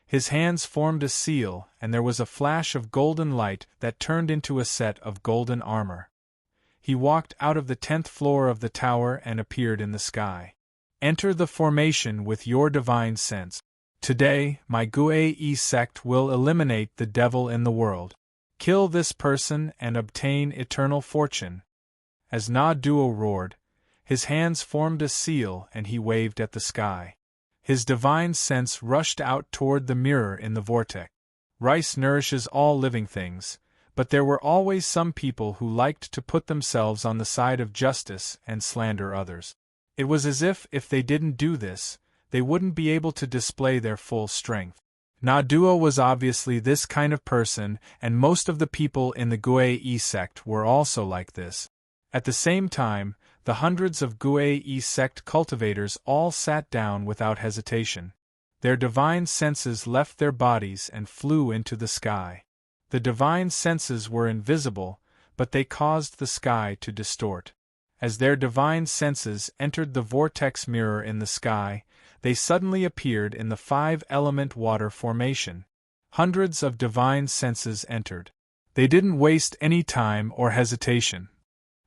Speaker 1: His hands formed a seal, and there was a flash of golden light that turned into a set of golden armor. He walked out of the 10th floor of the tower and appeared in the sky. Enter the formation with your divine sense. Today, my Gue sect will eliminate the devil in the world. Kill this person and obtain eternal fortune. As Na Duo roared, his hands formed a seal and he waved at the sky. His divine sense rushed out toward the mirror in the vortex. Rice nourishes all living things, but there were always some people who liked to put themselves on the side of justice and slander others. It was as if they didn't do this, they wouldn't be able to display their full strength. Na Duo was obviously this kind of person, and most of the people in the Gue sect were also like this. At the same time, the hundreds of Gue sect cultivators all sat down without hesitation. Their divine senses left their bodies and flew into the sky. The divine senses were invisible, but they caused the sky to distort. As their divine senses entered the vortex mirror in the sky, they suddenly appeared in the 5-element water formation. Hundreds of divine senses entered. They didn't waste any time or hesitation.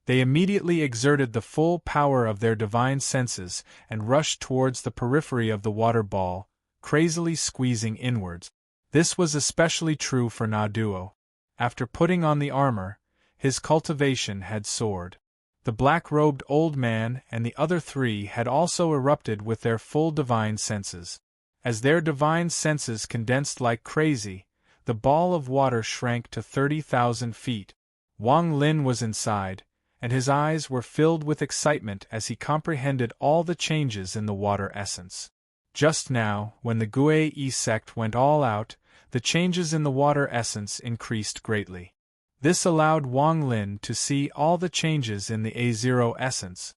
Speaker 1: They immediately exerted the full power of their divine senses and rushed towards the periphery of the water ball, crazily squeezing inwards. This was especially true for Na Duo. After putting on the armor, his cultivation had soared. The black-robed old man and the other 3 had also erupted with their full divine senses. As their divine senses condensed like crazy, the ball of water shrank to 30,000 feet. Wang Lin was inside, and his eyes were filled with excitement as he comprehended all the changes in the water essence. Just now, when the Gue sect went all out, the changes in the water essence increased greatly. This allowed Wang Lin to see all the changes in the A0 essence.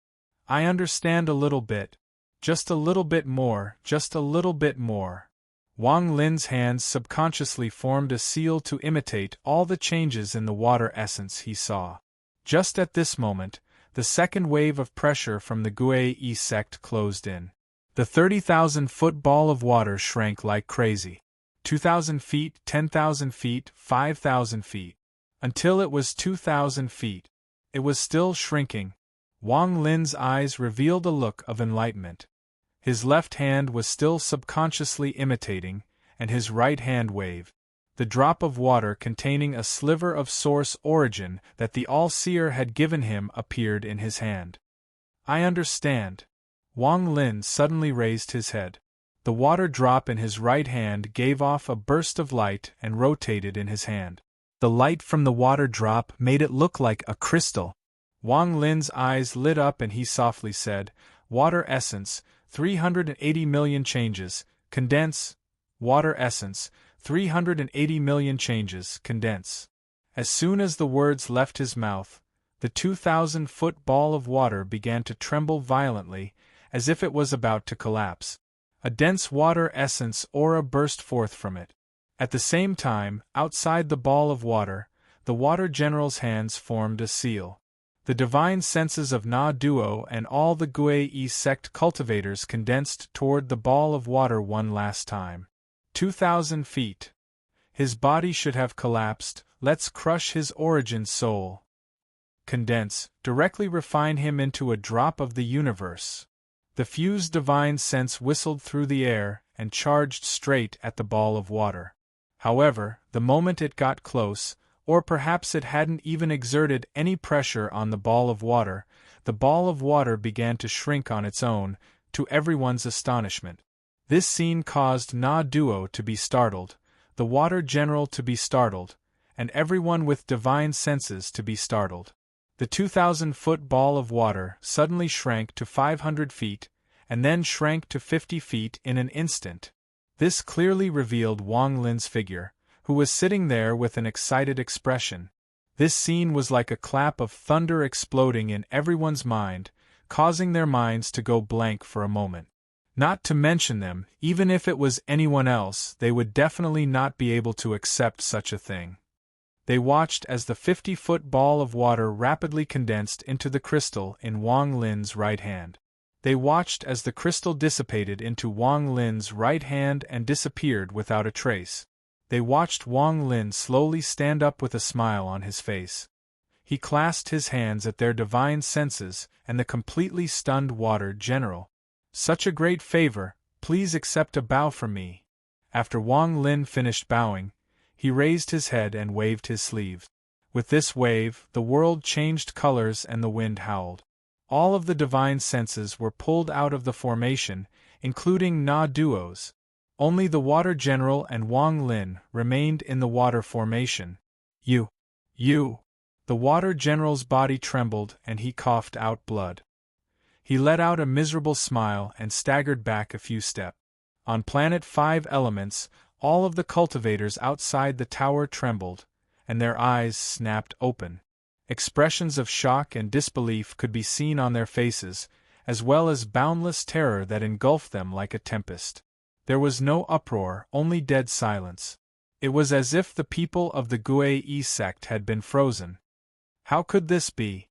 Speaker 1: I understand a little bit. Just a little bit more, just a little bit more. Wang Lin's hands subconsciously formed a seal to imitate all the changes in the water essence he saw. Just at this moment, the second wave of pressure from the Gue sect closed in. The 30,000-foot ball of water shrank like crazy. 2,000 feet, 10,000 feet, 5,000 feet. Until it was 2,000 feet. It was still shrinking. Wang Lin's eyes revealed a look of enlightenment. His left hand was still subconsciously imitating, and his right hand waved. The drop of water containing a sliver of source origin that the All-Seer had given him appeared in his hand. I understand. Wang Lin suddenly raised his head. The water drop in his right hand gave off a burst of light and rotated in his hand. The light from the water drop made it look like a crystal. Wang Lin's eyes lit up and he softly said, Water essence, 380 million changes, condense. Water essence, 380 million changes, condense. As soon as the words left his mouth, the 2,000-foot ball of water began to tremble violently, as if it was about to collapse. A dense water essence aura burst forth from it. At the same time, outside the ball of water, the water general's hands formed a seal. The divine senses of Na Duo and all the Gue sect cultivators condensed toward the ball of water one last time. 2,000 feet. His body should have collapsed. Let's crush his origin soul. Condense, directly refine him into a drop of the universe. The fused divine sense whistled through the air and charged straight at the ball of water. However, the moment it got close, Or perhaps it hadn't even exerted any pressure on the ball of water. The ball of water began to shrink on its own, to everyone's astonishment. This scene caused Na Duo to be startled, the Water General to be startled, and everyone with divine senses to be startled. The 2,000-foot ball of water suddenly shrank to 500 feet, and then shrank to 50 feet in an instant. This clearly revealed Wang Lin's figure, who was sitting there with an excited expression. This scene was like a clap of thunder exploding in everyone's mind, causing their minds to go blank for a moment. Not to mention them, even if it was anyone else, they would definitely not be able to accept such a thing. They watched as the 50-foot ball of water rapidly condensed into the crystal in Wang Lin's right hand. They watched as the crystal dissipated into Wang Lin's right hand and disappeared without a trace. They watched Wang Lin slowly stand up with a smile on his face. He clasped his hands at their divine senses and the completely stunned Water General. "Such a great favor, please accept a bow from me." After Wang Lin finished bowing, he raised his head and waved his sleeve. With this wave, the world changed colors and the wind howled. All of the divine senses were pulled out of the formation, including Na Duo's. Only the Water General and Wang Lin remained in the water formation. You! The Water General's body trembled and he coughed out blood. He let out a miserable smile and staggered back a few steps. On Planet 5 Elements, all of the cultivators outside the tower trembled, and their eyes snapped open. Expressions of shock and disbelief could be seen on their faces, as well as boundless terror that engulfed them like a tempest. There was no uproar, only dead silence. It was as if the people of the Gue sect had been frozen. How could this be?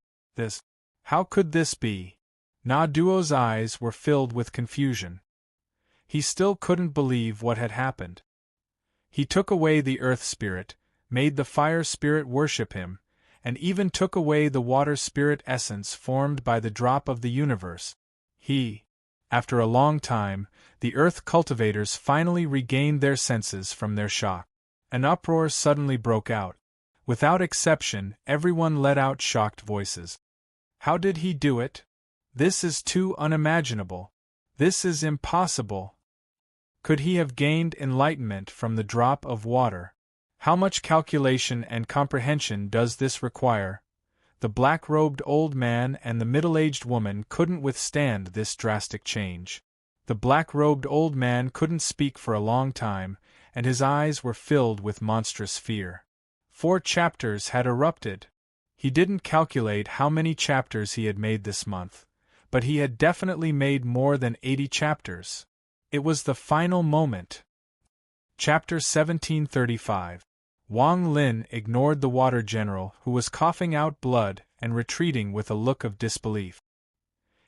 Speaker 1: How could this be? Na Duo's eyes were filled with confusion. He still couldn't believe what had happened. He took away the earth spirit, made the fire spirit worship him, and even took away the water spirit essence formed by the drop of the universe. After a long time, the earth cultivators finally regained their senses from their shock. An uproar suddenly broke out. Without exception, everyone let out shocked voices. How did he do it? This is too unimaginable. This is impossible. Could he have gained enlightenment from the drop of water? How much calculation and comprehension does this require? The black-robed old man and the middle-aged woman couldn't withstand this drastic change. The black-robed old man couldn't speak for a long time, and his eyes were filled with monstrous fear. 4 chapters had erupted. He didn't calculate how many chapters he had made this month, but he had definitely made more than 80 chapters. It was the final moment. Chapter 1735. Wang Lin ignored the Water General, who was coughing out blood and retreating with a look of disbelief.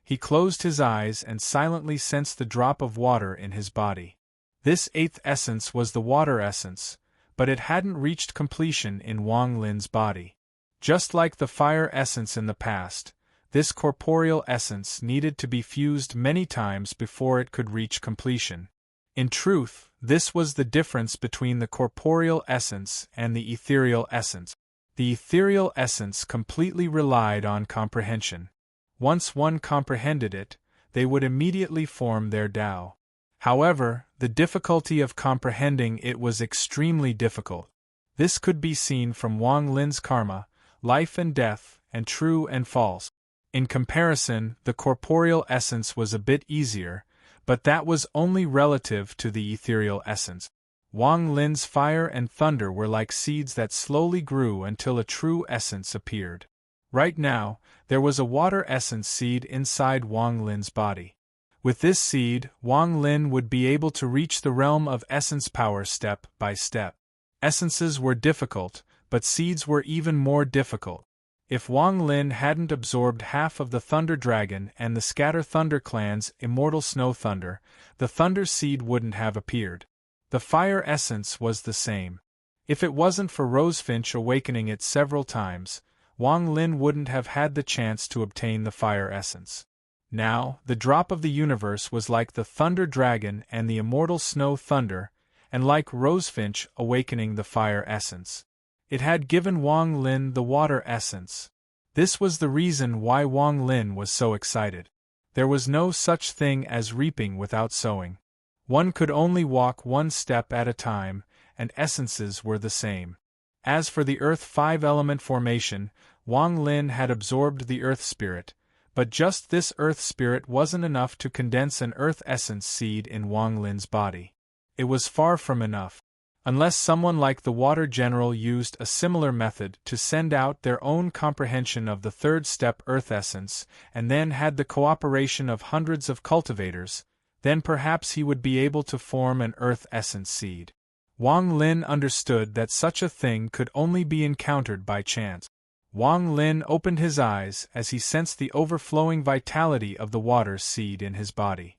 Speaker 1: He closed his eyes and silently sensed the drop of water in his body. This 8th essence was the water essence, but it hadn't reached completion in Wang Lin's body. Just like the fire essence in the past, this corporeal essence needed to be fused many times before it could reach completion. In truth, this was the difference between the corporeal essence and the ethereal essence. The ethereal essence completely relied on comprehension. Once one comprehended it, they would immediately form their Tao. However, the difficulty of comprehending it was extremely difficult. This could be seen from Wang Lin's karma, life and death, and true and false. In comparison, the corporeal essence was a bit easier, but that was only relative to the ethereal essence. Wang Lin's fire and thunder were like seeds that slowly grew until a true essence appeared. Right now, there was a water essence seed inside Wang Lin's body. With this seed, Wang Lin would be able to reach the realm of essence power step by step. Essences were difficult, but seeds were even more difficult. If Wang Lin hadn't absorbed half of the Thunder Dragon and the Scatter Thunder clan's immortal Snow Thunder, the Thunder Seed wouldn't have appeared. The fire essence was the same. If it wasn't for Rosefinch awakening it several times, Wang Lin wouldn't have had the chance to obtain the fire essence. Now, the drop of the universe was like the Thunder Dragon and the immortal Snow Thunder, and like Rosefinch awakening the fire essence. It had given Wang Lin the water essence. This was the reason why Wang Lin was so excited. There was no such thing as reaping without sowing. One could only walk one step at a time, and essences were the same. As for the Earth 5-element formation, Wang Lin had absorbed the Earth Spirit, but just this Earth Spirit wasn't enough to condense an Earth Essence seed in Wang Lin's body. It was far from enough. Unless someone like the Water General used a similar method to send out their own comprehension of the third step Earth Essence, and then had the cooperation of hundreds of cultivators, then perhaps he would be able to form an Earth Essence seed. Wang Lin understood that such a thing could only be encountered by chance. Wang Lin opened his eyes as he sensed the overflowing vitality of the water seed in his body.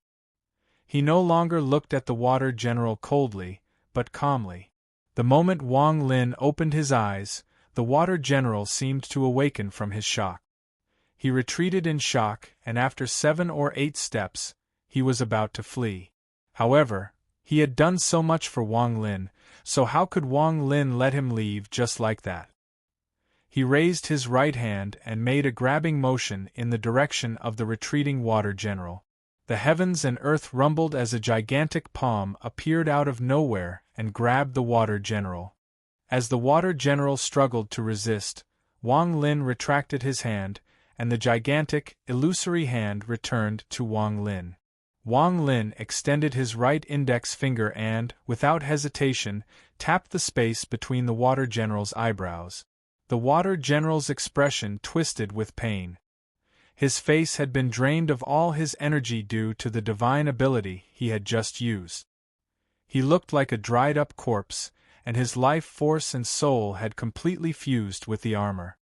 Speaker 1: He no longer looked at the Water General coldly, but calmly. The moment Wang Lin opened his eyes, the Water General seemed to awaken from his shock. He retreated in shock, and after 7 or 8 steps, he was about to flee. However, he had done so much for Wang Lin, so how could Wang Lin let him leave just like that? He raised his right hand and made a grabbing motion in the direction of the retreating Water General. The heavens and earth rumbled as a gigantic palm appeared out of nowhere and grabbed the Water General. As the Water General struggled to resist, Wang Lin retracted his hand, and the gigantic, illusory hand returned to Wang Lin. Wang Lin extended his right index finger and, without hesitation, tapped the space between the Water General's eyebrows. The Water General's expression twisted with pain. His face had been drained of all his energy due to the divine ability he had just used. He looked like a dried-up corpse, and his life force and soul had completely fused with the armor.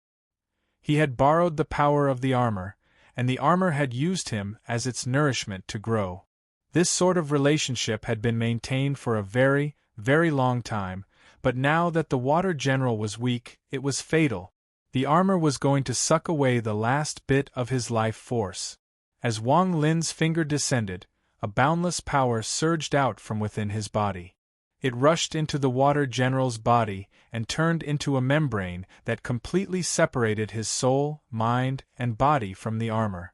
Speaker 1: He had borrowed the power of the armor, and the armor had used him as its nourishment to grow. This sort of relationship had been maintained for a very, very long time, but now that the Water General was weak, it was fatal. The armor was going to suck away the last bit of his life force. As Wang Lin's finger descended, a boundless power surged out from within his body. It rushed into the Water General's body and turned into a membrane that completely separated his soul, mind, and body from the armor.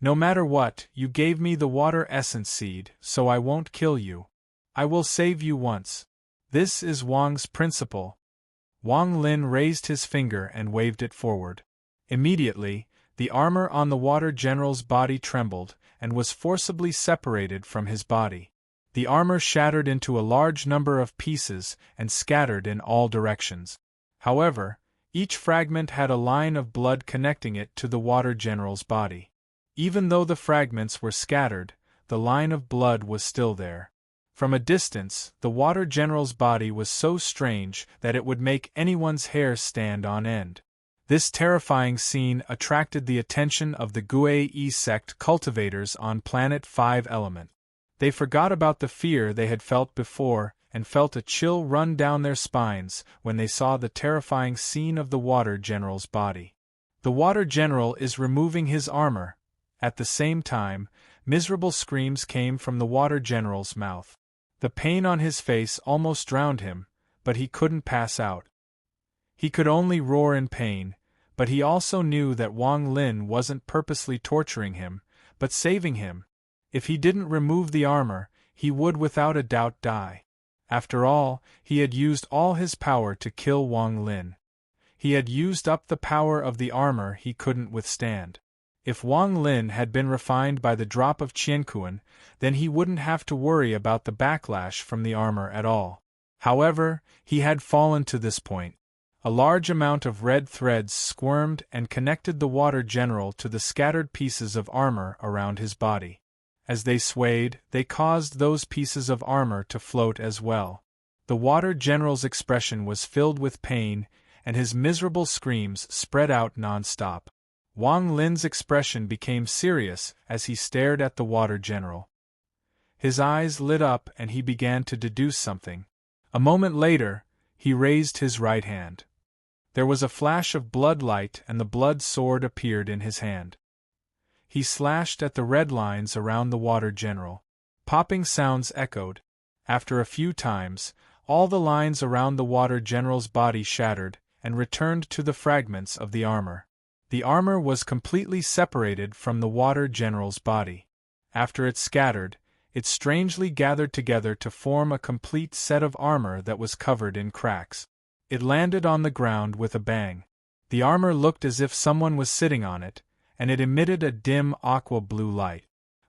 Speaker 1: No matter what, you gave me the Water Essence Seed, so I won't kill you. I will save you once. This is Wang's principle. Wang Lin raised his finger and waved it forward. Immediately, the armor on the Water General's body trembled and was forcibly separated from his body. The armor shattered into a large number of pieces and scattered in all directions. However, each fragment had a line of blood connecting it to the Water General's body. Even though the fragments were scattered, the line of blood was still there. From a distance, the Water General's body was so strange that it would make anyone's hair stand on end. This terrifying scene attracted the attention of the Gue sect cultivators on Planet 5-element. They forgot about the fear they had felt before and felt a chill run down their spines when they saw the terrifying scene of the Water General's body. The Water General is removing his armor. At the same time, miserable screams came from the Water General's mouth. The pain on his face almost drowned him, but he couldn't pass out. He could only roar in pain, but he also knew that Wang Lin wasn't purposely torturing him, but saving him. If he didn't remove the armor, he would without a doubt die. After all, he had used all his power to kill Wang Lin. He had used up the power of the armor he couldn't withstand. If Wang Lin had been refined by the drop of Qiankuan, then he wouldn't have to worry about the backlash from the armor at all. However, he had fallen to this point. A large amount of red threads squirmed and connected the Water General to the scattered pieces of armor around his body. As they swayed, they caused those pieces of armor to float as well. The Water General's expression was filled with pain, and his miserable screams spread out non-stop. Wang Lin's expression became serious as he stared at the Water General. His eyes lit up and he began to deduce something. A moment later, he raised his right hand. There was a flash of blood light and the blood sword appeared in his hand. He slashed at the red lines around the Water General. Popping sounds echoed. After a few times, all the lines around the Water General's body shattered, and returned to the fragments of the armor. The armor was completely separated from the water general's body. After it scattered, it strangely gathered together to form a complete set of armor that was covered in cracks. It landed on the ground with a bang. The armor looked as if someone was sitting on it, and it emitted a dim aqua-blue light.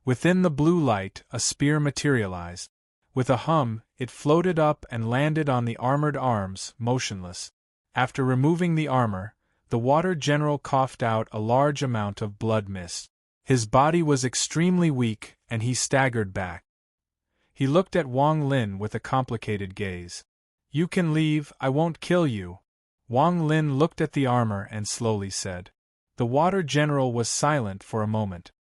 Speaker 1: Within the blue light, a spear materialized. With a hum, it floated up and landed on the armored arms, motionless. After removing the armor, the water general coughed out a large amount of blood mist. His body was extremely weak, and he staggered back. He looked at Wang Lin with a complicated gaze. "You can leave, I won't kill you." Wang Lin looked at the armor and slowly said. The water general was silent for a moment.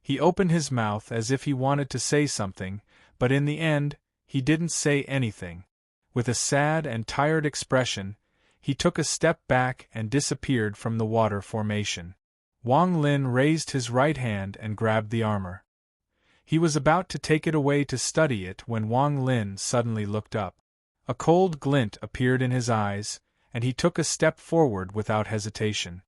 Speaker 1: He opened his mouth as if he wanted to say something, but in the end, he didn't say anything. With a sad and tired expression, he took a step back and disappeared from the water formation. Wang Lin raised his right hand and grabbed the armor. He was about to take it away to study it when Wang Lin suddenly looked up. A cold glint appeared in his eyes, and he took a step forward without hesitation.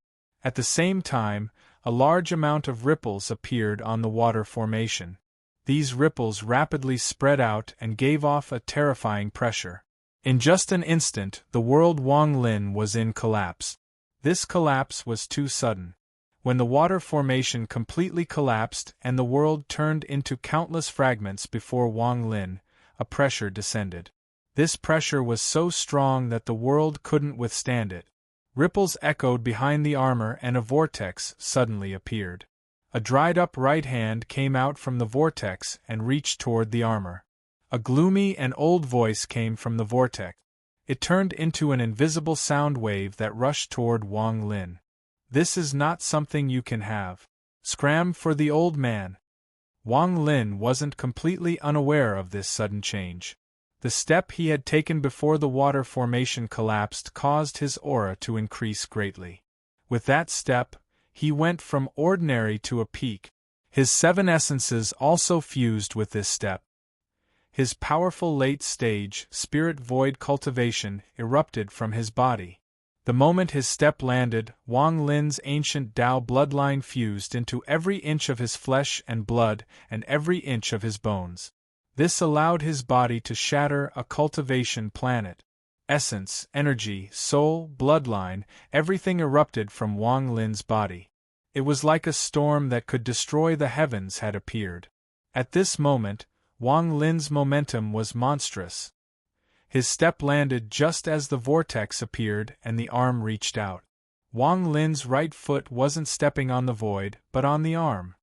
Speaker 1: At the same time, a large amount of ripples appeared on the water formation. These ripples rapidly spread out and gave off a terrifying pressure. In just an instant, the world Wang Lin was in collapsed. This collapse was too sudden. When the water formation completely collapsed and the world turned into countless fragments before Wang Lin, a pressure descended. This pressure was so strong that the world couldn't withstand it. Ripples echoed behind the armor and a vortex suddenly appeared. A dried-up right hand came out from the vortex and reached toward the armor. A gloomy and old voice came from the vortex. It turned into an invisible sound wave that rushed toward Wang Lin. "This is not something you can have. Scram for the old man." Wang Lin wasn't completely unaware of this sudden change. The step he had taken before the water formation collapsed caused his aura to increase greatly. With that step, he went from ordinary to a peak. His 7 essences also fused with this step. His powerful late-stage, spirit void cultivation erupted from his body. The moment his step landed, Wang Lin's ancient Tao bloodline fused into every inch of his flesh and blood and every inch of his bones. This allowed his body to shatter a cultivation planet. Essence, energy, soul, bloodline, everything erupted from Wang Lin's body. It was like a storm that could destroy the heavens had appeared. At this moment, Wang Lin's momentum was monstrous. His step landed just as the vortex appeared and the arm reached out. Wang Lin's right foot wasn't stepping on the void, but on the arm.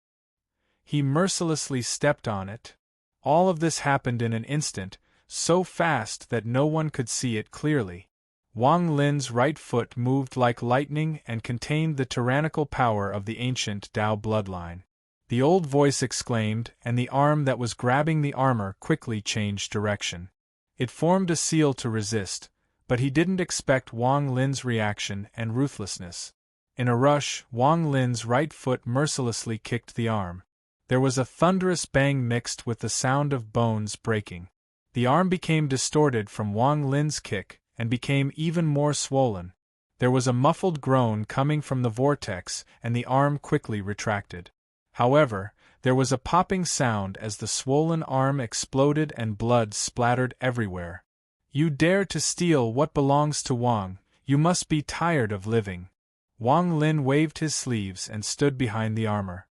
Speaker 1: He mercilessly stepped on it. All of this happened in an instant, so fast that no one could see it clearly. Wang Lin's right foot moved like lightning and contained the tyrannical power of the ancient Tao bloodline. The old voice exclaimed, and the arm that was grabbing the armor quickly changed direction. It formed a seal to resist, but he didn't expect Wang Lin's reaction and ruthlessness. In a rush, Wang Lin's right foot mercilessly kicked the arm. There was a thunderous bang mixed with the sound of bones breaking. The arm became distorted from Wang Lin's kick and became even more swollen. There was a muffled groan coming from the vortex, and the arm quickly retracted. However, there was a popping sound as the swollen arm exploded and blood splattered everywhere. "You dare to steal what belongs to Wang, you must be tired of living." Wang Lin waved his sleeves and stood behind the armor.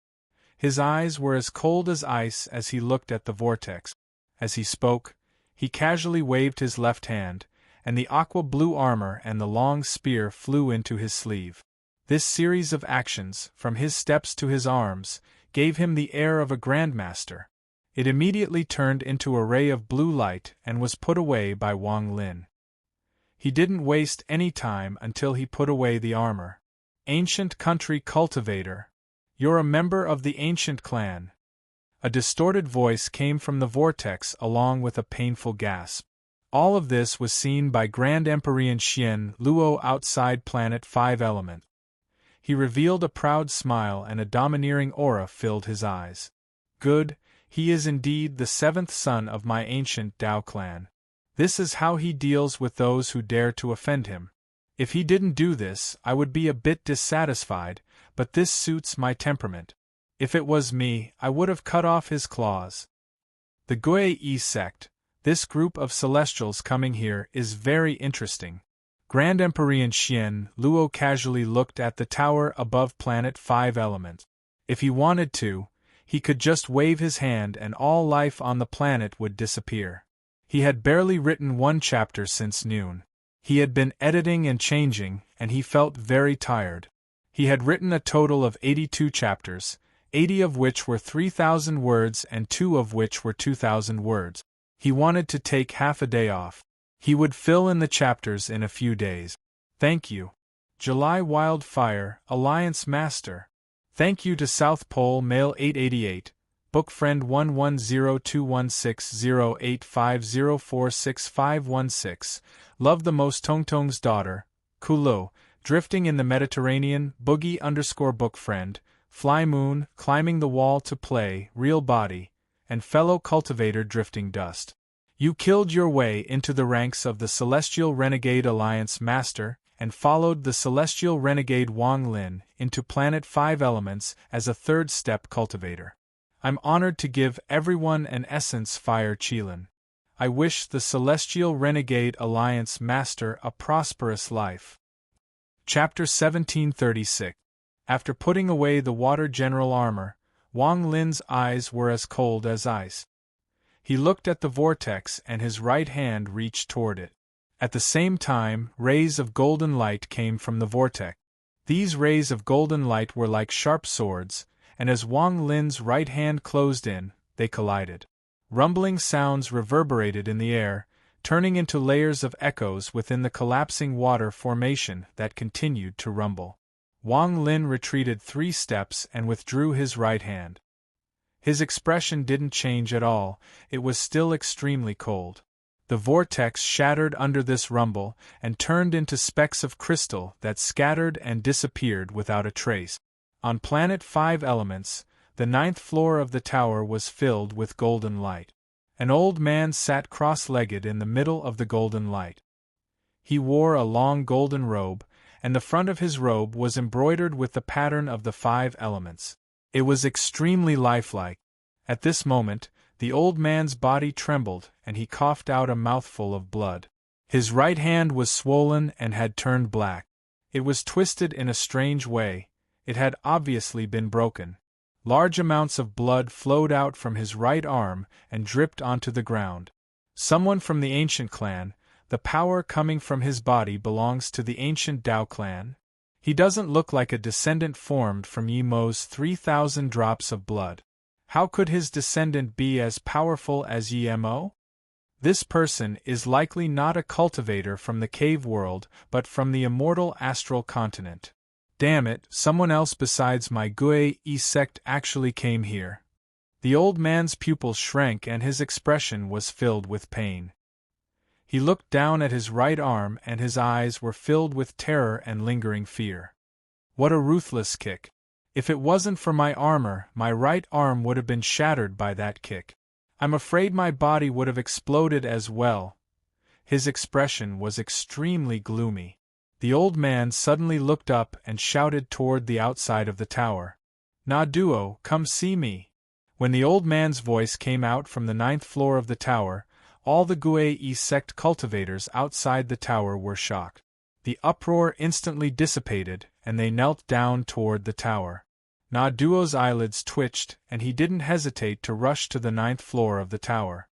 Speaker 1: His eyes were as cold as ice as he looked at the vortex. As he spoke, he casually waved his left hand, and the aqua-blue armor and the long spear flew into his sleeve. This series of actions, from his steps to his arms, gave him the air of a grandmaster. It immediately turned into a ray of blue light and was put away by Wang Lin. He didn't waste any time until he put away the armor. "Ancient country cultivator. You're a member of the ancient clan." A distorted voice came from the vortex along with a painful gasp. All of this was seen by Grand Emperor Xian Luo outside Planet 5 Element. He revealed a proud smile and a domineering aura filled his eyes. "Good, he is indeed the 7th son of my ancient Tao clan. This is how he deals with those who dare to offend him. If he didn't do this, I would be a bit dissatisfied, but this suits my temperament. If it was me, I would have cut off his claws. The Gui sect, this group of celestials coming here, is very interesting. Grand Empyrean Xian Luo casually looked at the tower above planet 5 Elements. If he wanted to, he could just wave his hand and all life on the planet would disappear. He had barely written one chapter since noon. He had been editing and changing, and he felt very tired. He had written a total of 82 chapters, 80 of which were 3,000 words and 2 of which were 2,000 words. He wanted to take half a day off. He would fill in the chapters in a few days. Thank you. July Wildfire, Alliance Master. Thank you to South Pole Mail 888, Book Friend 110216085046516, Love the Most Tongtong's Daughter, Kulo, Drifting in the Mediterranean, Boogie_Book Friend, Fly Moon, Climbing the Wall to Play, Real Body, and fellow cultivator Drifting Dust. You killed your way into the ranks of the Celestial Renegade Alliance Master, and followed the Celestial Renegade Wang Lin into Planet 5 Elements as a third-step cultivator. I'm honored to give everyone an Essence Fire Qilin. I wish the Celestial Renegade Alliance Master a prosperous life. Chapter 1736. After putting away the Water General armor, Wang Lin's eyes were as cold as ice. He looked at the vortex and his right hand reached toward it. At the same time, rays of golden light came from the vortex. These rays of golden light were like sharp swords, and as Wang Lin's right hand closed in, they collided. Rumbling sounds reverberated in the air, turning into layers of echoes within the collapsing water formation that continued to rumble. Wang Lin retreated 3 steps and withdrew his right hand. His expression didn't change at all, it was still extremely cold. The vortex shattered under this rumble and turned into specks of crystal that scattered and disappeared without a trace. On Planet 5 Elements, the 9th floor of the tower was filled with golden light. An old man sat cross-legged in the middle of the golden light. He wore a long golden robe, and the front of his robe was embroidered with the pattern of the 5 Elements. It was extremely lifelike. At this moment, the old man's body trembled and he coughed out a mouthful of blood. His right hand was swollen and had turned black. It was twisted in a strange way. It had obviously been broken. Large amounts of blood flowed out from his right arm and dripped onto the ground. Someone from the ancient clan, the power coming from his body belongs to the ancient Dao clan. He doesn't look like a descendant formed from Yi Mo's 3,000 drops of blood. How could his descendant be as powerful as Yi Mo? This person is likely not a cultivator from the cave world, but from the immortal astral continent. Damn it, someone else besides my Gui sect actually came here. The old man's pupils shrank and his expression was filled with pain. He looked down at his right arm and his eyes were filled with terror and lingering fear. What a ruthless kick. If it wasn't for my armor, my right arm would have been shattered by that kick. I'm afraid my body would have exploded as well. His expression was extremely gloomy. The old man suddenly looked up and shouted toward the outside of the tower. "Na Duo, come see me." When the old man's voice came out from the 9th floor of the tower, all the Gui sect cultivators outside the tower were shocked. The uproar instantly dissipated, and they knelt down toward the tower. Na Duo's eyelids twitched, and he didn't hesitate to rush to the 9th floor of the tower.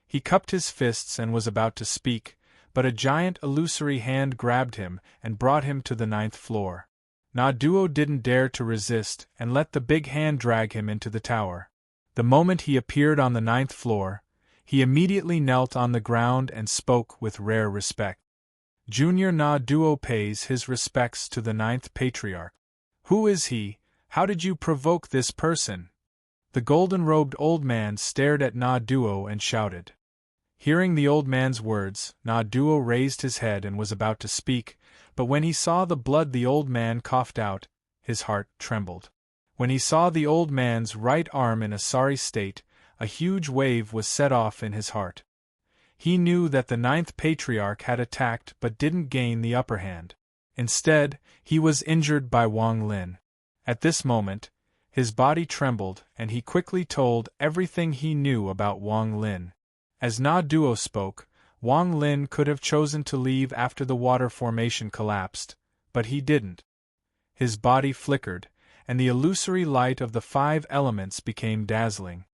Speaker 1: He cupped his fists and was about to speak, but a giant illusory hand grabbed him and brought him to the 9th floor. Na Duo didn't dare to resist and let the big hand drag him into the tower. The moment he appeared on the 9th floor, he immediately knelt on the ground and spoke with rare respect. Junior Na Duo pays his respects to the 9th Patriarch. Who is he? How did you provoke this person? The golden-robed old man stared at Na Duo and shouted. Hearing the old man's words, Na Duo raised his head and was about to speak, but when he saw the blood the old man coughed out, his heart trembled. When he saw the old man's right arm in a sorry state, a huge wave was set off in his heart. He knew that the ninth patriarch had attacked but didn't gain the upper hand. Instead, he was injured by Wang Lin. At this moment, his body trembled and he quickly told everything he knew about Wang Lin. As Na Duo spoke, Wang Lin could have chosen to leave after the water formation collapsed, but he didn't. His body flickered, and the illusory light of the 5 elements became dazzling.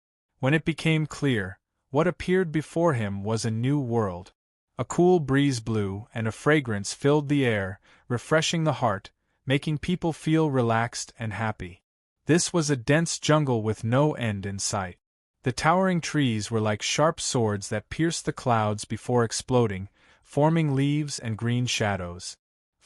Speaker 1: When it became clear, what appeared before him was a new world. A cool breeze blew and a fragrance filled the air, refreshing the heart, making people feel relaxed and happy. This was a dense jungle with no end in sight. The towering trees were like sharp swords that pierced the clouds before exploding, forming leaves and green shadows.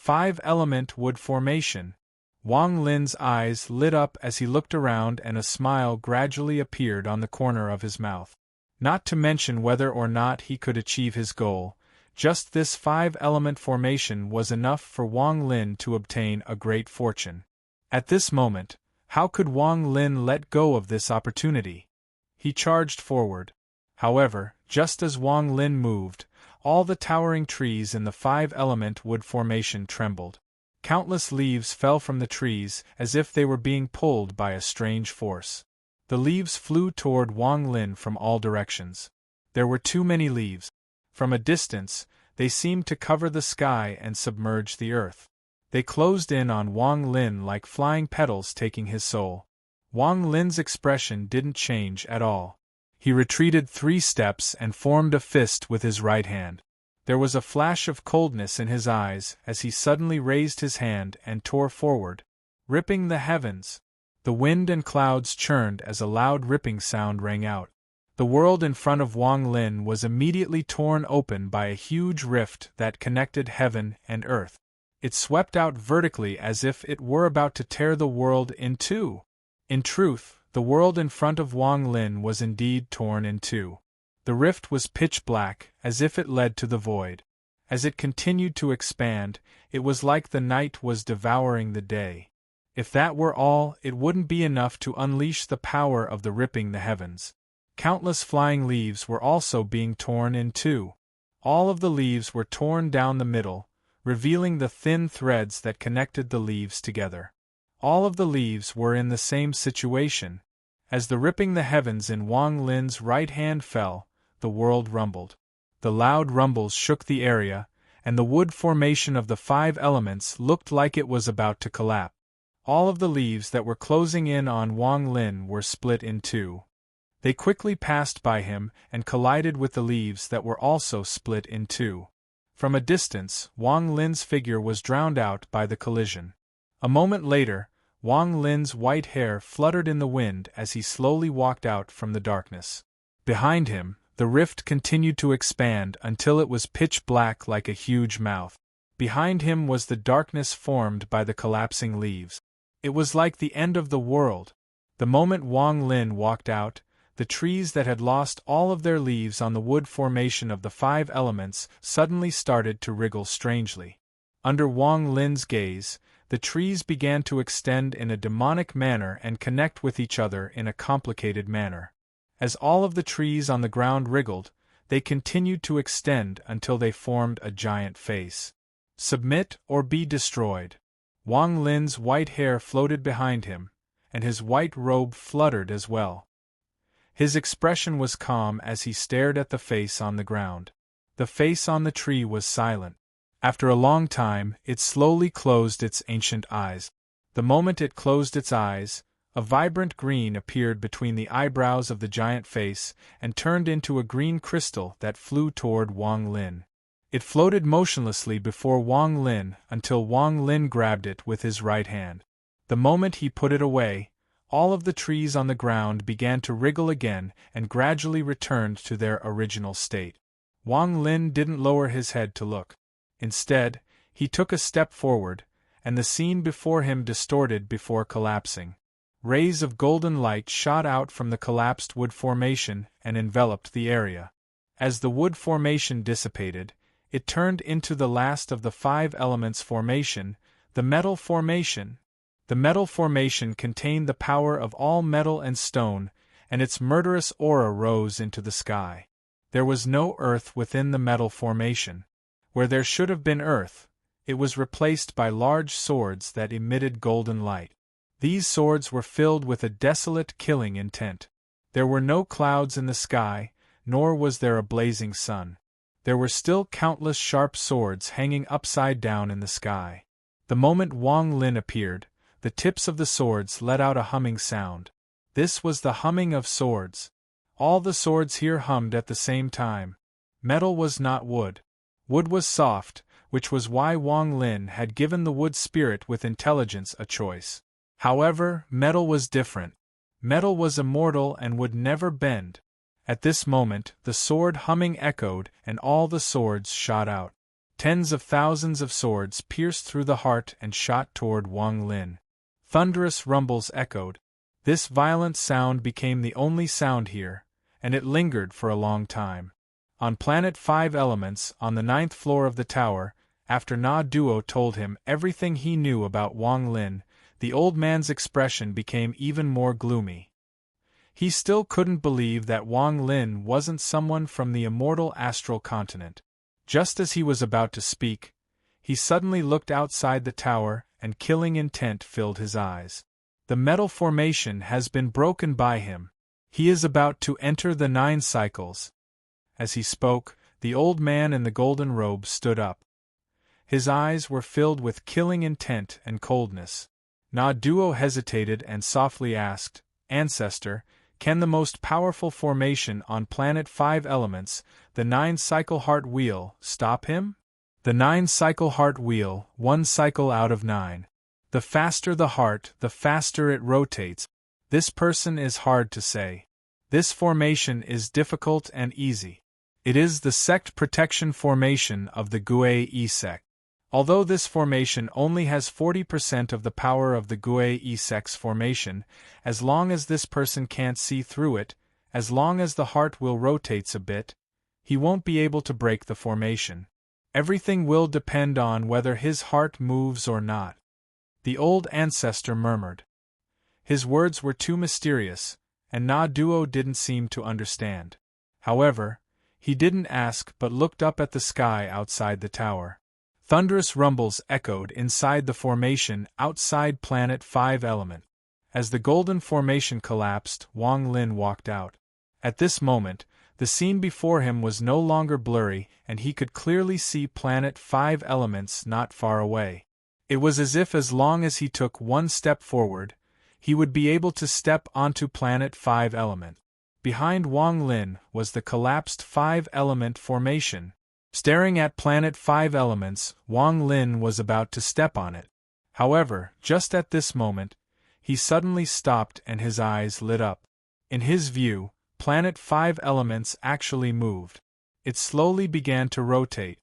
Speaker 1: 5-element wood formation. Wang Lin's eyes lit up as he looked around and a smile gradually appeared on the corner of his mouth. Not to mention whether or not he could achieve his goal, just this 5-element formation was enough for Wang Lin to obtain a great fortune. At this moment, how could Wang Lin let go of this opportunity? He charged forward. However, just as Wang Lin moved, all the towering trees in the 5-element wood formation trembled. Countless leaves fell from the trees as if they were being pulled by a strange force. The leaves flew toward Wang Lin from all directions. There were too many leaves. From a distance, they seemed to cover the sky and submerge the earth. They closed in on Wang Lin like flying petals taking his soul. Wang Lin's expression didn't change at all. He retreated 3 steps and formed a fist with his right hand. There was a flash of coldness in his eyes as he suddenly raised his hand and tore forward, ripping the heavens. The wind and clouds churned as a loud ripping sound rang out. The world in front of Wang Lin was immediately torn open by a huge rift that connected heaven and earth. It swept out vertically as if it were about to tear the world in two. In truth, the world in front of Wang Lin was indeed torn in two. The rift was pitch black, as if it led to the void. As it continued to expand, it was like the night was devouring the day. If that were all, it wouldn't be enough to unleash the power of the ripping the heavens. Countless flying leaves were also being torn in two. All of the leaves were torn down the middle, revealing the thin threads that connected the leaves together. All of the leaves were in the same situation. As the ripping the heavens in Wang Lin's right hand fell, the world rumbled. The loud rumbles shook the area, and the wood formation of the 5 elements looked like it was about to collapse. All of the leaves that were closing in on Wang Lin were split in two. They quickly passed by him and collided with the leaves that were also split in two. From a distance, Wang Lin's figure was drowned out by the collision. A moment later, Wang Lin's white hair fluttered in the wind as he slowly walked out from the darkness. Behind him, the rift continued to expand until it was pitch black like a huge mouth. Behind him was the darkness formed by the collapsing leaves. It was like the end of the world. The moment Wang Lin walked out, the trees that had lost all of their leaves on the wood formation of the 5 elements suddenly started to wriggle strangely. Under Wang Lin's gaze, the trees began to extend in a demonic manner and connect with each other in a complicated manner. As all of the trees on the ground wriggled, they continued to extend until they formed a giant face. Submit or be destroyed. Wang Lin's white hair floated behind him, and his white robe fluttered as well. His expression was calm as he stared at the face on the ground. The face on the tree was silent. After a long time, it slowly closed its ancient eyes. The moment it closed its eyes, a vibrant green appeared between the eyebrows of the giant face and turned into a green crystal that flew toward Wang Lin. It floated motionlessly before Wang Lin until Wang Lin grabbed it with his right hand. The moment he put it away, all of the trees on the ground began to wriggle again and gradually returned to their original state. Wang Lin didn't lower his head to look. Instead, he took a step forward, and the scene before him distorted before collapsing. Rays of golden light shot out from the collapsed wood formation and enveloped the area. As the wood formation dissipated, it turned into the last of the 5 elements formation, the metal formation. The metal formation contained the power of all metal and stone, and its murderous aura rose into the sky. There was no earth within the metal formation. Where there should have been earth, it was replaced by large swords that emitted golden light. These swords were filled with a desolate, killing intent. There were no clouds in the sky, nor was there a blazing sun. There were still countless sharp swords hanging upside down in the sky. The moment Wang Lin appeared, the tips of the swords let out a humming sound. This was the humming of swords. All the swords here hummed at the same time. Metal was not wood. Wood was soft, which was why Wang Lin had given the wood spirit with intelligence a choice. However, metal was different. Metal was immortal and would never bend. At this moment, the sword humming echoed and all the swords shot out. Tens of thousands of swords pierced through the heart and shot toward Wang Lin. Thunderous rumbles echoed. This violent sound became the only sound here, and it lingered for a long time. On Planet 5 Elements, on the 9th floor of the tower, after Na Duo told him everything he knew about Wang Lin, the old man's expression became even more gloomy. He still couldn't believe that Wang Lin wasn't someone from the immortal astral continent. Just as he was about to speak, he suddenly looked outside the tower, and killing intent filled his eyes. The metal formation has been broken by him. He is about to enter the 9 cycles. As he spoke, the old man in the golden robe stood up. His eyes were filled with killing intent and coldness. Na Duo hesitated and softly asked, "Ancestor, can the most powerful formation on Planet 5 Elements, the 9-cycle heart wheel, stop him?" The 9-cycle heart wheel, 1 cycle out of 9. The faster the heart, the faster it rotates. This person is hard to say. This formation is difficult and easy. It is the sect protection formation of the Gue sect. Although this formation only has 40% of the power of the Gue sect's formation, as long as this person can't see through it, as long as the heart wheel rotates a bit, he won't be able to break the formation. Everything will depend on whether his heart moves or not. The old ancestor murmured. His words were too mysterious, and Na Duo didn't seem to understand. However, he didn't ask but looked up at the sky outside the tower. Thunderous rumbles echoed inside the formation outside Planet 5 Element. As the golden formation collapsed, Wang Lin walked out. At this moment, the scene before him was no longer blurry and he could clearly see Planet 5 Elements not far away. It was as if as long as he took one step forward, he would be able to step onto Planet 5 Element. Behind Wang Lin was the collapsed 5-element formation. Staring at Planet 5 Elements, Wang Lin was about to step on it. However, just at this moment, he suddenly stopped and his eyes lit up. In his view, Planet 5 Elements actually moved. It slowly began to rotate.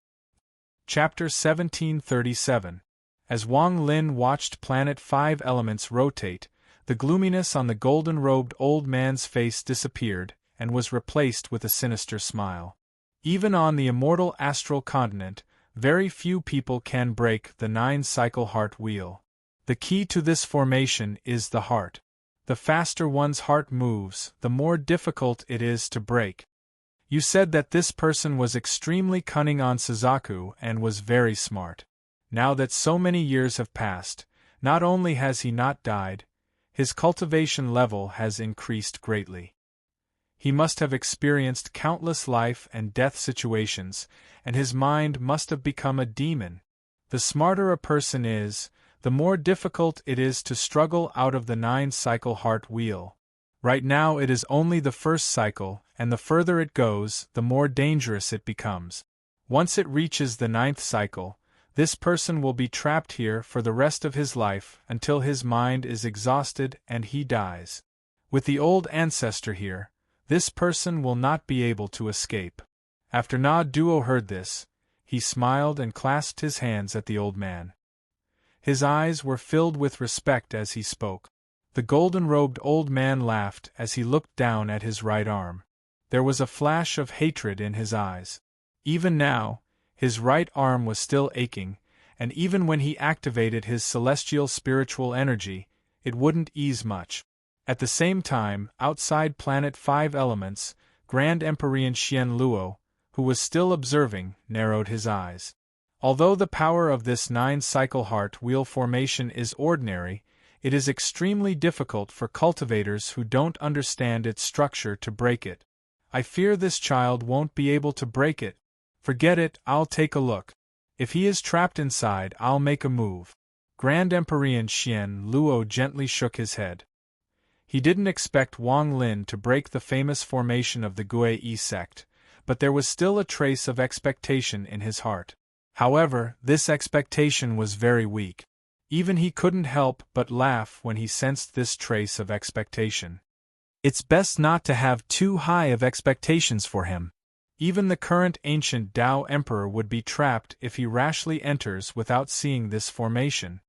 Speaker 1: Chapter 1737. As Wang Lin watched Planet 5 Elements rotate, the gloominess on the golden-robed old man's face disappeared and was replaced with a sinister smile. Even on the immortal astral continent, very few people can break the 9-cycle heart wheel. The key to this formation is the heart. The faster one's heart moves, the more difficult it is to break. You said that this person was extremely cunning on Suzaku and was very smart. Now that so many years have passed, not only has he not died, his cultivation level has increased greatly. He must have experienced countless life and death situations, and his mind must have become a demon. The smarter a person is, the more difficult it is to struggle out of the 9-cycle heart wheel. Right now it is only the first cycle, and the further it goes, the more dangerous it becomes. Once it reaches the 9th cycle, this person will be trapped here for the rest of his life until his mind is exhausted and he dies. With the old ancestor here, this person will not be able to escape. After Na Duo heard this, he smiled and clasped his hands at the old man. His eyes were filled with respect as he spoke. The golden-robed old man laughed as he looked down at his right arm. There was a flash of hatred in his eyes. Even now, his right arm was still aching, and even when he activated his celestial spiritual energy, it wouldn't ease much. At the same time, outside Planet 5 Elements, Grand Emperor Xian Luo, who was still observing, narrowed his eyes. Although the power of this 9-cycle heart wheel formation is ordinary, it is extremely difficult for cultivators who don't understand its structure to break it. I fear this child won't be able to break it. Forget it, I'll take a look. If he is trapped inside, I'll make a move. Grand Emperor Xian Luo gently shook his head. He didn't expect Wang Lin to break the famous formation of the Gui sect, but there was still a trace of expectation in his heart. However, this expectation was very weak. Even he couldn't help but laugh when he sensed this trace of expectation. It's best not to have too high of expectations for him. Even the current ancient Tao Emperor would be trapped if he rashly enters without seeing this formation.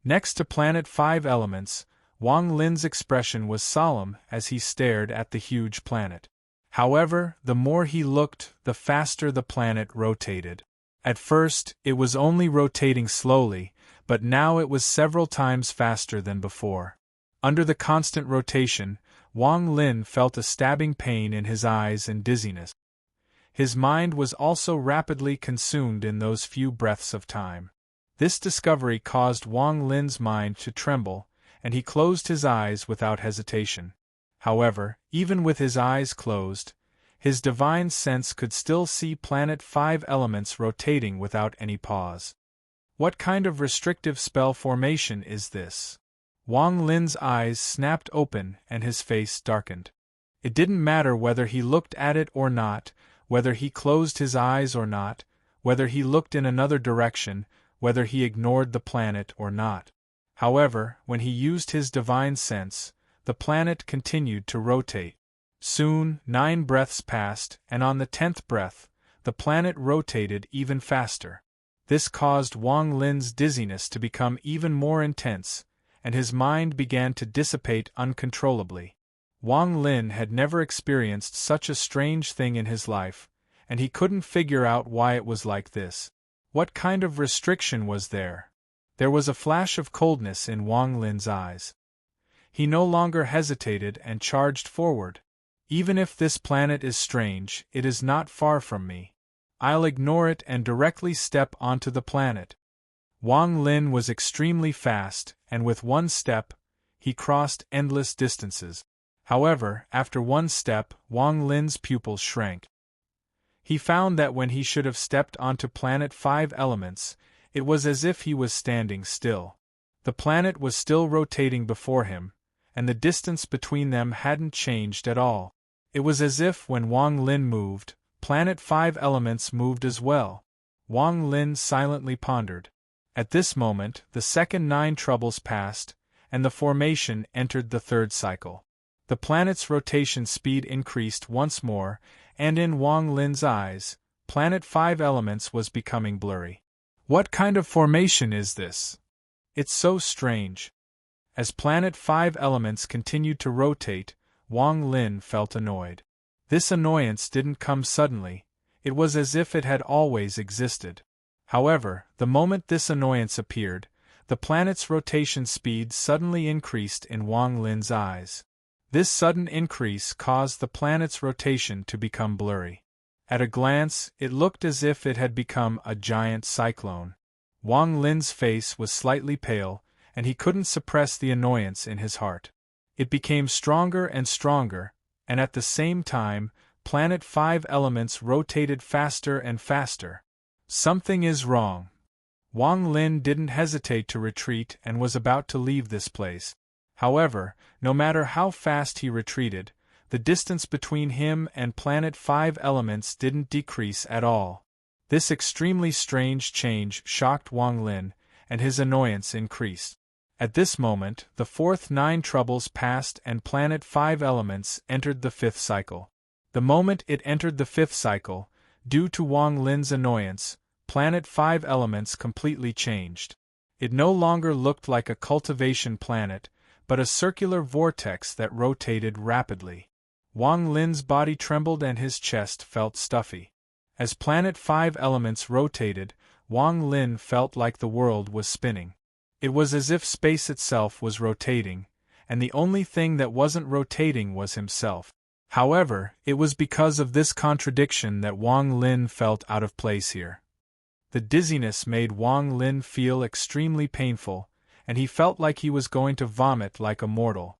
Speaker 1: Next to Planet 5 Elements, Wang Lin's expression was solemn as he stared at the huge planet. However, the more he looked, the faster the planet rotated. At first, it was only rotating slowly, but now it was several times faster than before. Under the constant rotation, Wang Lin felt a stabbing pain in his eyes and dizziness. His mind was also rapidly consumed in those few breaths of time. This discovery caused Wang Lin's mind to tremble, and he closed his eyes without hesitation. However, even with his eyes closed, his divine sense could still see Planet 5 Elements rotating without any pause. What kind of restrictive spell formation is this? Wang Lin's eyes snapped open and his face darkened. It didn't matter whether he looked at it or not, whether he closed his eyes or not, whether he looked in another direction, whether he ignored the planet or not. However, when he used his divine sense, the planet continued to rotate. Soon, 9 breaths passed, and on the 10th breath, the planet rotated even faster. This caused Wang Lin's dizziness to become even more intense, and his mind began to dissipate uncontrollably. Wang Lin had never experienced such a strange thing in his life, and he couldn't figure out why it was like this. What kind of restriction was there? There was a flash of coldness in Wang Lin's eyes. He no longer hesitated and charged forward. Even if this planet is strange, it is not far from me. I'll ignore it and directly step onto the planet. Wang Lin was extremely fast, and with one step, he crossed endless distances. However, after one step, Wang Lin's pupils shrank. He found that when he should have stepped onto Planet 5 Elements, it was as if he was standing still. The planet was still rotating before him, and the distance between them hadn't changed at all. It was as if when Wang Lin moved, Planet 5 Elements moved as well. Wang Lin silently pondered. At this moment, the second 9 troubles passed, and the formation entered the 3rd cycle. The planet's rotation speed increased once more, and in Wang Lin's eyes, Planet 5 Elements was becoming blurry. What kind of formation is this? It's so strange. As Planet 5 Elements continued to rotate, Wang Lin felt annoyed. This annoyance didn't come suddenly, it was as if it had always existed. However, the moment this annoyance appeared, the planet's rotation speed suddenly increased in Wang Lin's eyes. This sudden increase caused the planet's rotation to become blurry. At a glance, it looked as if it had become a giant cyclone. Wang Lin's face was slightly pale, and he couldn't suppress the annoyance in his heart. It became stronger and stronger, and at the same time, Planet 5 Elements rotated faster and faster. Something is wrong. Wang Lin didn't hesitate to retreat and was about to leave this place. However, no matter how fast he retreated, the distance between him and Planet 5 Elements didn't decrease at all. This extremely strange change shocked Wang Lin, and his annoyance increased. At this moment, the 4th 9 troubles passed and Planet 5 Elements entered the 5th cycle. The moment it entered the 5th cycle, due to Wang Lin's annoyance, Planet 5 Elements completely changed. It no longer looked like a cultivation planet, but a circular vortex that rotated rapidly. Wang Lin's body trembled and his chest felt stuffy. As Planet 5 Elements rotated, Wang Lin felt like the world was spinning. It was as if space itself was rotating, and the only thing that wasn't rotating was himself. However, it was because of this contradiction that Wang Lin felt out of place here. The dizziness made Wang Lin feel extremely painful, and he felt like he was going to vomit like a mortal.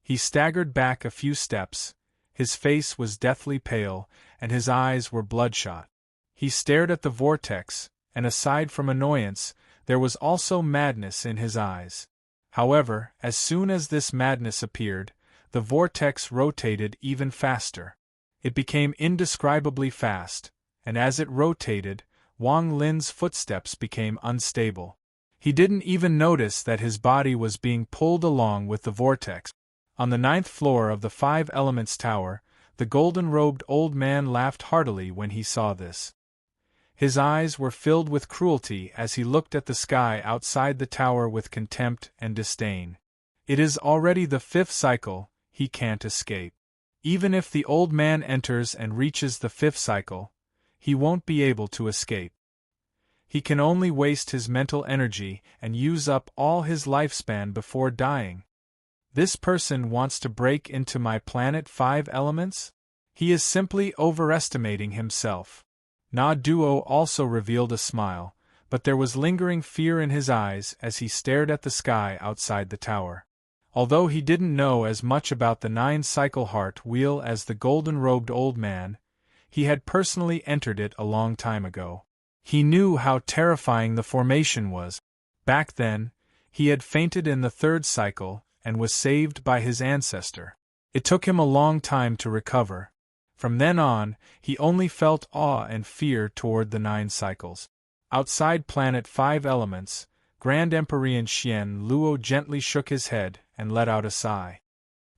Speaker 1: He staggered back a few steps, his face was deathly pale, and his eyes were bloodshot. He stared at the vortex, and aside from annoyance, there was also madness in his eyes. However, as soon as this madness appeared, the vortex rotated even faster. It became indescribably fast, and as it rotated, Wang Lin's footsteps became unstable. He didn't even notice that his body was being pulled along with the vortex. On the 9th floor of the Five Elements Tower, the golden-robed old man laughed heartily when he saw this. His eyes were filled with cruelty as he looked at the sky outside the tower with contempt and disdain. It is already the 5th cycle, he can't escape. Even if the old man enters and reaches the 5th cycle, he won't be able to escape. He can only waste his mental energy and use up all his lifespan before dying. This person wants to break into my planet 5 elements? He is simply overestimating himself. Na Duo also revealed a smile, but there was lingering fear in his eyes as he stared at the sky outside the tower. Although he didn't know as much about the 9-cycle heart wheel as the golden-robed old man, he had personally entered it a long time ago. He knew how terrifying the formation was. Back then, he had fainted in the 3rd cycle and was saved by his ancestor. It took him a long time to recover. From then on, he only felt awe and fear toward the 9 cycles. Outside planet 5 elements, Grand Emperor Xian Luo gently shook his head and let out a sigh.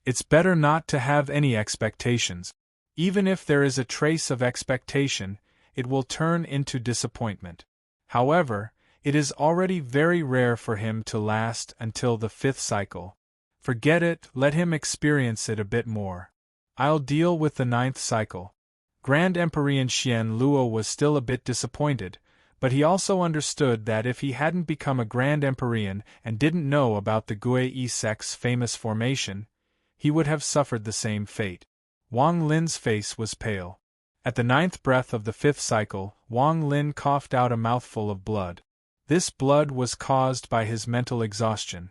Speaker 1: It's better not to have any expectations. Even if there is a trace of expectation, it will turn into disappointment. However, it is already very rare for him to last until the 5th cycle. Forget it, let him experience it a bit more. I'll deal with the 9th cycle. Grand Emperor Xian Luo was still a bit disappointed, but he also understood that if he hadn't become a Grand Emperor and didn't know about the Gui sect's famous formation, he would have suffered the same fate. Wang Lin's face was pale. At the 9th breath of the 5th cycle, Wang Lin coughed out a mouthful of blood. This blood was caused by his mental exhaustion.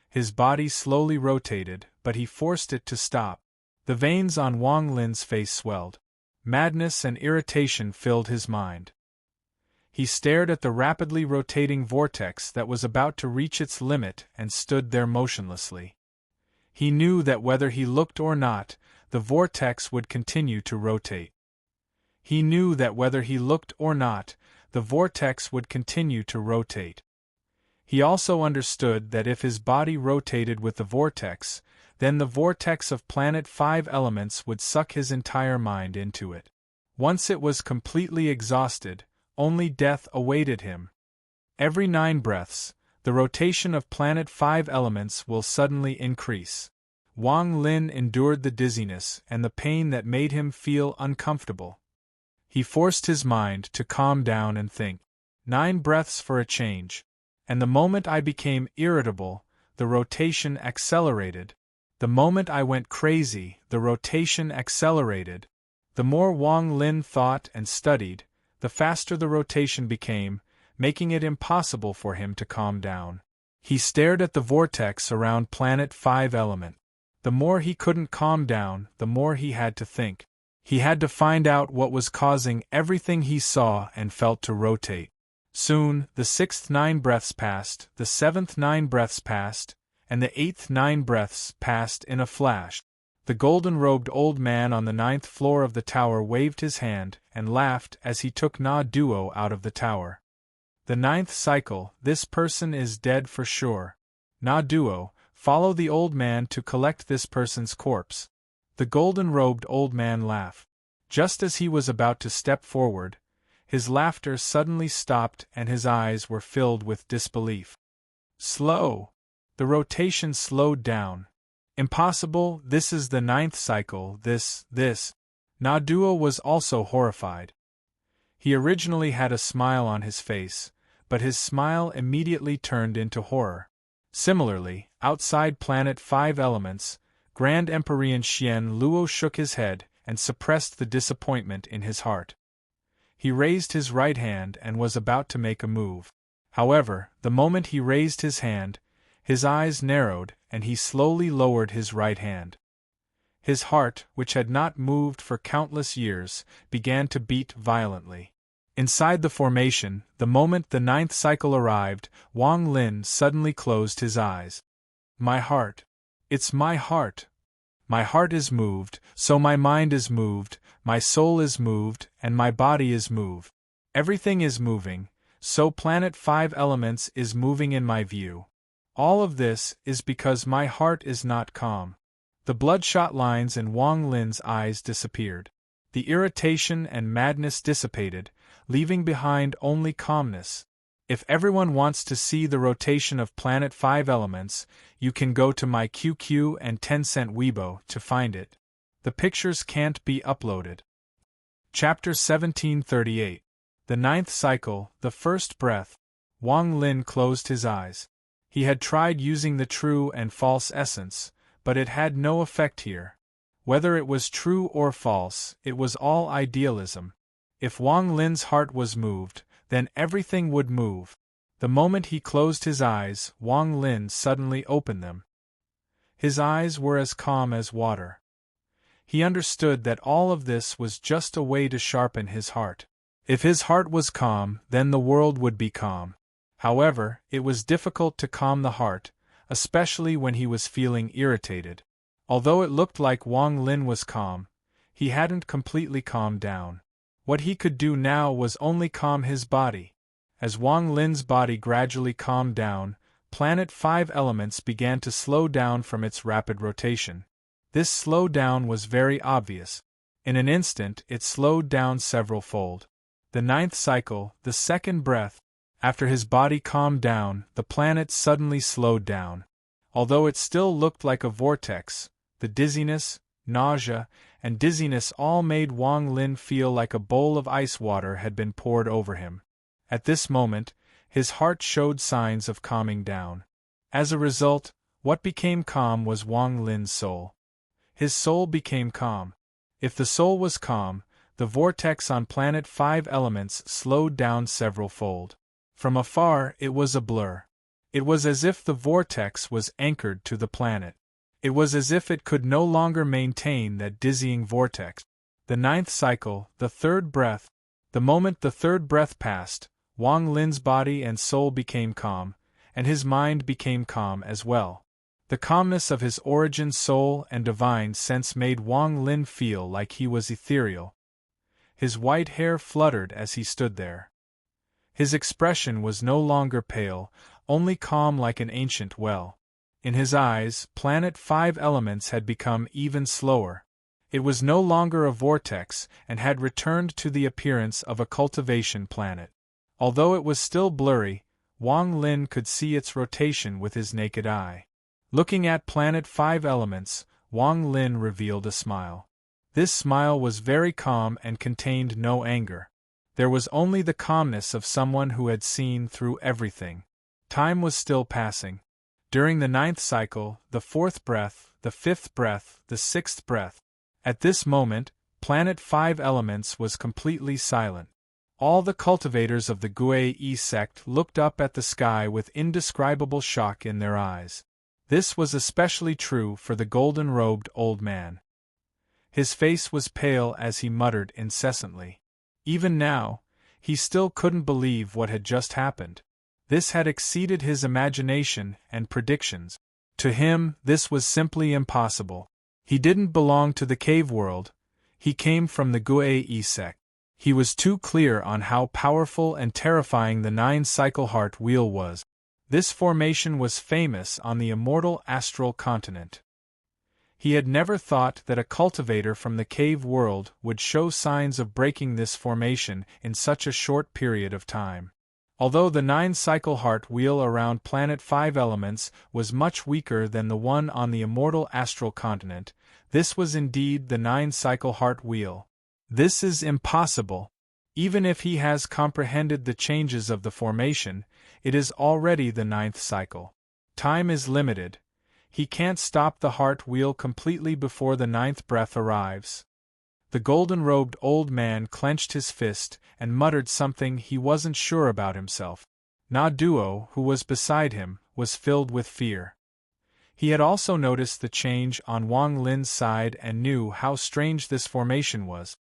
Speaker 1: His body slowly rotated, but he forced it to stop. The veins on Wang Lin's face swelled. Madness and irritation filled his mind. He stared at the rapidly rotating vortex that was about to reach its limit and stood there motionlessly. He knew that whether he looked or not, the vortex would continue to rotate. He knew that whether he looked or not, the vortex would continue to rotate. He also understood that if his body rotated with the vortex, then the vortex of planet 5 elements would suck his entire mind into it. Once it was completely exhausted, only death awaited him. Every 9 breaths, the rotation of planet 5 elements will suddenly increase. Wang Lin endured the dizziness and the pain that made him feel uncomfortable. He forced his mind to calm down and think. 9 breaths for a change. And the moment I became irritable, the rotation accelerated. The moment I went crazy, the rotation accelerated. The more Wang Lin thought and studied, the faster the rotation became, making it impossible for him to calm down. He stared at the vortex around planet 5 element. The more he couldn't calm down, the more he had to think. He had to find out what was causing everything he saw and felt to rotate. Soon, the 6th 9 breaths passed, the 7th 9 breaths passed, and the 8th 9 breaths passed in a flash. The golden-robed old man on the 9th floor of the tower waved his hand and laughed as he took Na Duo out of the tower. The 9th cycle, this person is dead for sure. Na Duo, follow the old man to collect this person's corpse. The golden-robed old man laughed. Just as he was about to step forward, his laughter suddenly stopped and his eyes were filled with disbelief. Slow! The rotation slowed down. Impossible, this is the 9th cycle, this. Na Duo was also horrified. He originally had a smile on his face, but his smile immediately turned into horror. Similarly, outside planet 5 elements, Grand Emperor Xian Luo shook his head and suppressed the disappointment in his heart. He raised his right hand and was about to make a move. However, the moment he raised his hand, his eyes narrowed and he slowly lowered his right hand. His heart, which had not moved for countless years, began to beat violently. Inside the formation, the moment the 9th cycle arrived, Wang Lin suddenly closed his eyes. My heart. It's my heart. My heart is moved, so my mind is moved, my soul is moved, and my body is moved. Everything is moving, so planet 5 elements is moving in my view. All of this is because my heart is not calm. The bloodshot lines in Wang Lin's eyes disappeared. The irritation and madness dissipated, leaving behind only calmness. If everyone wants to see the rotation of planet 5 elements, you can go to my QQ and Tencent Weibo to find it. The pictures can't be uploaded. Chapter 1738. The 9th cycle, the first breath. Wang Lin closed his eyes. He had tried using the true and false essence, but it had no effect here. Whether it was true or false, it was all idealism. If Wang Lin's heart was moved, then everything would move. The moment he closed his eyes, Wang Lin suddenly opened them. His eyes were as calm as water. He understood that all of this was just a way to sharpen his heart. If his heart was calm, then the world would be calm. However, it was difficult to calm the heart, especially when he was feeling irritated. Although it looked like Wang Lin was calm, he hadn't completely calmed down. What he could do now was only calm his body. As Wang Lin's body gradually calmed down, planet 5 elements began to slow down from its rapid rotation. This slowdown was very obvious. In an instant it slowed down several-fold. The 9th cycle, the second breath. After his body calmed down, the planet suddenly slowed down. Although it still looked like a vortex, the dizziness, nausea, and dizziness all made Wang Lin feel like a bowl of ice water had been poured over him. At this moment, his heart showed signs of calming down. As a result, what became calm was Wang Lin's soul. His soul became calm. If the soul was calm, the vortex on planet 5 elements slowed down several-fold. From afar, it was a blur. It was as if the vortex was anchored to the planet. It was as if it could no longer maintain that dizzying vortex. The 9th cycle, the third breath. The moment the third breath passed, Wang Lin's body and soul became calm, and his mind became calm as well. The calmness of his origin soul and divine sense made Wang Lin feel like he was ethereal. His white hair fluttered as he stood there. His expression was no longer pale, only calm like an ancient well. In his eyes, planet 5 elements had become even slower. It was no longer a vortex and had returned to the appearance of a cultivation planet. Although it was still blurry, Wang Lin could see its rotation with his naked eye. Looking at planet 5 elements, Wang Lin revealed a smile. This smile was very calm and contained no anger. There was only the calmness of someone who had seen through everything. Time was still passing. During the 9th cycle, the 4th breath, the 5th breath, the 6th breath. At this moment, planet 5 elements was completely silent. All the cultivators of the Gue sect looked up at the sky with indescribable shock in their eyes. This was especially true for the golden-robed old man. His face was pale as he muttered incessantly. Even now, he still couldn't believe what had just happened. This had exceeded his imagination and predictions. To him, this was simply impossible. He didn't belong to the cave world. He came from the Gue sect. He was too clear on how powerful and terrifying the 9-cycle heart wheel was. This formation was famous on the immortal astral continent. He had never thought that a cultivator from the cave world would show signs of breaking this formation in such a short period of time. Although the 9-cycle heart wheel around planet 5 elements was much weaker than the one on the immortal astral continent, this was indeed the 9-cycle heart wheel. This is impossible. Even if he has comprehended the changes of the formation, it is already the 9th cycle. Time is limited. He can't stop the heart wheel completely before the ninth breath arrives. The golden-robed old man clenched his fist and muttered something he wasn't sure about himself. Na Duo, who was beside him, was filled with fear. He had also noticed the change on Wang Lin's side and knew how strange this formation was.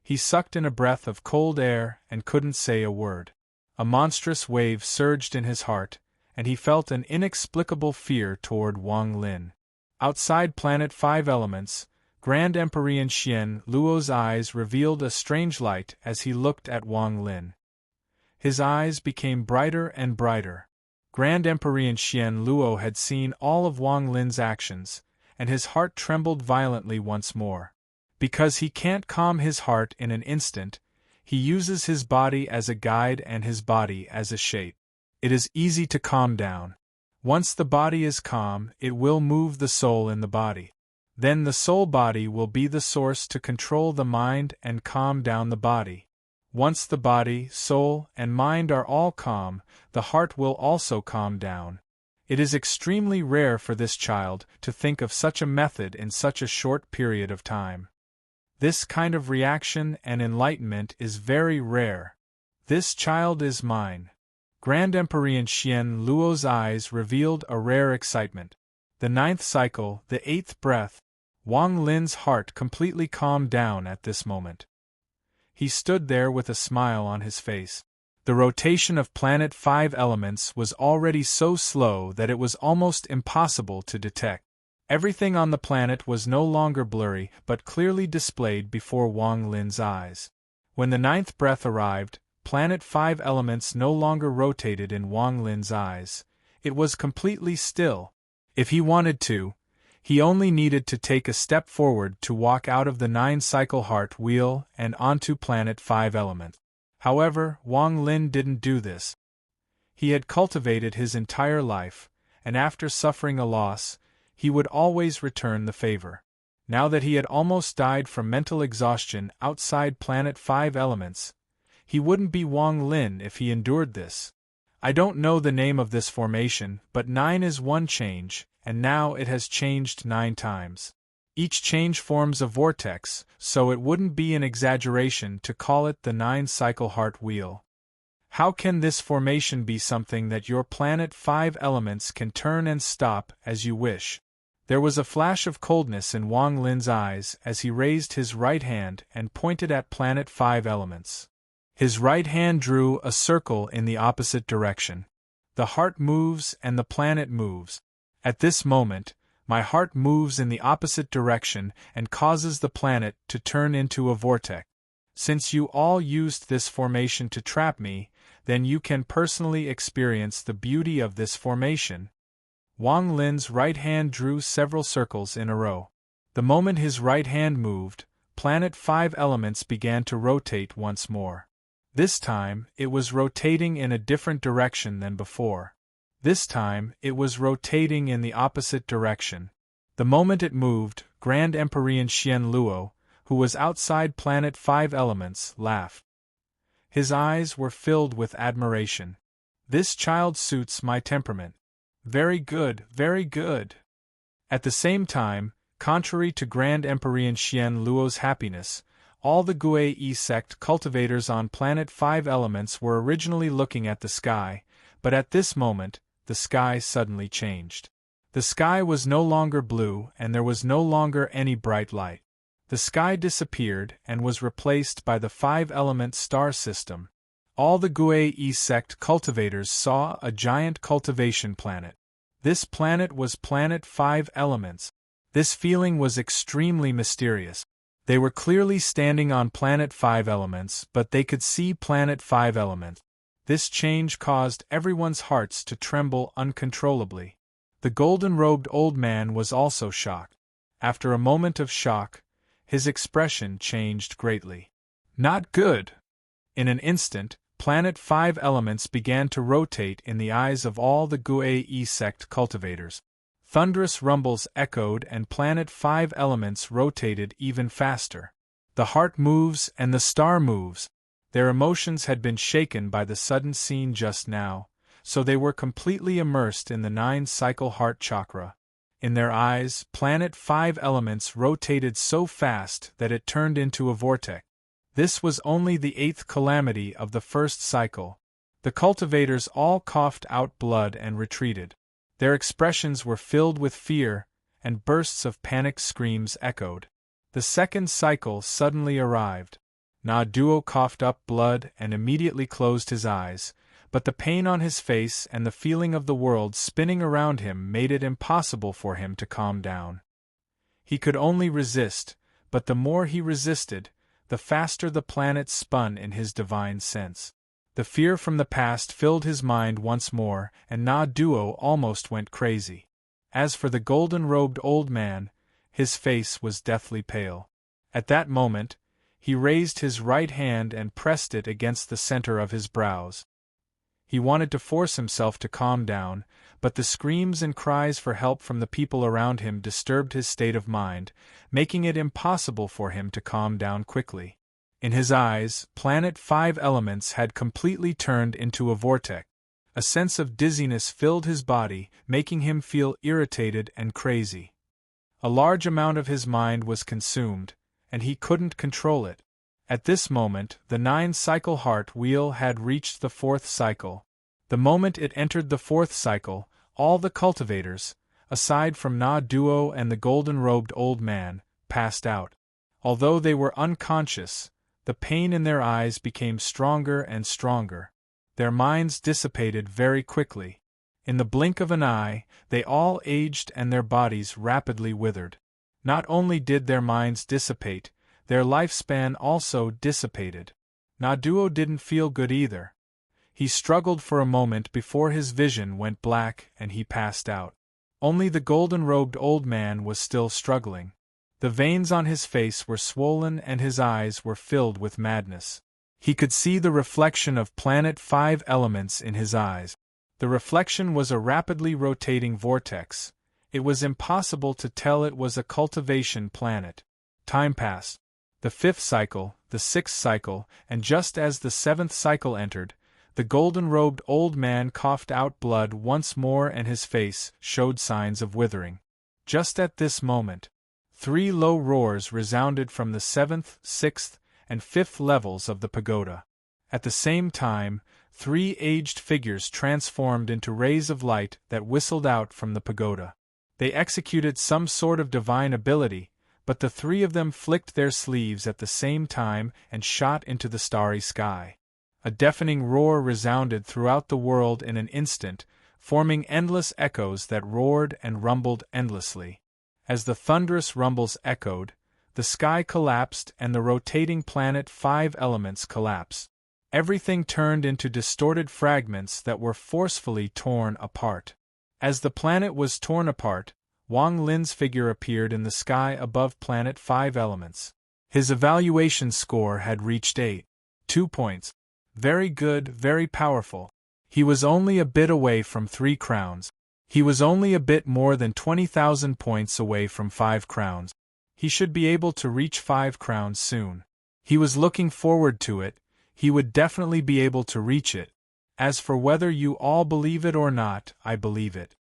Speaker 1: He sucked in a breath of cold air and couldn't say a word. A monstrous wave surged in his heart, and he felt an inexplicable fear toward Wang Lin. Outside Planet 5 Elements, Grand Emperor Xian Luo's eyes revealed a strange light as he looked at Wang Lin. His eyes became brighter and brighter. Grand Emperor Xian Luo had seen all of Wang Lin's actions, and his heart trembled violently once more. Because he can't calm his heart in an instant, he uses his body as a guide and his body as a shape. It is easy to calm down. Once the body is calm, it will move the soul in the body. Then the soul body will be the source to control the mind and calm down the body. Once the body, soul, and mind are all calm, the heart will also calm down. It is extremely rare for this child to think of such a method in such a short period of time. This kind of reaction and enlightenment is very rare. This child is mine. Grand Emperor Xian Luo's eyes revealed a rare excitement. The ninth cycle, the eighth breath. Wang Lin's heart completely calmed down at this moment. He stood there with a smile on his face. The rotation of Planet 5 Elements was already so slow that it was almost impossible to detect. Everything on the planet was no longer blurry but clearly displayed before Wang Lin's eyes. When the ninth breath arrived, Planet 5 Elements no longer rotated in Wang Lin's eyes. It was completely still. If he wanted to, he only needed to take a step forward to walk out of the 9-cycle heart wheel and onto Planet 5 Element. However, Wang Lin didn't do this. He had cultivated his entire life, and after suffering a loss, he would always return the favor. Now that he had almost died from mental exhaustion outside Planet 5 Elements, he wouldn't be Wang Lin if he endured this. I don't know the name of this formation, but 9 is one change, and now it has changed 9 times. Each change forms a vortex, so it wouldn't be an exaggeration to call it the 9-cycle heart wheel. How can this formation be something that your Planet 5 Elements can turn and stop as you wish? There was a flash of coldness in Wang Lin's eyes as he raised his right hand and pointed at Planet 5 Elements. His right hand drew a circle in the opposite direction. The heart moves and the planet moves. At this moment, my heart moves in the opposite direction and causes the planet to turn into a vortex. Since you all used this formation to trap me, then you can personally experience the beauty of this formation. Wang Lin's right hand drew several circles in a row. The moment his right hand moved, Planet 5 Elements began to rotate once more. This time, it was rotating in a different direction than before. This time, it was rotating in the opposite direction. The moment it moved, Grand Emperor Xian Luo, who was outside Planet 5 Elements, laughed. His eyes were filled with admiration. This child suits my temperament. Very good, very good. At the same time, contrary to Grand Emperor Xian Luo's happiness, all the Gue sect cultivators on Planet 5 Elements were originally looking at the sky, but at this moment, the sky suddenly changed. The sky was no longer blue and there was no longer any bright light. The sky disappeared and was replaced by the 5-element star system. All the Gue sect cultivators saw a giant cultivation planet. This planet was Planet 5 Elements. This feeling was extremely mysterious. They were clearly standing on Planet 5 Elements, but they could see Planet 5 Elements. This change caused everyone's hearts to tremble uncontrollably. The golden-robed old man was also shocked. After a moment of shock, his expression changed greatly. Not good! In an instant, Planet 5 Elements began to rotate in the eyes of all the Gue sect cultivators. Thunderous rumbles echoed and Planet 5 Elements rotated even faster. The heart moves and the star moves. Their emotions had been shaken by the sudden scene just now, so they were completely immersed in the 9-cycle heart chakra. In their eyes, Planet 5 elements rotated so fast that it turned into a vortex. This was only the 8th calamity of the first cycle. The cultivators all coughed out blood and retreated. Their expressions were filled with fear, and bursts of panicked screams echoed. The second cycle suddenly arrived. Na-Duo coughed up blood and immediately closed his eyes, but the pain on his face and the feeling of the world spinning around him made it impossible for him to calm down. He could only resist, but the more he resisted, the faster the planet spun in his divine sense. The fear from the past filled his mind once more, and Na-Duo almost went crazy. As for the golden-robed old man, his face was deathly pale. At that moment, he raised his right hand and pressed it against the center of his brows. He wanted to force himself to calm down, but the screams and cries for help from the people around him disturbed his state of mind, making it impossible for him to calm down quickly. In his eyes, Planet 5 elements had completely turned into a vortex. A sense of dizziness filled his body, making him feel irritated and crazy. A large amount of his mind was consumed, and he couldn't control it. At this moment, the 9-cycle heart wheel had reached the 4th cycle. The moment it entered the 4th cycle, all the cultivators, aside from Na-Duo and the golden-robed old man, passed out. Although they were unconscious, the pain in their eyes became stronger and stronger. Their minds dissipated very quickly. In the blink of an eye, they all aged and their bodies rapidly withered. Not only did their minds dissipate, their lifespan also dissipated. Na-Duo didn't feel good either. He struggled for a moment before his vision went black and he passed out. Only the golden-robed old man was still struggling. The veins on his face were swollen and his eyes were filled with madness. He could see the reflection of Planet 5 elements in his eyes. The reflection was a rapidly rotating vortex. It was impossible to tell it was a cultivation planet. Time passed. The 5th cycle, the 6th cycle, and just as the 7th cycle entered, the golden-robed old man coughed out blood once more and his face showed signs of withering. Just at this moment, 3 low roars resounded from the 7th, 6th, and 5th levels of the pagoda. At the same time, 3 aged figures transformed into rays of light that whistled out from the pagoda. They executed some sort of divine ability, but the 3 of them flicked their sleeves at the same time and shot into the starry sky. A deafening roar resounded throughout the world in an instant, forming endless echoes that roared and rumbled endlessly. As the thunderous rumbles echoed, the sky collapsed and the rotating Planet 5 elements collapsed. Everything turned into distorted fragments that were forcefully torn apart. As the planet was torn apart, Wang Lin's figure appeared in the sky above Planet 5 elements. His evaluation score had reached 8.2 points. Very good, very powerful. He was only a bit away from 3 crowns. He was only a bit more than 20,000 points away from 5 crowns. He should be able to reach 5 crowns soon. He was looking forward to it. He would definitely be able to reach it. As for whether you all believe it or not, I believe it.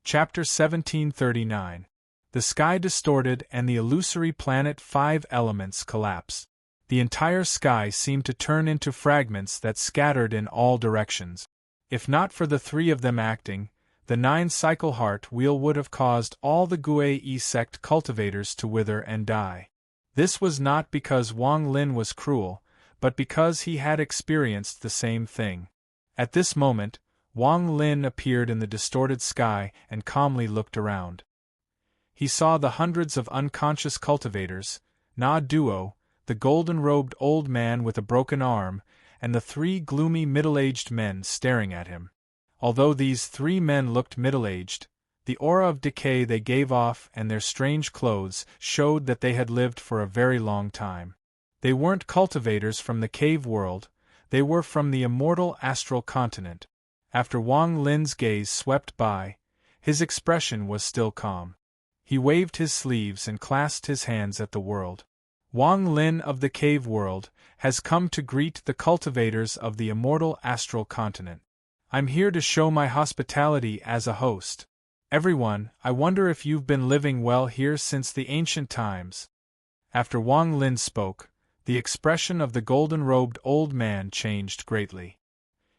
Speaker 1: Chapter 1739. The sky distorted and the illusory Planet 5 elements collapsed. The entire sky seemed to turn into fragments that scattered in all directions. If not for the 3 of them acting, the 9-cycle heart wheel would have caused all the Gue sect cultivators to wither and die. This was not because Wang Lin was cruel, but because he had experienced the same thing. At this moment, Wang Lin appeared in the distorted sky and calmly looked around. He saw the hundreds of unconscious cultivators, Na-Duo, the golden-robed old man with a broken arm, and the 3 gloomy middle-aged men staring at him. Although these 3 men looked middle-aged, the aura of decay they gave off and their strange clothes showed that they had lived for a very long time. They weren't cultivators from the cave world, they were from the immortal astral continent. After Wang Lin's gaze swept by, his expression was still calm. He waved his sleeves and clasped his hands at the world. Wang Lin of the cave world has come to greet the cultivators of the immortal astral continent. I'm here to show my hospitality as a host. Everyone, I wonder if you've been living well here since the ancient times. After Wang Lin spoke, the expression of the golden-robed old man changed greatly.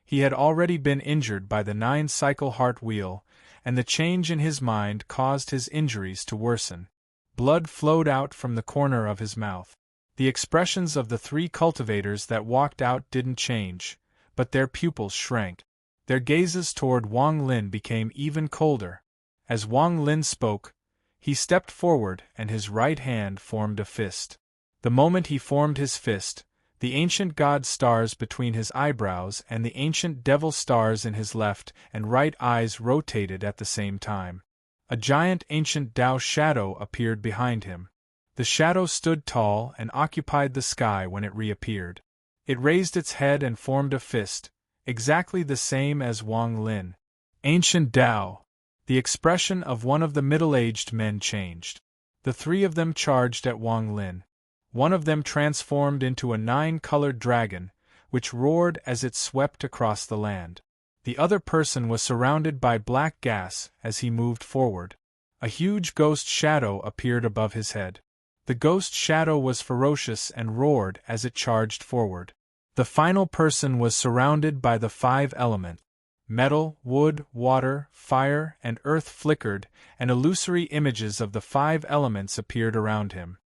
Speaker 1: He had already been injured by the 9-cycle heart wheel, and the change in his mind caused his injuries to worsen. Blood flowed out from the corner of his mouth. The expressions of the 3 cultivators that walked out didn't change, but their pupils shrank. Their gazes toward Wang Lin became even colder. As Wang Lin spoke, he stepped forward and his right hand formed a fist. The moment he formed his fist, the ancient god stars between his eyebrows and the ancient devil stars in his left and right eyes rotated at the same time. A giant ancient Tao shadow appeared behind him. The shadow stood tall and occupied the sky when it reappeared. It raised its head and formed a fist, exactly the same as Wang Lin. Ancient Tao. The expression of one of the middle-aged men changed. The 3 of them charged at Wang Lin. One of them transformed into a 9-colored dragon, which roared as it swept across the land. The other person was surrounded by black gas as he moved forward. A huge ghost shadow appeared above his head. The ghost shadow was ferocious and roared as it charged forward. The final person was surrounded by the 5 elements. Metal, wood, water, fire, and earth flickered, and illusory images of the 5 elements appeared around him.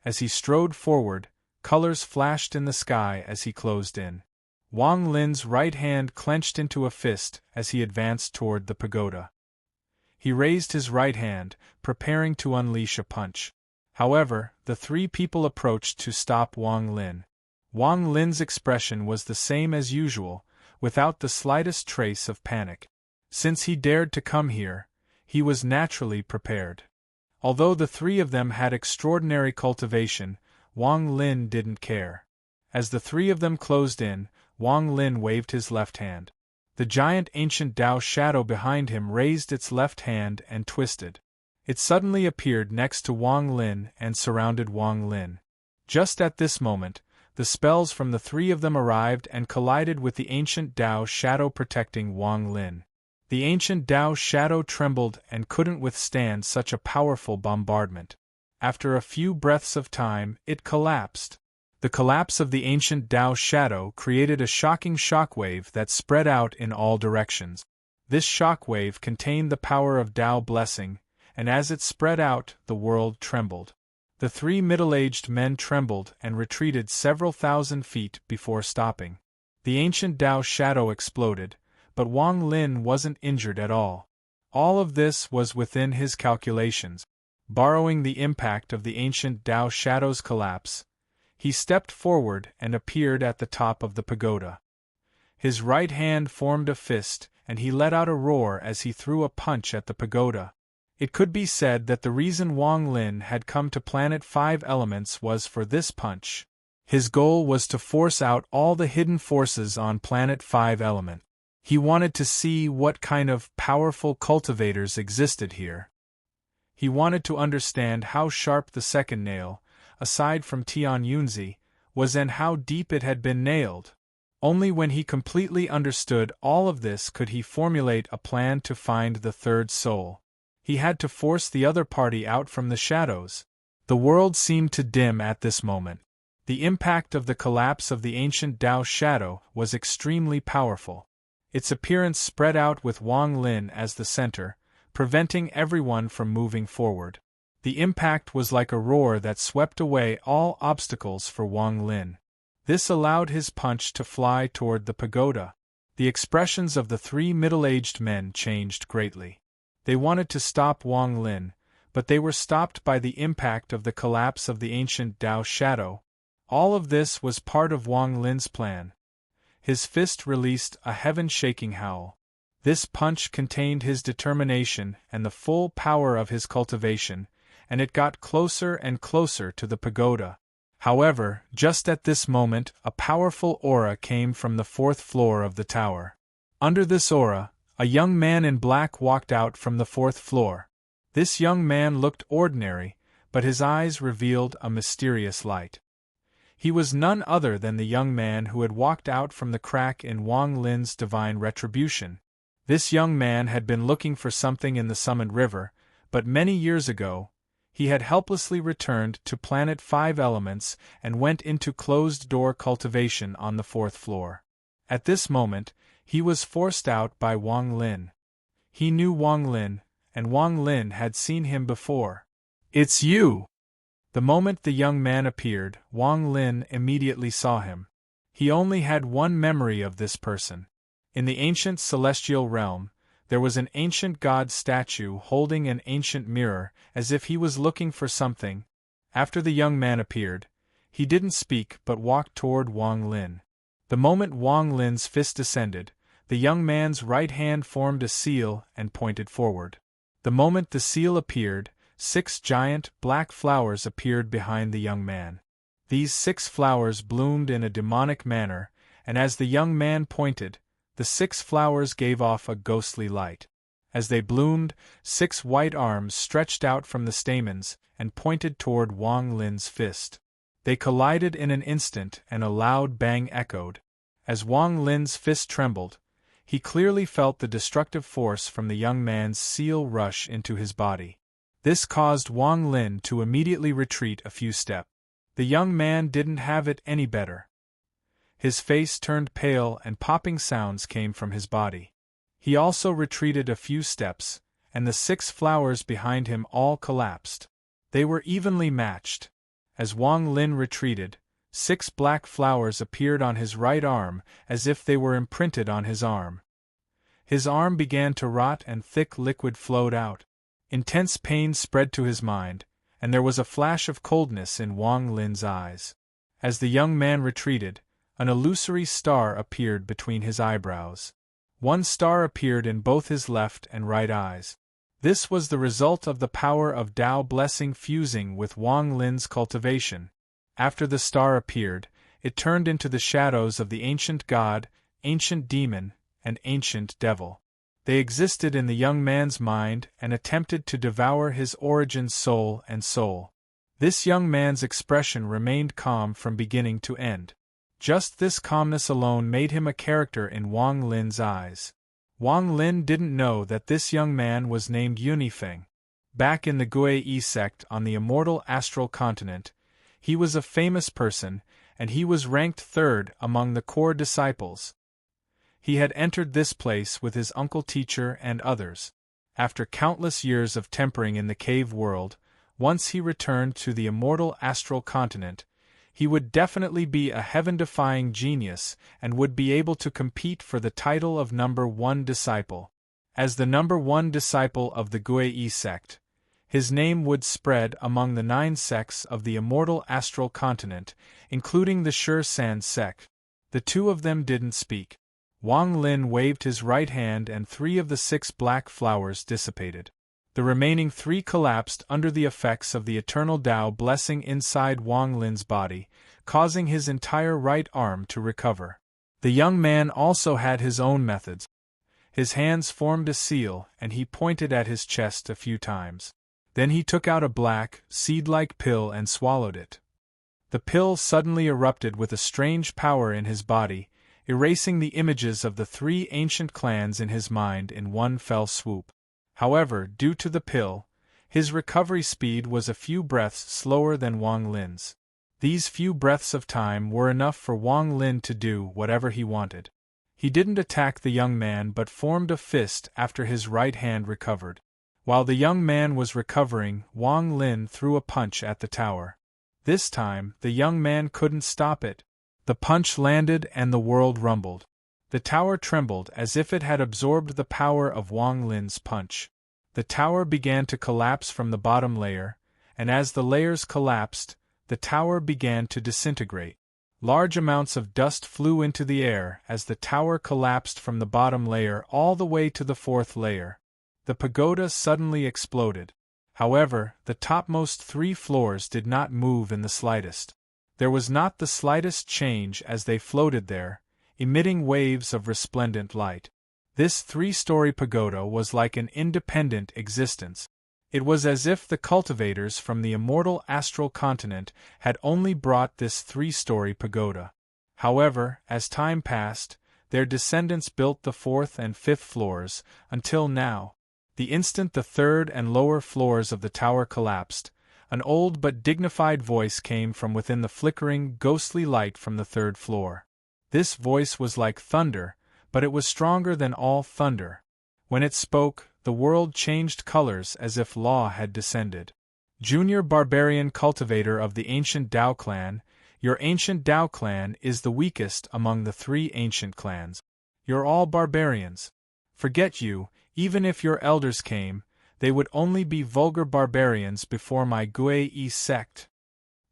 Speaker 1: As he strode forward, colors flashed in the sky as he closed in. Wang Lin's right hand clenched into a fist as he advanced toward the pagoda. He raised his right hand, preparing to unleash a punch. However, the 3 people approached to stop Wang Lin. Wang Lin's expression was the same as usual, without the slightest trace of panic. Since he dared to come here, he was naturally prepared. Although the 3 of them had extraordinary cultivation, Wang Lin didn't care. As the 3 of them closed in, Wang Lin waved his left hand. The giant ancient Tao shadow behind him raised its left hand and twisted. It suddenly appeared next to Wang Lin and surrounded Wang Lin. Just at this moment, the spells from the 3 of them arrived and collided with the ancient Tao shadow protecting Wang Lin. The ancient Tao shadow trembled and couldn't withstand such a powerful bombardment. After a few breaths of time, it collapsed. The collapse of the ancient Tao shadow created a shocking shockwave that spread out in all directions. This shockwave contained the power of Tao blessing, and as it spread out, the world trembled. The 3 middle-aged men trembled and retreated several thousand feet before stopping. The ancient Tao shadow exploded, but Wang Lin wasn't injured at all. All of this was within his calculations. Borrowing the impact of the ancient Tao shadow's collapse, he stepped forward and appeared at the top of the pagoda. His right hand formed a fist, and he let out a roar as he threw a punch at the pagoda. It could be said that the reason Wang Lin had come to Planet 5 Elements was for this punch. His goal was to force out all the hidden forces on Planet 5 Element. He wanted to see what kind of powerful cultivators existed here. He wanted to understand how sharp the second nail, aside from Tian Yunzi, was and how deep it had been nailed. Only when he completely understood all of this could he formulate a plan to find the third soul. He had to force the other party out from the shadows. The world seemed to dim at this moment. The impact of the collapse of the ancient Tao shadow was extremely powerful. Its appearance spread out with Wang Lin as the center, preventing everyone from moving forward. The impact was like a roar that swept away all obstacles for Wang Lin. This allowed his punch to fly toward the pagoda. The expressions of the 3 middle-aged men changed greatly. They wanted to stop Wang Lin, but they were stopped by the impact of the collapse of the ancient Tao shadow. All of this was part of Wang Lin's plan. His fist released a heaven-shaking howl. This punch contained his determination and the full power of his cultivation, and it got closer and closer to the pagoda. However, just at this moment, a powerful aura came from the 4th floor of the tower. Under this aura, a young man in black walked out from the 4th floor. This young man looked ordinary, but his eyes revealed a mysterious light. He was none other than the young man who had walked out from the crack in Wang Lin's divine retribution. This young man had been looking for something in the summoned river, but many years ago, he had helplessly returned to Planet 5 Elements and went into closed-door cultivation on the 4th floor. At this moment, he was forced out by Wang Lin. He knew Wang Lin, and Wang Lin had seen him before. "It's you!" The moment the young man appeared, Wang Lin immediately saw him. He only had one memory of this person. In the ancient celestial realm, there was an ancient god statue holding an ancient mirror, as if he was looking for something. After the young man appeared, he didn't speak but walked toward Wang Lin. The moment Wang Lin's fist descended, the young man's right hand formed a seal and pointed forward. The moment the seal appeared, 6 giant, black flowers appeared behind the young man. These 6 flowers bloomed in a demonic manner, and as the young man pointed, the 6 flowers gave off a ghostly light. As they bloomed, 6 white arms stretched out from the stamens and pointed toward Wang Lin's fist. They collided in an instant and a loud bang echoed. As Wang Lin's fist trembled, he clearly felt the destructive force from the young man's seal rush into his body. This caused Wang Lin to immediately retreat a few steps. The young man didn't have it any better. His face turned pale and popping sounds came from his body. He also retreated a few steps, and the 6 flowers behind him all collapsed. They were evenly matched. As Wang Lin retreated, 6 black flowers appeared on his right arm as if they were imprinted on his arm. His arm began to rot and thick liquid flowed out. Intense pain spread to his mind, and there was a flash of coldness in Wang Lin's eyes. As the young man retreated, an illusory star appeared between his eyebrows. 1 star appeared in both his left and right eyes. This was the result of the power of Tao blessing fusing with Wang Lin's cultivation. After the star appeared, it turned into the shadows of the ancient god, ancient demon, and ancient devil. They existed in the young man's mind and attempted to devour his origin soul and soul. This young man's expression remained calm from beginning to end. Just this calmness alone made him a character in Wang Lin's eyes. Wang Lin didn't know that this young man was named Yunifeng. Back in the Guiyi sect on the immortal astral continent, he was a famous person, and he was ranked 3rd among the core disciples. He had entered this place with his uncle teacher and others. After countless years of tempering in the cave world, once he returned to the immortal astral continent, he would definitely be a heaven-defying genius and would be able to compete for the title of number 1 disciple. As the number 1 disciple of the Guiyi sect, his name would spread among the 9 sects of the immortal astral continent, including the Sure Sand sect. The 2 of them didn't speak. Wang Lin waved his right hand and 3 of the 6 black flowers dissipated. The remaining 3 collapsed under the effects of the eternal Tao blessing inside Wang Lin's body, causing his entire right arm to recover. The young man also had his own methods. His hands formed a seal and he pointed at his chest a few times. Then he took out a black, seed-like pill and swallowed it. The pill suddenly erupted with a strange power in his body, erasing the images of the 3 ancient clans in his mind in one fell swoop. However, due to the pill, his recovery speed was a few breaths slower than Wang Lin's. These few breaths of time were enough for Wang Lin to do whatever he wanted. He didn't attack the young man but formed a fist after his right hand recovered. While the young man was recovering, Wang Lin threw a punch at the tower. This time, the young man couldn't stop it. The punch landed and the world rumbled. The tower trembled as if it had absorbed the power of Wang Lin's punch. The tower began to collapse from the bottom layer, and as the layers collapsed, the tower began to disintegrate. Large amounts of dust flew into the air as the tower collapsed from the bottom layer all the way to the 4th layer. The pagoda suddenly exploded. However, the topmost 3 floors did not move in the slightest. There was not the slightest change as they floated there, emitting waves of resplendent light. This 3-story pagoda was like an independent existence. It was as if the cultivators from the immortal astral continent had only brought this 3-story pagoda. However, as time passed, their descendants built the 4th and 5th floors, until now. The instant the 3rd and lower floors of the tower collapsed, an old but dignified voice came from within the flickering, ghostly light from the 3rd floor. This voice was like thunder, but it was stronger than all thunder. When it spoke, the world changed colors as if law had descended. Junior barbarian cultivator of the ancient Dao clan, your ancient Dao clan is the weakest among the 3 ancient clans. You're all barbarians. Forget you, even if your elders came, they would only be vulgar barbarians before my Gui sect.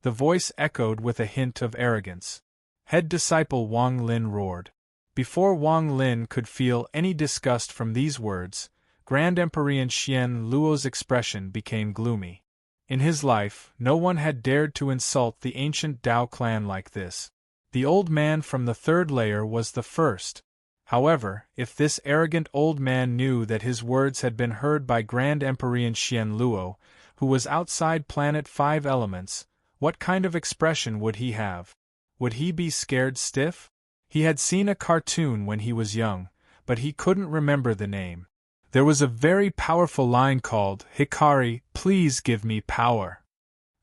Speaker 1: The voice echoed with a hint of arrogance. Head disciple Wang Lin roared. Before Wang Lin could feel any disgust from these words, Grand Emperor Xian Luo's expression became gloomy. In his life, no one had dared to insult the ancient Dao clan like this. The old man from the 3rd layer was the first. However, if this arrogant old man knew that his words had been heard by Grand Emperor Xian Luo, who was outside planet 5 elements, what kind of expression would he have? Would he be scared stiff? He had seen a cartoon when he was young, but he couldn't remember the name. There was a very powerful line called, "Hikari, please give me power.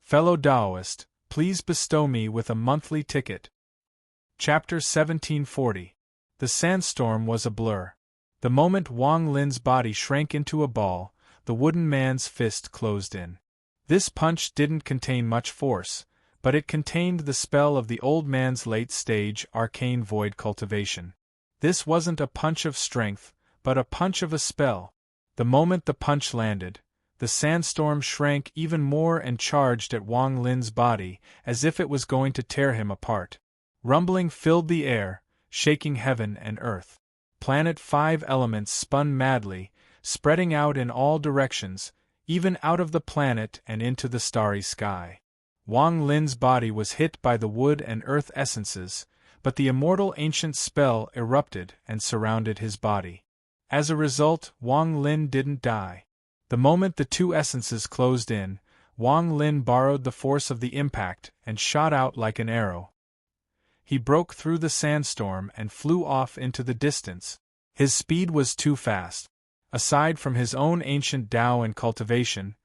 Speaker 1: Fellow Taoist, please bestow me with a monthly ticket." Chapter 1740. The sandstorm was a blur. The moment Wang Lin's body shrank into a ball, the wooden man's fist closed in. This punch didn't contain much force, but it contained the spell of the old man's late-stage arcane void cultivation. This wasn't a punch of strength, but a punch of a spell. The moment the punch landed, the sandstorm shrank even more and charged at Wang Lin's body, as if it was going to tear him apart. Rumbling filled the air, shaking heaven and earth. Planet 5 elements spun madly, spreading out in all directions, even out of the planet and into the starry sky. Wang Lin's body was hit by the wood and earth essences, but the immortal ancient spell erupted and surrounded his body. As a result, Wang Lin didn't die. The moment the 2 essences closed in, Wang Lin borrowed the force of the impact and shot out like an arrow. He broke through the sandstorm and flew off into the distance. His speed was too fast. Aside from his own ancient Tao and cultivation,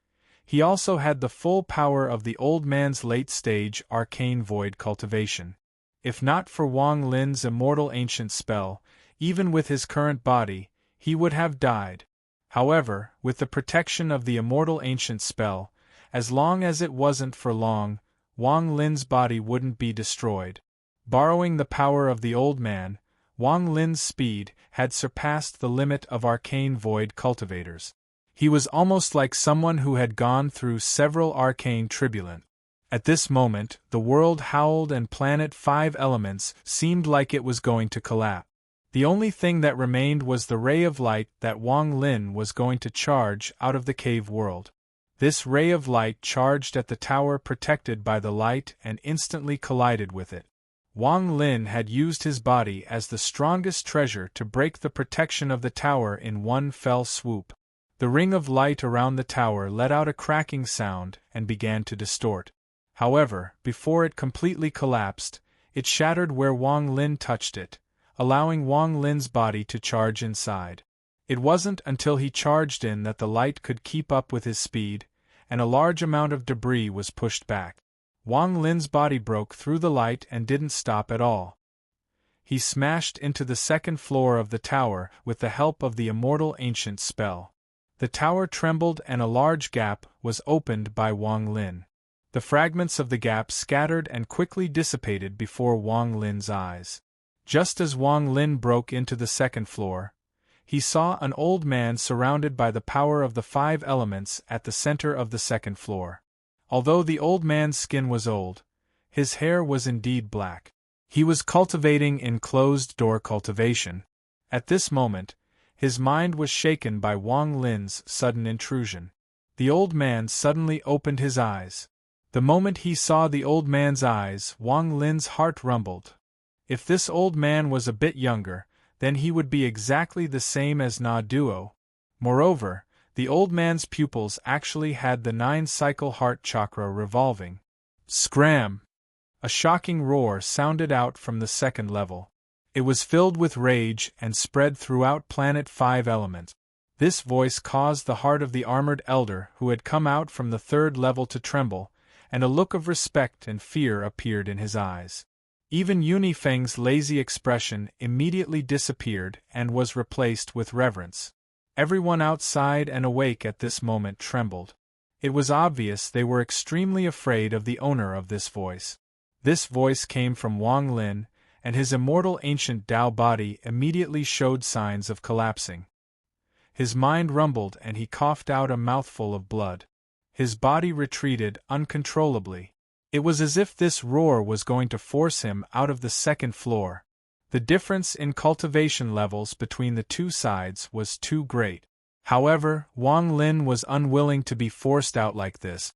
Speaker 1: he also had the full power of the old man's late-stage arcane void cultivation. If not for Wang Lin's immortal ancient spell, even with his current body, he would have died. However, with the protection of the immortal ancient spell, as long as it wasn't for long, Wang Lin's body wouldn't be destroyed. Borrowing the power of the old man, Wang Lin's speed had surpassed the limit of arcane void cultivators. He was almost like someone who had gone through several arcane tribulation. At this moment, the world howled and planet 5 elements seemed like it was going to collapse. The only thing that remained was the ray of light that Wang Lin was going to charge out of the cave world. This ray of light charged at the tower protected by the light and instantly collided with it. Wang Lin had used his body as the strongest treasure to break the protection of the tower in one fell swoop. The ring of light around the tower let out a cracking sound and began to distort. However, before it completely collapsed, it shattered where Wang Lin touched it, allowing Wang Lin's body to charge inside. It wasn't until he charged in that the light could keep up with his speed, and a large amount of debris was pushed back. Wang Lin's body broke through the light and didn't stop at all. He smashed into the 2nd floor of the tower with the help of the immortal ancient spell. The tower trembled and a large gap was opened by Wang Lin. The fragments of the gap scattered and quickly dissipated before Wang Lin's eyes. Just as Wang Lin broke into the 2nd floor, he saw an old man surrounded by the power of the 5 elements at the center of the 2nd floor. Although the old man's skin was old, his hair was indeed black. He was cultivating in closed-door cultivation. At this moment, his mind was shaken by Wang Lin's sudden intrusion. The old man suddenly opened his eyes. The moment he saw the old man's eyes, Wang Lin's heart rumbled. If this old man was a bit younger, then he would be exactly the same as Na Duo. Moreover, the old man's pupils actually had the 9-cycle heart chakra revolving. Scram! A shocking roar sounded out from the 2nd level. It was filled with rage and spread throughout Planet 5 Element. This voice caused the heart of the armored elder who had come out from the third level to tremble, and a look of respect and fear appeared in his eyes. Even Yunifeng's lazy expression immediately disappeared and was replaced with reverence. Everyone outside and awake at this moment trembled. It was obvious they were extremely afraid of the owner of this voice. This voice came from Wang Lin, and his immortal ancient Tao body immediately showed signs of collapsing. His mind rumbled and he coughed out a mouthful of blood. His body retreated uncontrollably. It was as if this roar was going to force him out of the second floor. The difference in cultivation levels between the two sides was too great. However, Wang Lin was unwilling to be forced out like this.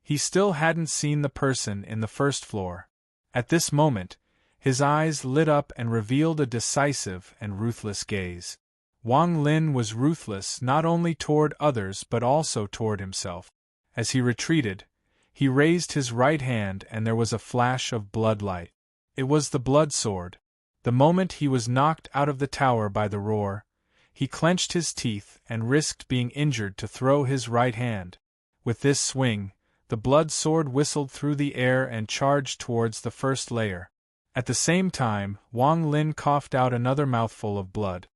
Speaker 1: He still hadn't seen the person in the first floor. At this moment, his eyes lit up and revealed a decisive and ruthless gaze. Wang Lin was ruthless not only toward others but also toward himself. As he retreated, he raised his right hand and there was a flash of blood light. It was the blood sword. The moment he was knocked out of the tower by the roar, he clenched his teeth and risked being injured to throw his right hand. With this swing, the blood sword whistled through the air and charged towards the first layer. At the same time, Wang Lin coughed out another mouthful of blood.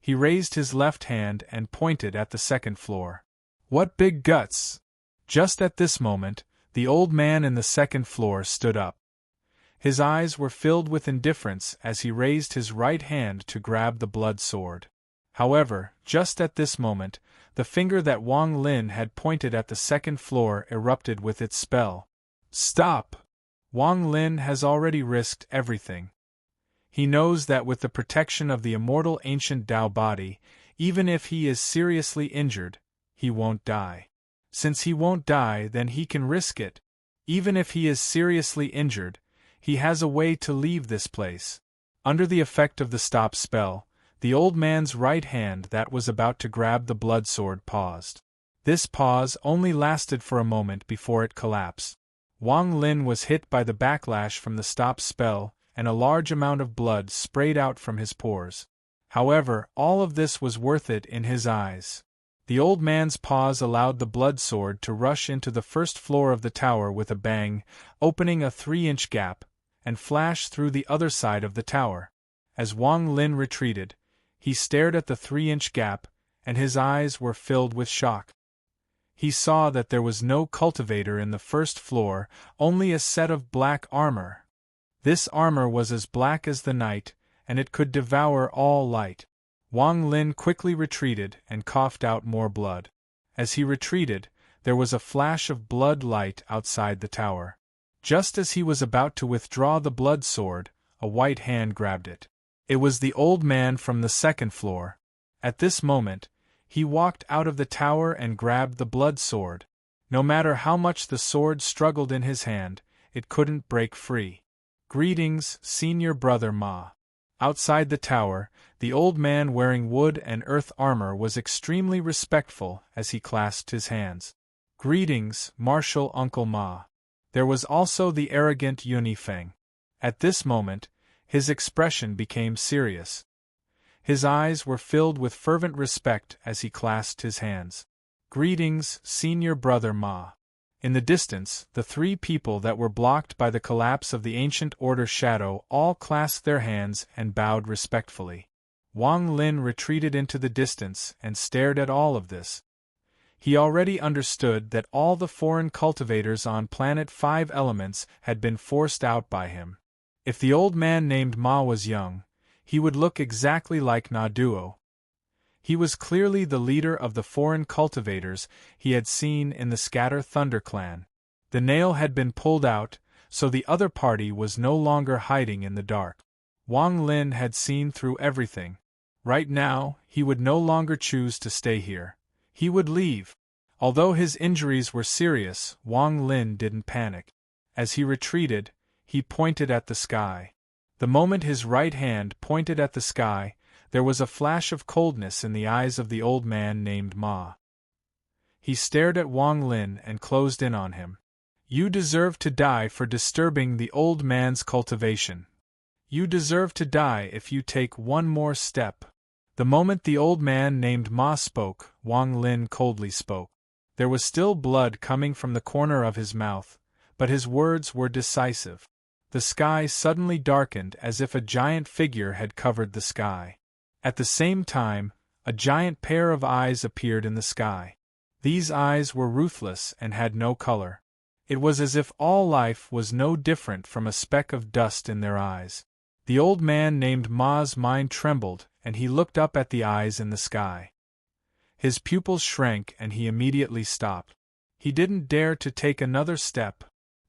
Speaker 1: He raised his left hand and pointed at the second floor. "What big guts!" Just at this moment, the old man in the second floor stood up. His eyes were filled with indifference as he raised his right hand to grab the blood sword. However, just at this moment, the finger that Wang Lin had pointed at the second floor erupted with its spell. "Stop! Wang Lin has already risked everything. He knows that with the protection of the immortal ancient Tao body, even if he is seriously injured, he won't die. Since he won't die, then he can risk it. Even if he is seriously injured, he has a way to leave this place." Under the effect of the stop spell, the old man's right hand that was about to grab the blood sword paused. This pause only lasted for a moment before it collapsed. Wang Lin was hit by the backlash from the stop spell, and a large amount of blood sprayed out from his pores. However, all of this was worth it in his eyes. The old man's pause allowed the blood sword to rush into the first floor of the tower with a bang, opening a 3-inch gap, and flash through the other side of the tower. As Wang Lin retreated, he stared at the 3-inch gap, and his eyes were filled with shock. He saw that there was no cultivator in the first floor, only a set of black armor. This armor was as black as the night, and it could devour all light. Wang Lin quickly retreated and coughed out more blood. As he retreated, there was a flash of blood light outside the tower. Just as he was about to withdraw the blood sword, a white hand grabbed it. It was the old man from the second floor. At this moment, he walked out of the tower and grabbed the blood sword. No matter how much the sword struggled in his hand, it couldn't break free. "Greetings, Senior Brother Ma." Outside the tower, the old man wearing wood and earth armor was extremely respectful as he clasped his hands. "Greetings, Martial Uncle Ma." There was also the arrogant Yunifeng. At this moment, his expression became serious. His eyes were filled with fervent respect as he clasped his hands. "Greetings, Senior Brother Ma." In the distance, the 3 people that were blocked by the collapse of the ancient order shadow all clasped their hands and bowed respectfully. Wang Lin retreated into the distance and stared at all of this. He already understood that all the foreign cultivators on Planet 5 Elements had been forced out by him. If the old man named Ma was young, he would look exactly like Na Duo. He was clearly the leader of the foreign cultivators he had seen in the Scatter Thunder clan. The nail had been pulled out, so the other party was no longer hiding in the dark. Wang Lin had seen through everything. Right now, he would no longer choose to stay here. He would leave. Although his injuries were serious, Wang Lin didn't panic. As he retreated, he pointed at the sky. The moment his right hand pointed at the sky, there was a flash of coldness in the eyes of the old man named Ma. He stared at Wang Lin and closed in on him. "You deserve to die for disturbing the old man's cultivation. You deserve to die if you take one more step. The moment the old man named Ma spoke, Wang Lin coldly spoke. There was still blood coming from the corner of his mouth, but his words were decisive. The sky suddenly darkened as if a giant figure had covered the sky. At the same time, a giant pair of eyes appeared in the sky. These eyes were ruthless and had no color. It was as if all life was no different from a speck of dust in their eyes. The old man named Ma's mind trembled, and he looked up at the eyes in the sky. His pupils shrank and he immediately stopped. He didn't dare to take another step.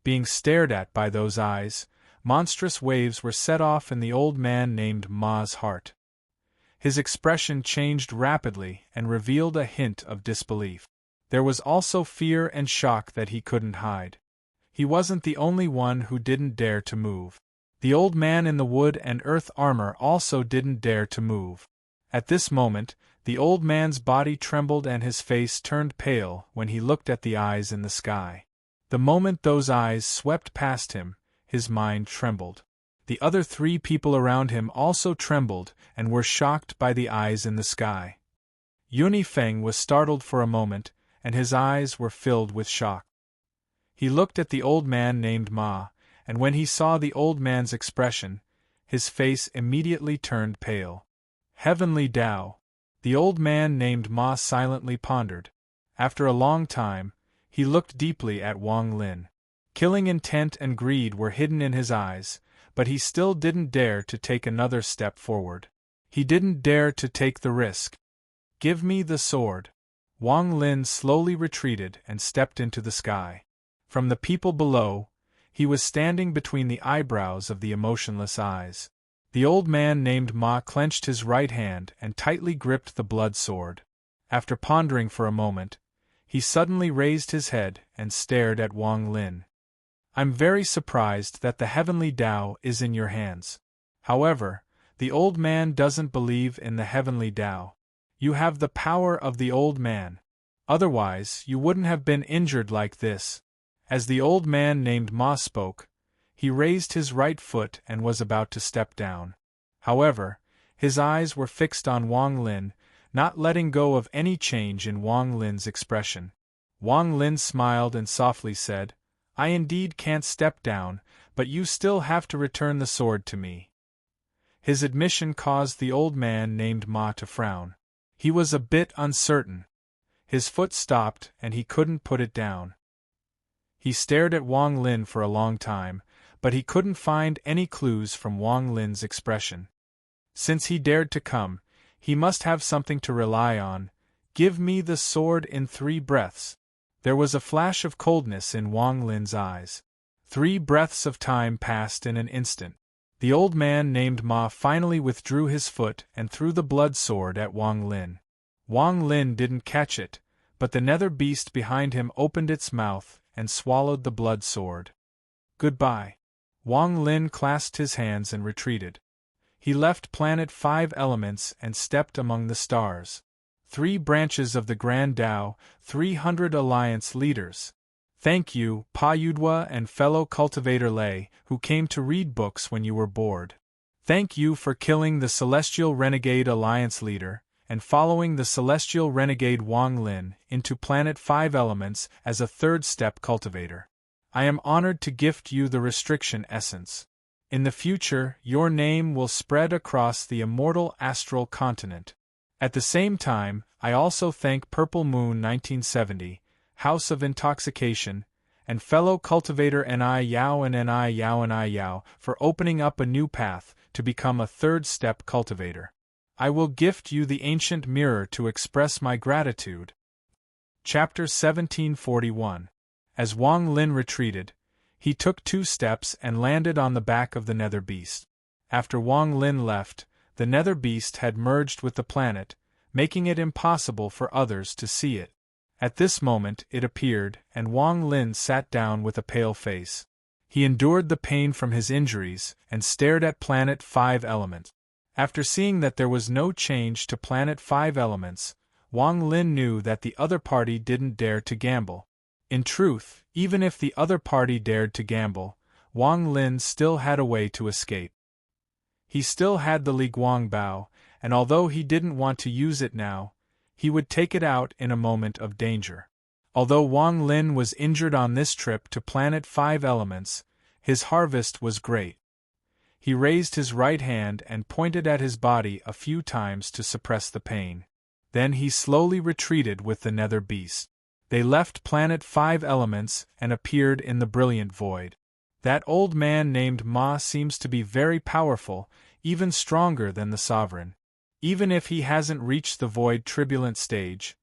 Speaker 1: Being stared at by those eyes, monstrous waves were set off in the old man named Ma's heart. His expression changed rapidly and revealed a hint of disbelief. There was also fear and shock that he couldn't hide. He wasn't the only one who didn't dare to move. The old man in the wood and earth armor also didn't dare to move. At this moment, the old man's body trembled and his face turned pale when he looked at the eyes in the sky. The moment those eyes swept past him, his mind trembled. The other 3 people around him also trembled and were shocked by the eyes in the sky. Yunifeng was startled for a moment, and his eyes were filled with shock. He looked at the old man named Ma, and when he saw the old man's expression, his face immediately turned pale. Heavenly Tao. The old man named Ma silently pondered. After a long time, he looked deeply at Wang Lin. Killing intent and greed were hidden in his eyes, but he still didn't dare to take another step forward. He didn't dare to take the risk. Give me the sword. Wang Lin slowly retreated and stepped into the sky. From the people below, he was standing between the eyebrows of the emotionless eyes. The old man named Ma clenched his right hand and tightly gripped the blood sword. After pondering for a moment, he suddenly raised his head and stared at Wang Lin. I'm very surprised that the heavenly Tao is in your hands. However, the old man doesn't believe in the heavenly Tao. You have the power of the old man. Otherwise, you wouldn't have been injured like this. As the old man named Ma spoke, he raised his right foot and was about to step down. However, his eyes were fixed on Wang Lin, not letting go of any change in Wang Lin's expression. Wang Lin smiled and softly said, I indeed can't step down, but you still have to return the sword to me. His admission caused the old man named Ma to frown. He was a bit uncertain. His foot stopped and he couldn't put it down. He stared at Wang Lin for a long time, but he couldn't find any clues from Wang Lin's expression. Since he dared to come, he must have something to rely on. Give me the sword in 3 breaths. There was a flash of coldness in Wang Lin's eyes. 3 breaths of time passed in an instant. The old man named Ma finally withdrew his foot and threw the blood sword at Wang Lin. Wang Lin didn't catch it, but the nether beast behind him opened its mouth and swallowed the blood sword. Goodbye. Wang Lin clasped his hands and retreated. He left planet 5 elements and stepped among the stars. 3 branches of the Grand Tao, 300 alliance leaders. Thank you, Pa Yudwa and fellow cultivator Lei, who came to read books when you were bored. Thank you for killing the Celestial Renegade Alliance leader, and following the Celestial Renegade Wang Lin into Planet 5 Elements as a 3rd step cultivator. I am honored to gift you the restriction essence. In the future, your name will spread across the immortal astral continent. At the same time, I also thank Purple Moon 1970, House of Intoxication, and fellow cultivator Ni Yao and Ni Yao and Ni Yao for opening up a new path to become a 3rd step cultivator. I will gift you the ancient mirror to express my gratitude. Chapter 1741. As Wang Lin retreated, he took 2 steps and landed on the back of the nether beast. After Wang Lin left, the nether beast had merged with the planet, making it impossible for others to see it. At this moment it appeared, and Wang Lin sat down with a pale face. He endured the pain from his injuries and stared at Planet 5 Elements. After seeing that there was no change to Planet 5 Elements, Wang Lin knew that the other party didn't dare to gamble. In truth, even if the other party dared to gamble, Wang Lin still had a way to escape. He still had the Li Guang Bao, and although he didn't want to use it now, he would take it out in a moment of danger. Although Wang Lin was injured on this trip to Planet 5 Elements, his harvest was great. He raised his right hand and pointed at his body a few times to suppress the pain. Then he slowly retreated with the nether beast. They left Planet 5 Elements and appeared in the brilliant void. That old man named Ma seems to be very powerful, even stronger than the sovereign. Even if he hasn't reached the void tribulent stage,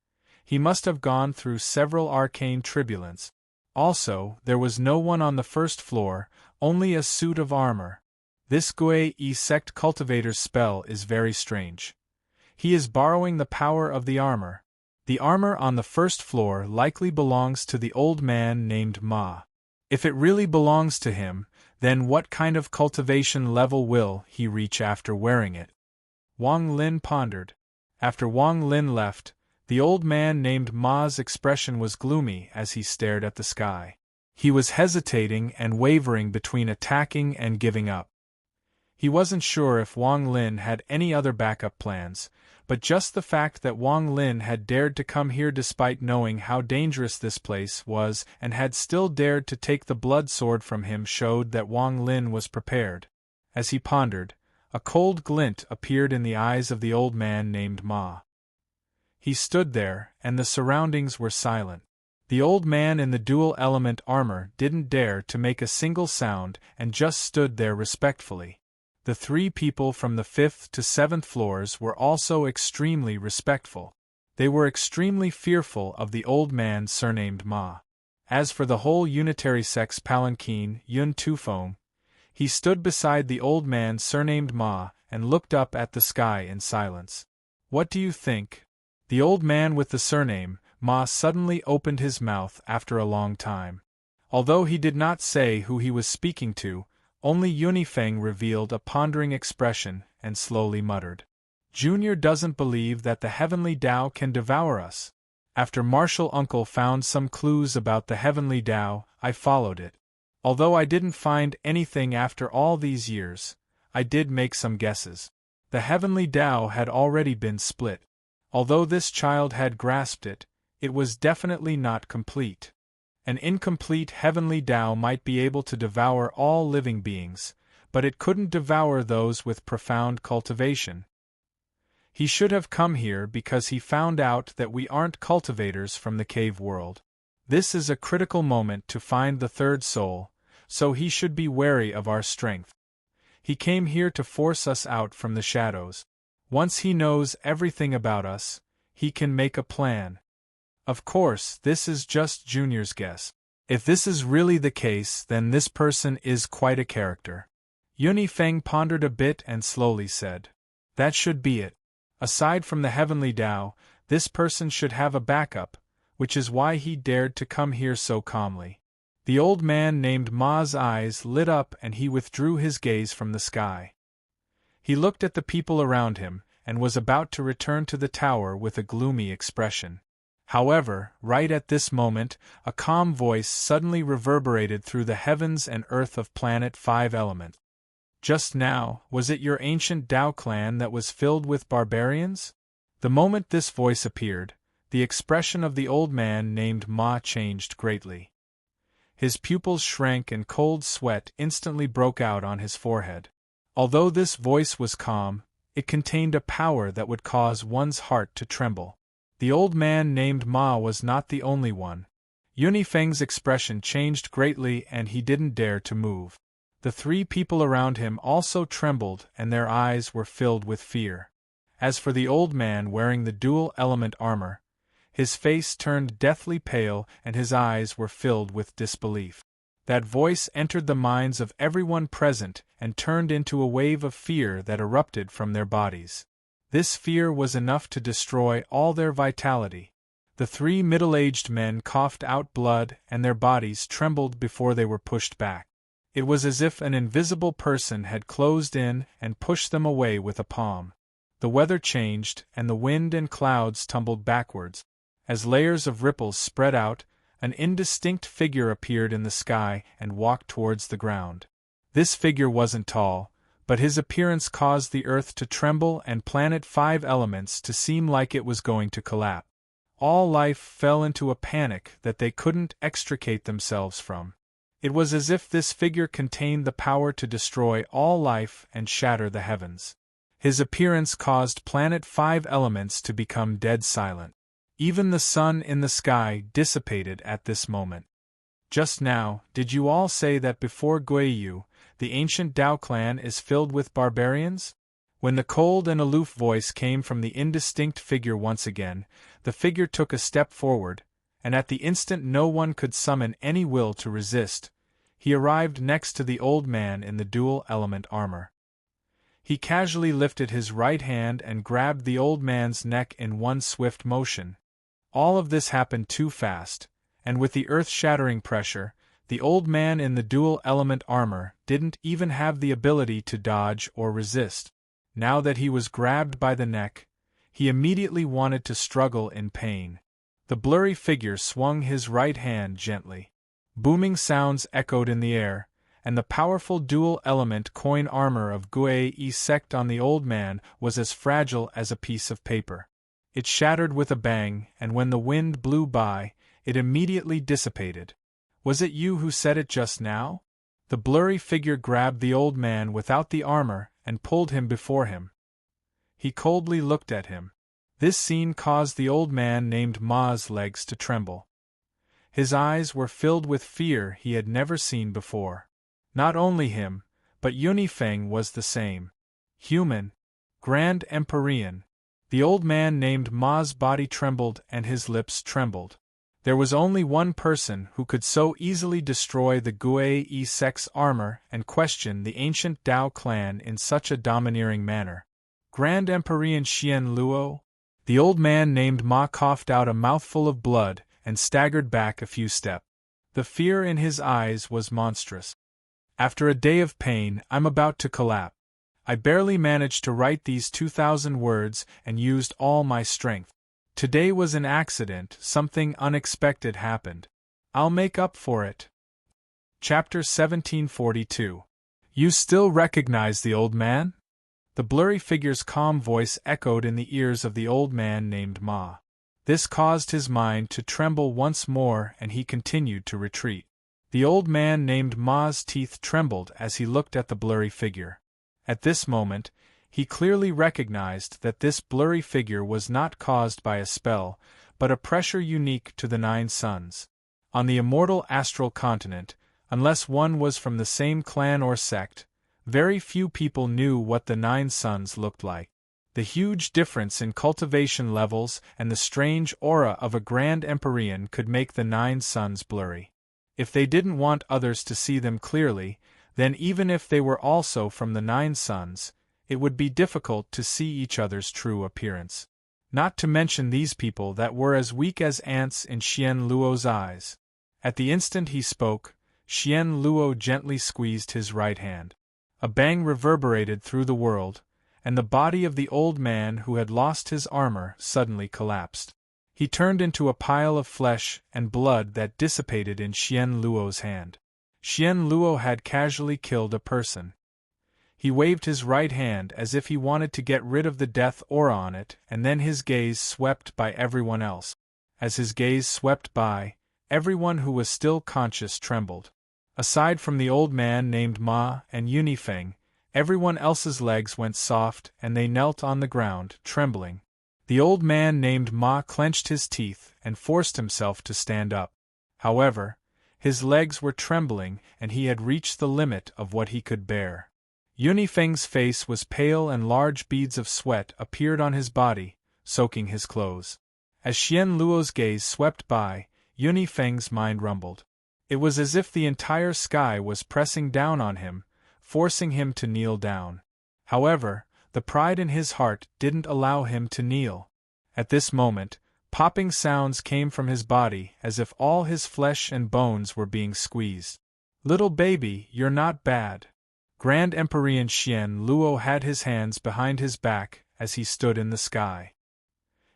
Speaker 1: he must have gone through several arcane tribulants. Also, there was no one on the first floor, only a suit of armor. This Gui sect cultivator's spell is very strange. He is borrowing the power of the armor. The armor on the first floor likely belongs to the old man named Ma. If it really belongs to him, then what kind of cultivation level will he reach after wearing it? Wang Lin pondered. After Wang Lin left, the old man named Ma's expression was gloomy as he stared at the sky. He was hesitating and wavering between attacking and giving up. He wasn't sure if Wang Lin had any other backup plans, but just the fact that Wang Lin had dared to come here despite knowing how dangerous this place was and had still dared to take the blood sword from him showed that Wang Lin was prepared. As he pondered, a cold glint appeared in the eyes of the old man named Ma. He stood there, and the surroundings were silent. The old man in the dual-element armor didn't dare to make a single sound and just stood there respectfully. The three people from the 5th to 7th floors were also extremely respectful. They were extremely fearful of the old man surnamed Ma. As for the whole unitary sex palanquin, Yun Tufeng, he stood beside the old man surnamed Ma and looked up at the sky in silence. What do you think? The old man with the surname, Ma, suddenly opened his mouth after a long time. Although he did not say who he was speaking to, only Yunifeng revealed a pondering expression and slowly muttered. Junior doesn't believe that the heavenly Tao can devour us. After Marshal Uncle found some clues about the heavenly Tao, I followed it. Although I didn't find anything after all these years, I did make some guesses. The heavenly Tao had already been split. Although this child had grasped it, it was definitely not complete. An incomplete heavenly Tao might be able to devour all living beings, but it couldn't devour those with profound cultivation. He should have come here because he found out that we aren't cultivators from the cave world. This is a critical moment to find the third soul, so he should be wary of our strength. He came here to force us out from the shadows. Once he knows everything about us, he can make a plan. Of course, this is just Junior's guess. If this is really the case, then this person is quite a character. Yunifeng pondered a bit and slowly said, "That should be it. Aside from the heavenly Tao, this person should have a backup, which is why he dared to come here so calmly." The old man named Ma's eyes lit up and he withdrew his gaze from the sky. He looked at the people around him, and was about to return to the tower with a gloomy expression. However, right at this moment, a calm voice suddenly reverberated through the heavens and earth of Planet 5 Element. "Just now, was it your ancient Tao clan that was filled with barbarians?" The moment this voice appeared, the expression of the old man named Ma changed greatly. His pupils shrank and cold sweat instantly broke out on his forehead. Although this voice was calm, it contained a power that would cause one's heart to tremble. The old man named Ma was not the only one. Yunifeng's expression changed greatly and he didn't dare to move. The three people around him also trembled and their eyes were filled with fear. As for the old man wearing the dual-element armor, his face turned deathly pale and his eyes were filled with disbelief. That voice entered the minds of everyone present and turned into a wave of fear that erupted from their bodies. This fear was enough to destroy all their vitality. The three middle-aged men coughed out blood and their bodies trembled before they were pushed back. It was as if an invisible person had closed in and pushed them away with a palm. The weather changed and the wind and clouds tumbled backwards. As layers of ripples spread out, an indistinct figure appeared in the sky and walked towards the ground. This figure wasn't tall, but his appearance caused the earth to tremble and Planet 5 Elements to seem like it was going to collapse. All life fell into a panic that they couldn't extricate themselves from. It was as if this figure contained the power to destroy all life and shatter the heavens. His appearance caused Planet 5 Elements to become dead silent. Even the sun in the sky dissipated at this moment. Just now, did you all say that before Guiyu, the ancient Dao clan is filled with barbarians? When the cold and aloof voice came from the indistinct figure once again, the figure took a step forward, and at the instant no one could summon any will to resist, he arrived next to the old man in the dual-element armor. He casually lifted his right hand and grabbed the old man's neck in one swift motion. All of this happened too fast, and with the earth-shattering pressure, the old man in the dual-element armor didn't even have the ability to dodge or resist. Now that he was grabbed by the neck, he immediately wanted to struggle in pain. The blurry figure swung his right hand gently. Booming sounds echoed in the air, and the powerful dual-element coin armor of Guiyu Sect on the old man was as fragile as a piece of paper. It shattered with a bang, and when the wind blew by, it immediately dissipated. Was it you who said it just now? The blurry figure grabbed the old man without the armor and pulled him before him. He coldly looked at him. This scene caused the old man named Ma's legs to tremble. His eyes were filled with fear he had never seen before. Not only him, but Yunifeng was the same. Human. Grand Empyrean. The old man named Ma's body trembled and his lips trembled. There was only one person who could so easily destroy the Guiyu Sect's armor and question the ancient Dao clan in such a domineering manner. Grand Empyrean Xian Luo? The old man named Ma coughed out a mouthful of blood and staggered back a few steps. The fear in his eyes was monstrous. After a day of pain, I'm about to collapse. I barely managed to write these 2,000 words and used all my strength. Today was an accident, something unexpected happened. I'll make up for it. Chapter 1742. You still recognize the old man? The blurry figure's calm voice echoed in the ears of the old man named Ma. This caused his mind to tremble once more and he continued to retreat. The old man named Ma's teeth trembled as he looked at the blurry figure. At this moment, he clearly recognized that this blurry figure was not caused by a spell, but a pressure unique to the 9 suns. On the immortal astral continent, unless one was from the same clan or sect, very few people knew what the 9 suns looked like. The huge difference in cultivation levels and the strange aura of a Grand Empyrean could make the 9 suns blurry. If they didn't want others to see them clearly, then even if they were also from the 9 suns, it would be difficult to see each other's true appearance. Not to mention these people that were as weak as ants in Xian Luo's eyes. At the instant he spoke, Xian Luo gently squeezed his right hand. A bang reverberated through the world, and the body of the old man who had lost his armor suddenly collapsed. He turned into a pile of flesh and blood that dissipated in Xian Luo's hand. Xian Luo had casually killed a person. He waved his right hand as if he wanted to get rid of the death aura on it, and then his gaze swept by everyone else. As his gaze swept by, everyone who was still conscious trembled. Aside from the old man named Ma and Yunifeng, everyone else's legs went soft and they knelt on the ground, trembling. The old man named Ma clenched his teeth and forced himself to stand up. However, his legs were trembling and he had reached the limit of what he could bear. Yunifeng's face was pale and large beads of sweat appeared on his body, soaking his clothes. As Xian Luo's gaze swept by, Yunifeng's mind rumbled. It was as if the entire sky was pressing down on him, forcing him to kneel down. However, the pride in his heart didn't allow him to kneel. At this moment, popping sounds came from his body as if all his flesh and bones were being squeezed. Little baby, you're not bad. Grand Empyrean Xian Luo had his hands behind his back as he stood in the sky.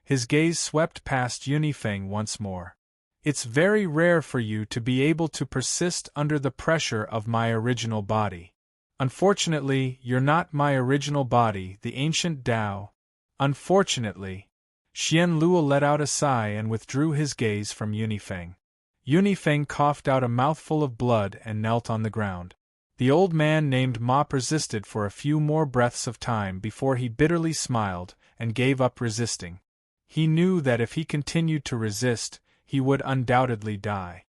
Speaker 1: His gaze swept past Yunifeng once more. It's very rare for you to be able to persist under the pressure of my original body. Unfortunately, you're not my original body, the ancient Tao. Unfortunately. Xian Luo let out a sigh and withdrew his gaze from Yunifeng. Yunifeng coughed out a mouthful of blood and knelt on the ground. The old man named Ma persisted for a few more breaths of time before he bitterly smiled and gave up resisting. He knew that if he continued to resist, he would undoubtedly die.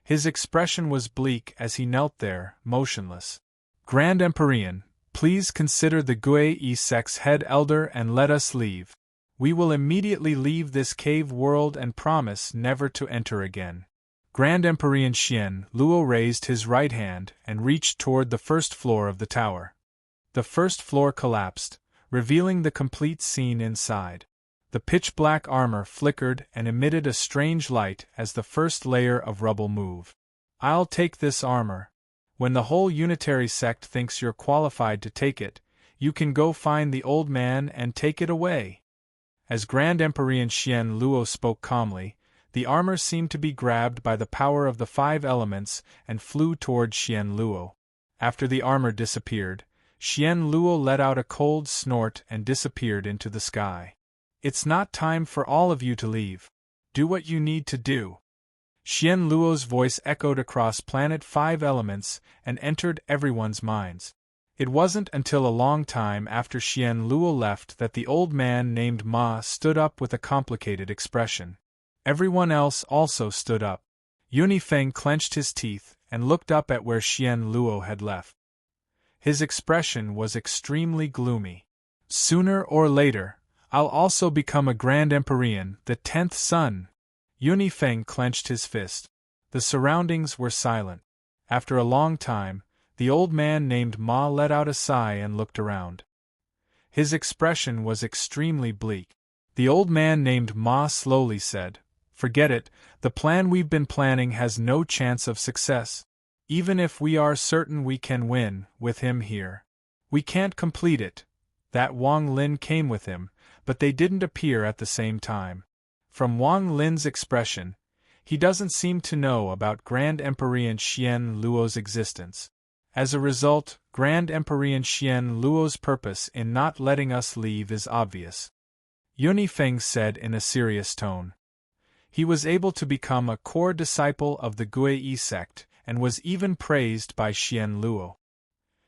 Speaker 1: His expression was bleak as he knelt there, motionless. Grand Empyrean, please consider the Gui sect's head elder and let us leave. We will immediately leave this cave world and promise never to enter again. Grand Empyrean Xian Luo raised his right hand and reached toward the first floor of the tower. The first floor collapsed, revealing the complete scene inside. The pitch-black armor flickered and emitted a strange light as the first layer of rubble moved. I'll take this armor. When the whole unitary sect thinks you're qualified to take it, you can go find the old man and take it away. As Grand Empyrean Xian Luo spoke calmly, the armor seemed to be grabbed by the power of the 5 elements and flew toward Xian Luo. After the armor disappeared, Xian Luo let out a cold snort and disappeared into the sky. It's not time for all of you to leave. Do what you need to do. Xian Luo's voice echoed across planet 5 elements and entered everyone's minds. It wasn't until a long time after Xian Luo left that the old man named Ma stood up with a complicated expression. Everyone else also stood up. Yunifeng clenched his teeth and looked up at where Xian Luo had left. His expression was extremely gloomy. Sooner or later, I'll also become a Grand Empyrean, the 10th son. Yunifeng clenched his fist. The surroundings were silent. After a long time, the old man named Ma let out a sigh and looked around. His expression was extremely bleak. The old man named Ma slowly said, "Forget it, the plan we've been planning has no chance of success. Even if we are certain we can win, with him here, we can't complete it." That Wang Lin came with him, but they didn't appear at the same time. From Wang Lin's expression, he doesn't seem to know about Grand Empyrean Xian Luo's existence. As a result, Grand Empyrean Xian Luo's purpose in not letting us leave is obvious. Yunifeng said in a serious tone. He was able to become a core disciple of the Gui sect and was even praised by Xian Luo.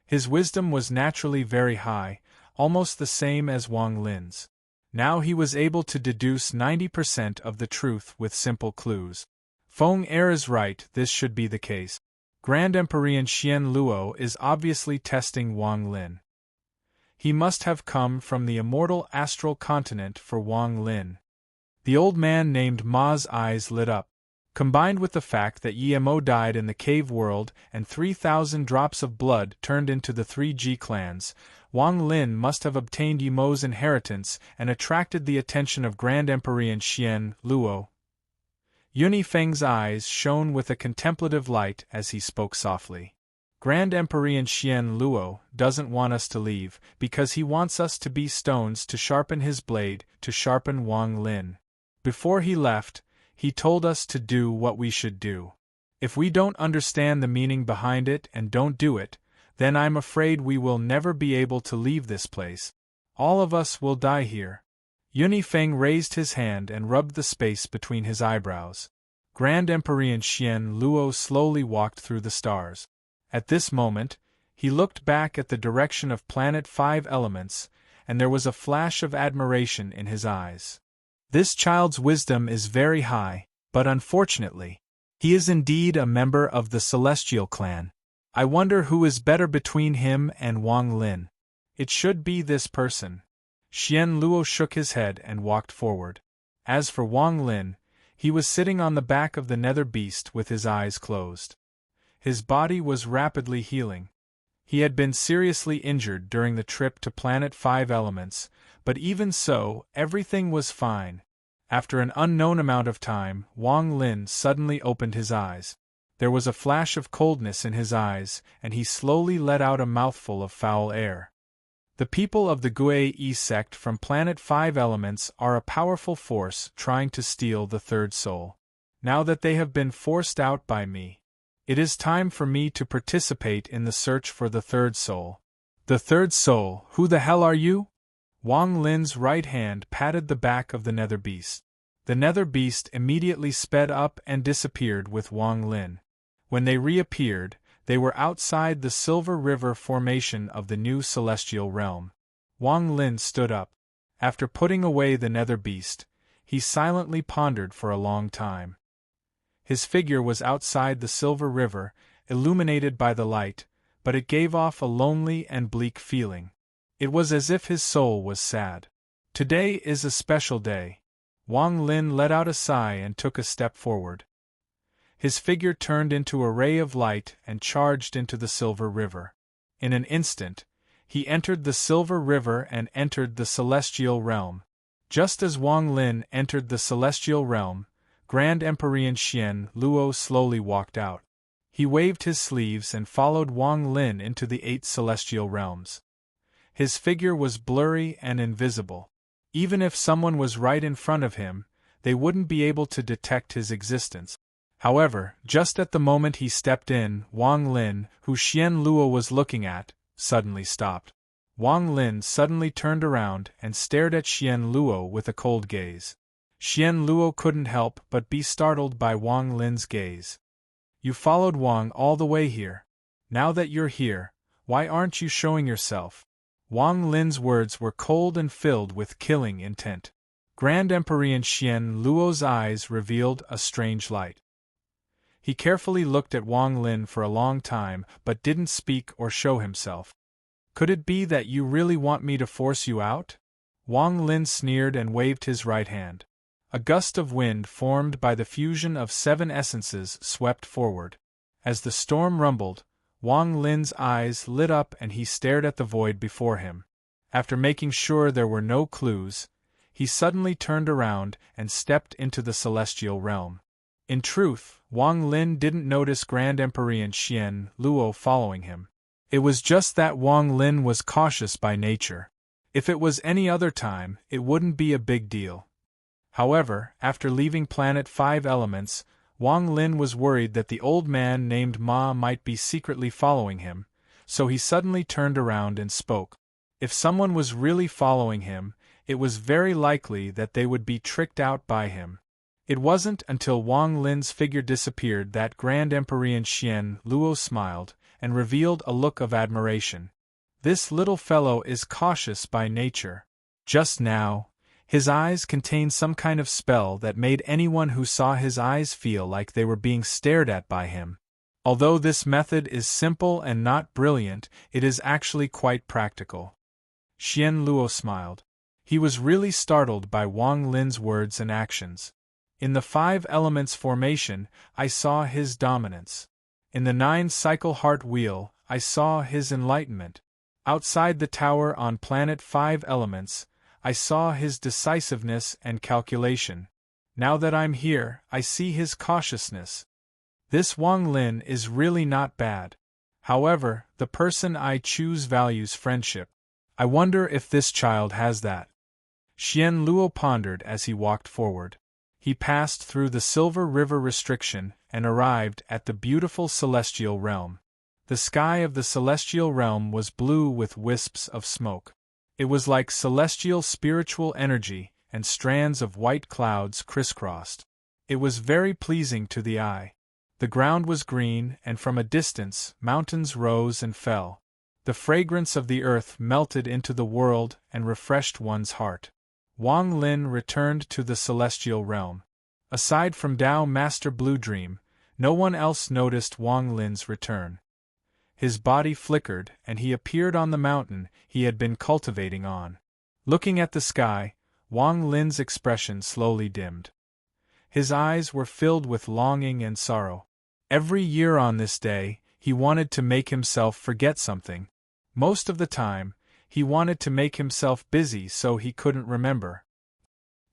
Speaker 1: His wisdom was naturally very high, almost the same as Wang Lin's. Now he was able to deduce 90% of the truth with simple clues. Feng Er is right, this should be the case. Grand Empyrean Xian Luo is obviously testing Wang Lin. He must have come from the immortal astral continent for Wang Lin. The old man named Ma's eyes lit up. Combined with the fact that Yemo died in the cave world and 3,000 drops of blood turned into the 3G clans, Wang Lin must have obtained Yemo's inheritance and attracted the attention of Grand Empyrean Xian Luo. Yunifeng's eyes shone with a contemplative light as he spoke softly. Grand Empyrean Xian Luo doesn't want us to leave because he wants us to be stones to sharpen his blade, to sharpen Wang Lin. Before he left, he told us to do what we should do. If we don't understand the meaning behind it and don't do it, then I'm afraid we will never be able to leave this place. All of us will die here. Yunifeng raised his hand and rubbed the space between his eyebrows. Grand Empyrean Xian Luo slowly walked through the stars. At this moment, he looked back at the direction of planet 5 elements, and there was a flash of admiration in his eyes. This child's wisdom is very high, but unfortunately, he is indeed a member of the Celestial clan. I wonder who is better between him and Wang Lin. It should be this person. Xian Luo shook his head and walked forward. As for Wang Lin, he was sitting on the back of the nether beast with his eyes closed. His body was rapidly healing. He had been seriously injured during the trip to Planet 5 Elements, but even so, everything was fine. After an unknown amount of time, Wang Lin suddenly opened his eyes. There was a flash of coldness in his eyes, and he slowly let out a mouthful of foul air. The people of the Gui sect from Planet 5 Elements are a powerful force trying to steal the third soul. Now that they have been forced out by me, It is time for me to participate in the search for the third soul. The third soul, who the hell are you? Wang Lin's right hand patted the back of the nether beast. The nether beast immediately sped up and disappeared with Wang Lin. When they reappeared, they were outside the Silver River formation of the new celestial realm. Wang Lin stood up. After putting away the nether beast, he silently pondered for a long time. His figure was outside the Silver River, illuminated by the light, but it gave off a lonely and bleak feeling. It was as if his soul was sad. Today is a special day. Wang Lin let out a sigh and took a step forward. His figure turned into a ray of light and charged into the Silver River. In an instant, he entered the Silver River and entered the Celestial Realm. Just as Wang Lin entered the Celestial Realm, Grand Emperor Xian Luo slowly walked out. He waved his sleeves and followed Wang Lin into the 8 celestial realms. His figure was blurry and invisible. Even if someone was right in front of him, they wouldn't be able to detect his existence. However, just at the moment he stepped in, Wang Lin, who Xian Luo was looking at, suddenly stopped. Wang Lin suddenly turned around and stared at Xian Luo with a cold gaze. Xian Luo couldn't help but be startled by Wang Lin's gaze. You followed Wang all the way here. Now that you're here, why aren't you showing yourself? Wang Lin's words were cold and filled with killing intent. Grand Emperor Xian Luo's eyes revealed a strange light. He carefully looked at Wang Lin for a long time but didn't speak or show himself. Could it be that you really want me to force you out? Wang Lin sneered and waved his right hand. A gust of wind formed by the fusion of 7 essences swept forward. As the storm rumbled, Wang Lin's eyes lit up and he stared at the void before him. After making sure there were no clues, he suddenly turned around and stepped into the celestial realm. In truth, Wang Lin didn't notice Grand Emperor Xian Luo following him. It was just that Wang Lin was cautious by nature. If it was any other time, it wouldn't be a big deal. However, after leaving Planet 5 Elements, Wang Lin was worried that the old man named Ma might be secretly following him, so he suddenly turned around and spoke. If someone was really following him, it was very likely that they would be tricked out by him. It wasn't until Wang Lin's figure disappeared that Grand Emperor Xian Luo smiled and revealed a look of admiration. This little fellow is cautious by nature. Just now, his eyes contained some kind of spell that made anyone who saw his eyes feel like they were being stared at by him. Although this method is simple and not brilliant, it is actually quite practical. Xian Luo smiled. He was really startled by Wang Lin's words and actions. In the 5 elements formation, I saw his dominance. In the 9-cycle heart wheel, I saw his enlightenment. Outside the tower on Planet 5 Elements, I saw his decisiveness and calculation. Now that I'm here, I see his cautiousness. This Wang Lin is really not bad. However, the person I choose values friendship. I wonder if this child has that. Xian Luo pondered as he walked forward. He passed through the Silver River restriction and arrived at the beautiful celestial realm. The sky of the celestial realm was blue with wisps of smoke. It was like celestial spiritual energy, and strands of white clouds crisscrossed. It was very pleasing to the eye. The ground was green, and from a distance, mountains rose and fell. The fragrance of the earth melted into the world and refreshed one's heart. Wang Lin returned to the celestial realm. Aside from Tao Master Blue Dream, no one else noticed Wang Lin's return. His body flickered, and he appeared on the mountain he had been cultivating on. Looking at the sky, Wang Lin's expression slowly dimmed. His eyes were filled with longing and sorrow. Every year on this day, he wanted to make himself forget something. Most of the time, he wanted to make himself busy so he couldn't remember.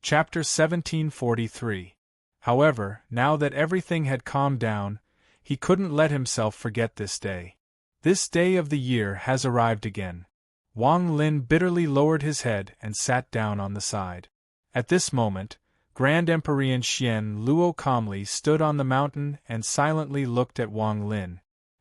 Speaker 1: Chapter 1743. However, now that everything had calmed down, he couldn't let himself forget this day. This day of the year has arrived again. Wang Lin bitterly lowered his head and sat down on the side. At this moment, Grand Emperor Xian Luo calmly stood on the mountain and silently looked at Wang Lin.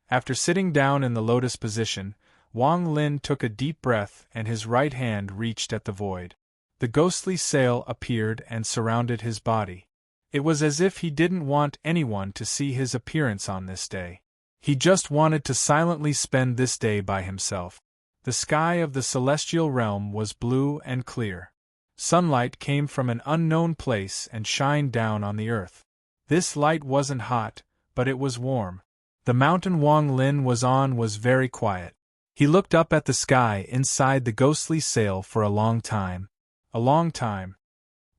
Speaker 1: After sitting down in the lotus position, Wang Lin took a deep breath and his right hand reached at the void. The ghostly sail appeared and surrounded his body. It was as if he didn't want anyone to see his appearance on this day. He just wanted to silently spend this day by himself. The sky of the celestial realm was blue and clear. Sunlight came from an unknown place and shined down on the earth. This light wasn't hot, but it was warm. The mountain Wang Lin was on was very quiet. He looked up at the sky inside the ghostly sail for a long time. A long time.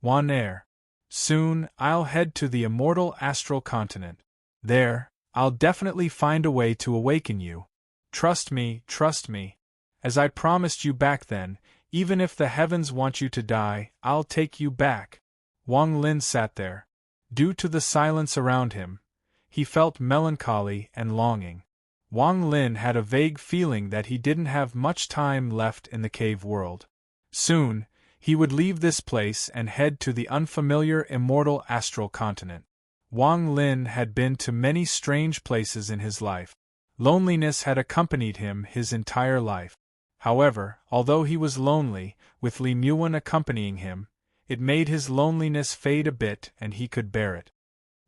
Speaker 1: Wan Air. Soon, I'll head to the immortal astral continent. There, I'll definitely find a way to awaken you. Trust me, trust me. As I promised you back then, even if the heavens want you to die, I'll take you back. Wang Lin sat there. Due to the silence around him, he felt melancholy and longing. Wang Lin had a vague feeling that he didn't have much time left in the cave world. Soon, he would leave this place and head to the unfamiliar immortal astral continent. Wang Lin had been to many strange places in his life. Loneliness had accompanied him his entire life. However, although he was lonely, with Li Muan accompanying him, it made his loneliness fade a bit and he could bear it.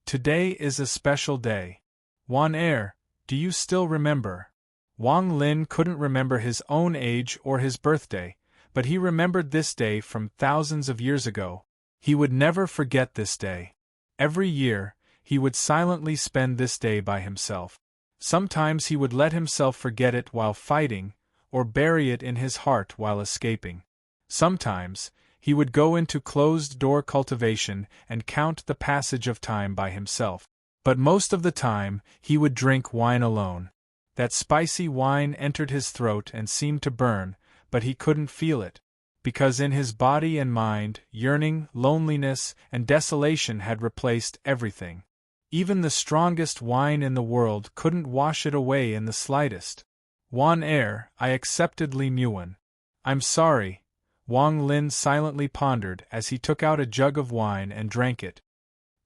Speaker 1: Today is a special day. Wan Air, do you still remember? Wang Lin couldn't remember his own age or his birthday, but he remembered this day from thousands of years ago. He would never forget this day. Every year, he would silently spend this day by himself. Sometimes he would let himself forget it while fighting, or bury it in his heart while escaping. Sometimes, he would go into closed-door cultivation and count the passage of time by himself. But most of the time, he would drink wine alone. That spicy wine entered his throat and seemed to burn, but he couldn't feel it. Because in his body and mind, yearning, loneliness, and desolation had replaced everything. Even the strongest wine in the world couldn't wash it away in the slightest. Wan Air, I accepted Li Muan. I'm sorry. Wang Lin silently pondered as he took out a jug of wine and drank it.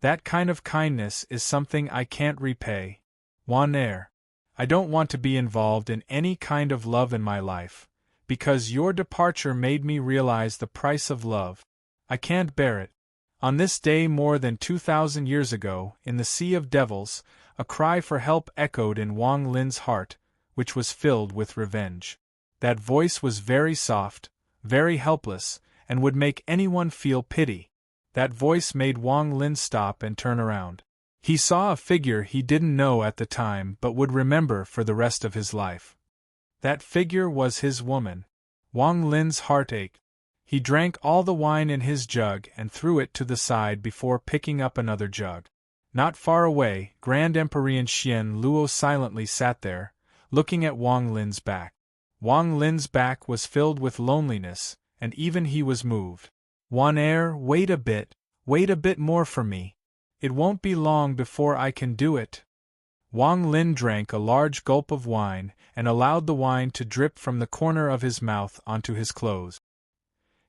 Speaker 1: That kind of kindness is something I can't repay. Wan Air, I don't want to be involved in any kind of love in my life, because your departure made me realize the price of love. I can't bear it. On this day more than 2,000 years ago, in the Sea of Devils, a cry for help echoed in Wang Lin's heart, which was filled with revenge. That voice was very soft, very helpless, and would make anyone feel pity. That voice made Wang Lin stop and turn around. He saw a figure he didn't know at the time but would remember for the rest of his life. That figure was his woman. Wang Lin's heart ached. He drank all the wine in his jug and threw it to the side before picking up another jug. Not far away, Grand Emperor Xian Luo silently sat there, looking at Wang Lin's back. Wang Lin's back was filled with loneliness, and even he was moved. Wan Air, wait a bit more for me. It won't be long before I can do it. Wang Lin drank a large gulp of wine and allowed the wine to drip from the corner of his mouth onto his clothes.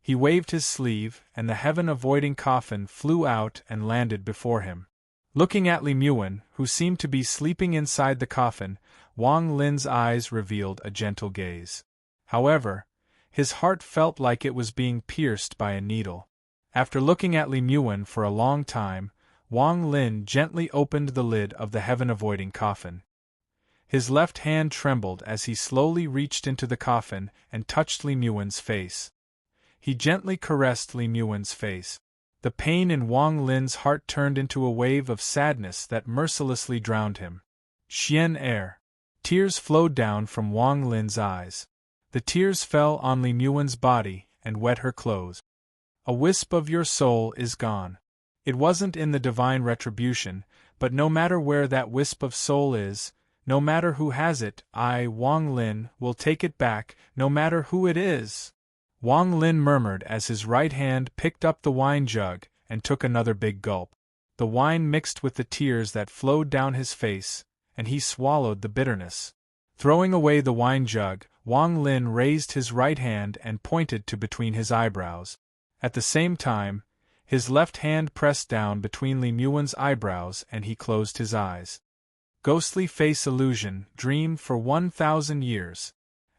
Speaker 1: He waved his sleeve, and the heaven-avoiding coffin flew out and landed before him. Looking at Li Muan, who seemed to be sleeping inside the coffin, Wang Lin's eyes revealed a gentle gaze. However, his heart felt like it was being pierced by a needle. After looking at Li Muan for a long time, Wang Lin gently opened the lid of the heaven-avoiding coffin. His left hand trembled as he slowly reached into the coffin and touched Li Muan's face. He gently caressed Li Muan's face. The pain in Wang Lin's heart turned into a wave of sadness that mercilessly drowned him. Xian Air. Tears flowed down from Wang Lin's eyes. The tears fell on Li Muan's body and wet her clothes. A wisp of your soul is gone. It wasn't in the divine retribution, but no matter where that wisp of soul is, no matter who has it, I, Wang Lin, will take it back, no matter who it is. Wang Lin murmured as his right hand picked up the wine jug and took another big gulp. The wine mixed with the tears that flowed down his face, and he swallowed the bitterness. Throwing away the wine jug, Wang Lin raised his right hand and pointed to between his eyebrows. At the same time, His left hand pressed down between Li Muan's eyebrows and he closed his eyes. Ghostly face illusion, dream for 1,000 years.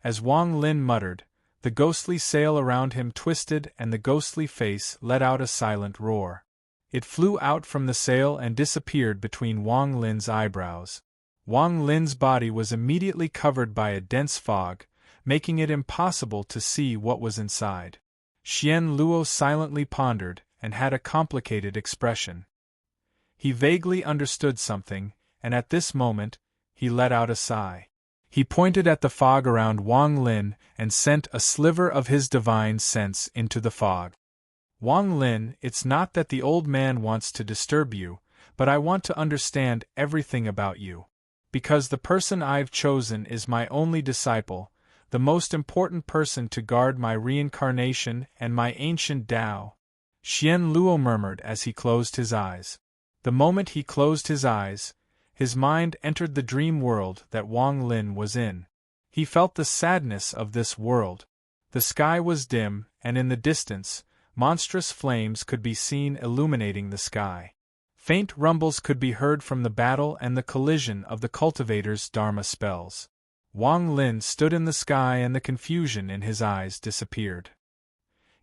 Speaker 1: As Wang Lin muttered, the ghostly sail around him twisted and the ghostly face let out a silent roar. It flew out from the sail and disappeared between Wang Lin's eyebrows. Wang Lin's body was immediately covered by a dense fog, making it impossible to see what was inside. Xian Luo silently pondered and had a complicated expression. He vaguely understood something, and at this moment, he let out a sigh. He pointed at the fog around Wang Lin and sent a sliver of his divine sense into the fog. Wang Lin, it's not that the old man wants to disturb you, but I want to understand everything about you. Because the person I've chosen is my only disciple, the most important person to guard my reincarnation and my ancient Tao. Xian Luo murmured as he closed his eyes. The moment he closed his eyes, his mind entered the dream world that Wang Lin was in. He felt the sadness of this world. The sky was dim, and in the distance, monstrous flames could be seen illuminating the sky. Faint rumbles could be heard from the battle and the collision of the cultivator's Dharma spells. Wang Lin stood in the sky and the confusion in his eyes disappeared.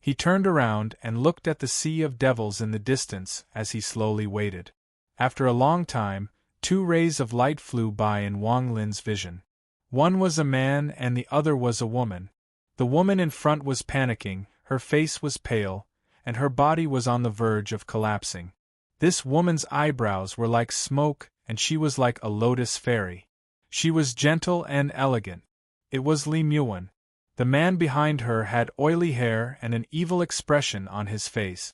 Speaker 1: He turned around and looked at the sea of devils in the distance as he slowly waited. After a long time, 2 rays of light flew by in Wang Lin's vision. One was a man and the other was a woman. The woman in front was panicking, her face was pale, and her body was on the verge of collapsing. This woman's eyebrows were like smoke and she was like a lotus fairy. She was gentle and elegant. It was Li Muan. The man behind her had oily hair and an evil expression on his face.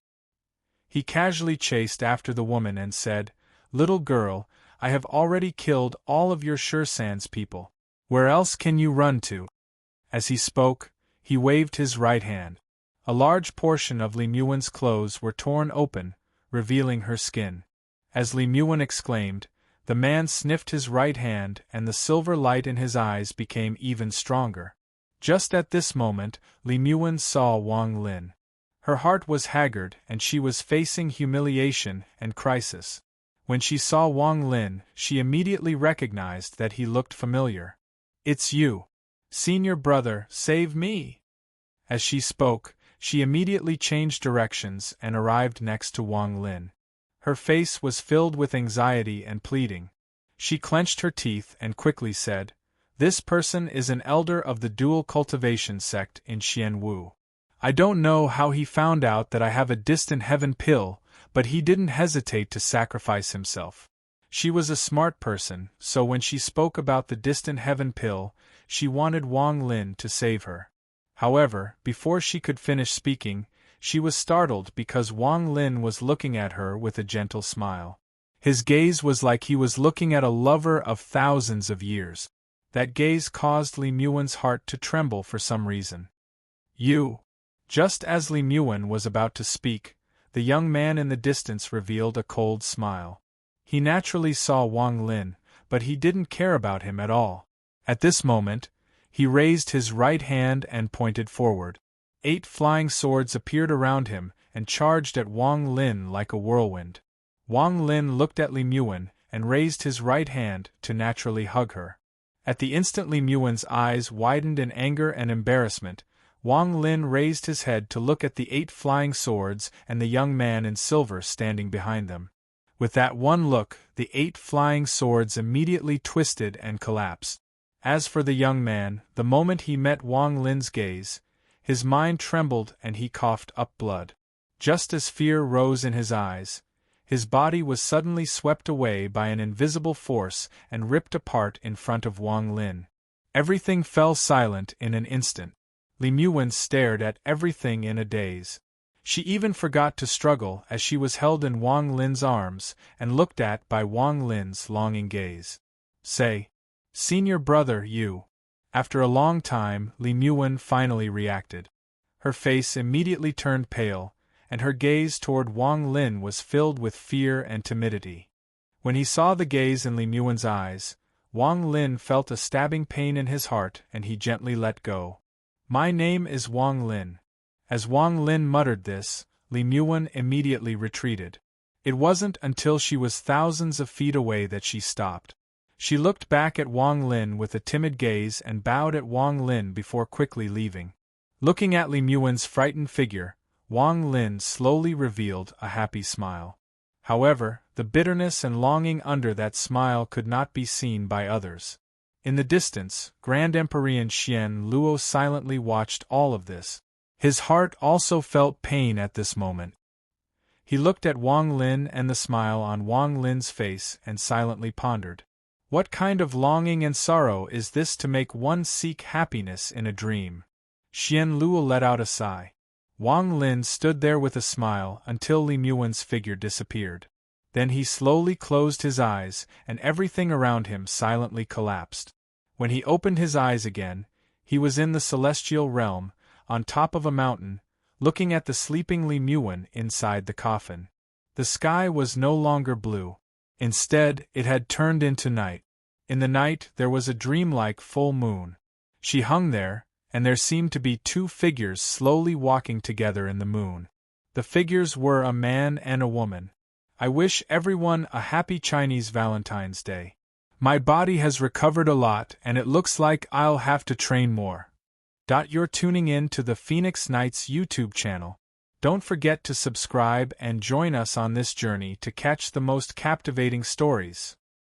Speaker 1: He casually chased after the woman and said, "Little girl, I have already killed all of your Shursan's people. Where else can you run to?" As he spoke, he waved his right hand. A large portion of Li Muan's clothes were torn open, revealing her skin. As Li Muan exclaimed, the man sniffed his right hand and the silver light in his eyes became even stronger. Just at this moment, Li Muan saw Wang Lin. Her heart was haggard and she was facing humiliation and crisis. When she saw Wang Lin, she immediately recognized that he looked familiar. "It's you. Senior brother, save me!" As she spoke, she immediately changed directions and arrived next to Wang Lin. Her face was filled with anxiety and pleading. She clenched her teeth and quickly said, "This person is an elder of the dual cultivation sect in Xianwu. I don't know how he found out that I have a distant heaven pill, but he didn't hesitate to sacrifice himself." She was a smart person, so when she spoke about the distant heaven pill, she wanted Wang Lin to save her. However, before she could finish speaking, she was startled because Wang Lin was looking at her with a gentle smile. His gaze was like he was looking at a lover of thousands of years. That gaze caused Li Muan's heart to tremble for some reason. "You." Just as Li Muan was about to speak, the young man in the distance revealed a cold smile. He naturally saw Wang Lin, but he didn't care about him at all. At this moment, he raised his right hand and pointed forward. 8 flying swords appeared around him and charged at Wang Lin like a whirlwind. Wang Lin looked at Li Muan and raised his right hand to naturally hug her. At the instant Li Muan's eyes widened in anger and embarrassment, Wang Lin raised his head to look at the 8 flying swords and the young man in silver standing behind them. With that one look, the 8 flying swords immediately twisted and collapsed. As for the young man, the moment he met Wang Lin's gaze, his mind trembled and he coughed up blood. Just as fear rose in his eyes, his body was suddenly swept away by an invisible force and ripped apart in front of Wang Lin. Everything fell silent in an instant. Li Muan stared at everything in a daze. She even forgot to struggle as she was held in Wang Lin's arms and looked at by Wang Lin's longing gaze. "Say, senior brother, you." After a long time, Li Muan finally reacted. Her face immediately turned pale, and her gaze toward Wang Lin was filled with fear and timidity. When he saw the gaze in Li Muan's eyes, Wang Lin felt a stabbing pain in his heart and he gently let go. "My name is Wang Lin." As Wang Lin muttered this, Li Muwen immediately retreated. It wasn't until she was thousands of feet away that she stopped. She looked back at Wang Lin with a timid gaze and bowed at Wang Lin before quickly leaving. Looking at Li Muwen's frightened figure, Wang Lin slowly revealed a happy smile. However, the bitterness and longing under that smile could not be seen by others. In the distance, Grand Emperor Xian Luo silently watched all of this. His heart also felt pain at this moment. He looked at Wang Lin and the smile on Wang Lin's face and silently pondered. What kind of longing and sorrow is this to make one seek happiness in a dream? Xian Luo let out a sigh. Wang Lin stood there with a smile until Li Muwen's figure disappeared. Then he slowly closed his eyes, and everything around him silently collapsed. When he opened his eyes again, he was in the celestial realm, on top of a mountain, looking at the sleeping Li Muwen inside the coffin. The sky was no longer blue. Instead, it had turned into night. In the night there was a dreamlike full moon. She hung there, and there seemed to be two figures slowly walking together in the moon. The figures were a man and a woman. I wish everyone a happy Chinese Valentine's Day. My body has recovered a lot and it looks like I'll have to train more. You're tuning in to the Phoenix Nights YouTube channel. Don't forget to subscribe and join us on this journey to catch the most captivating stories.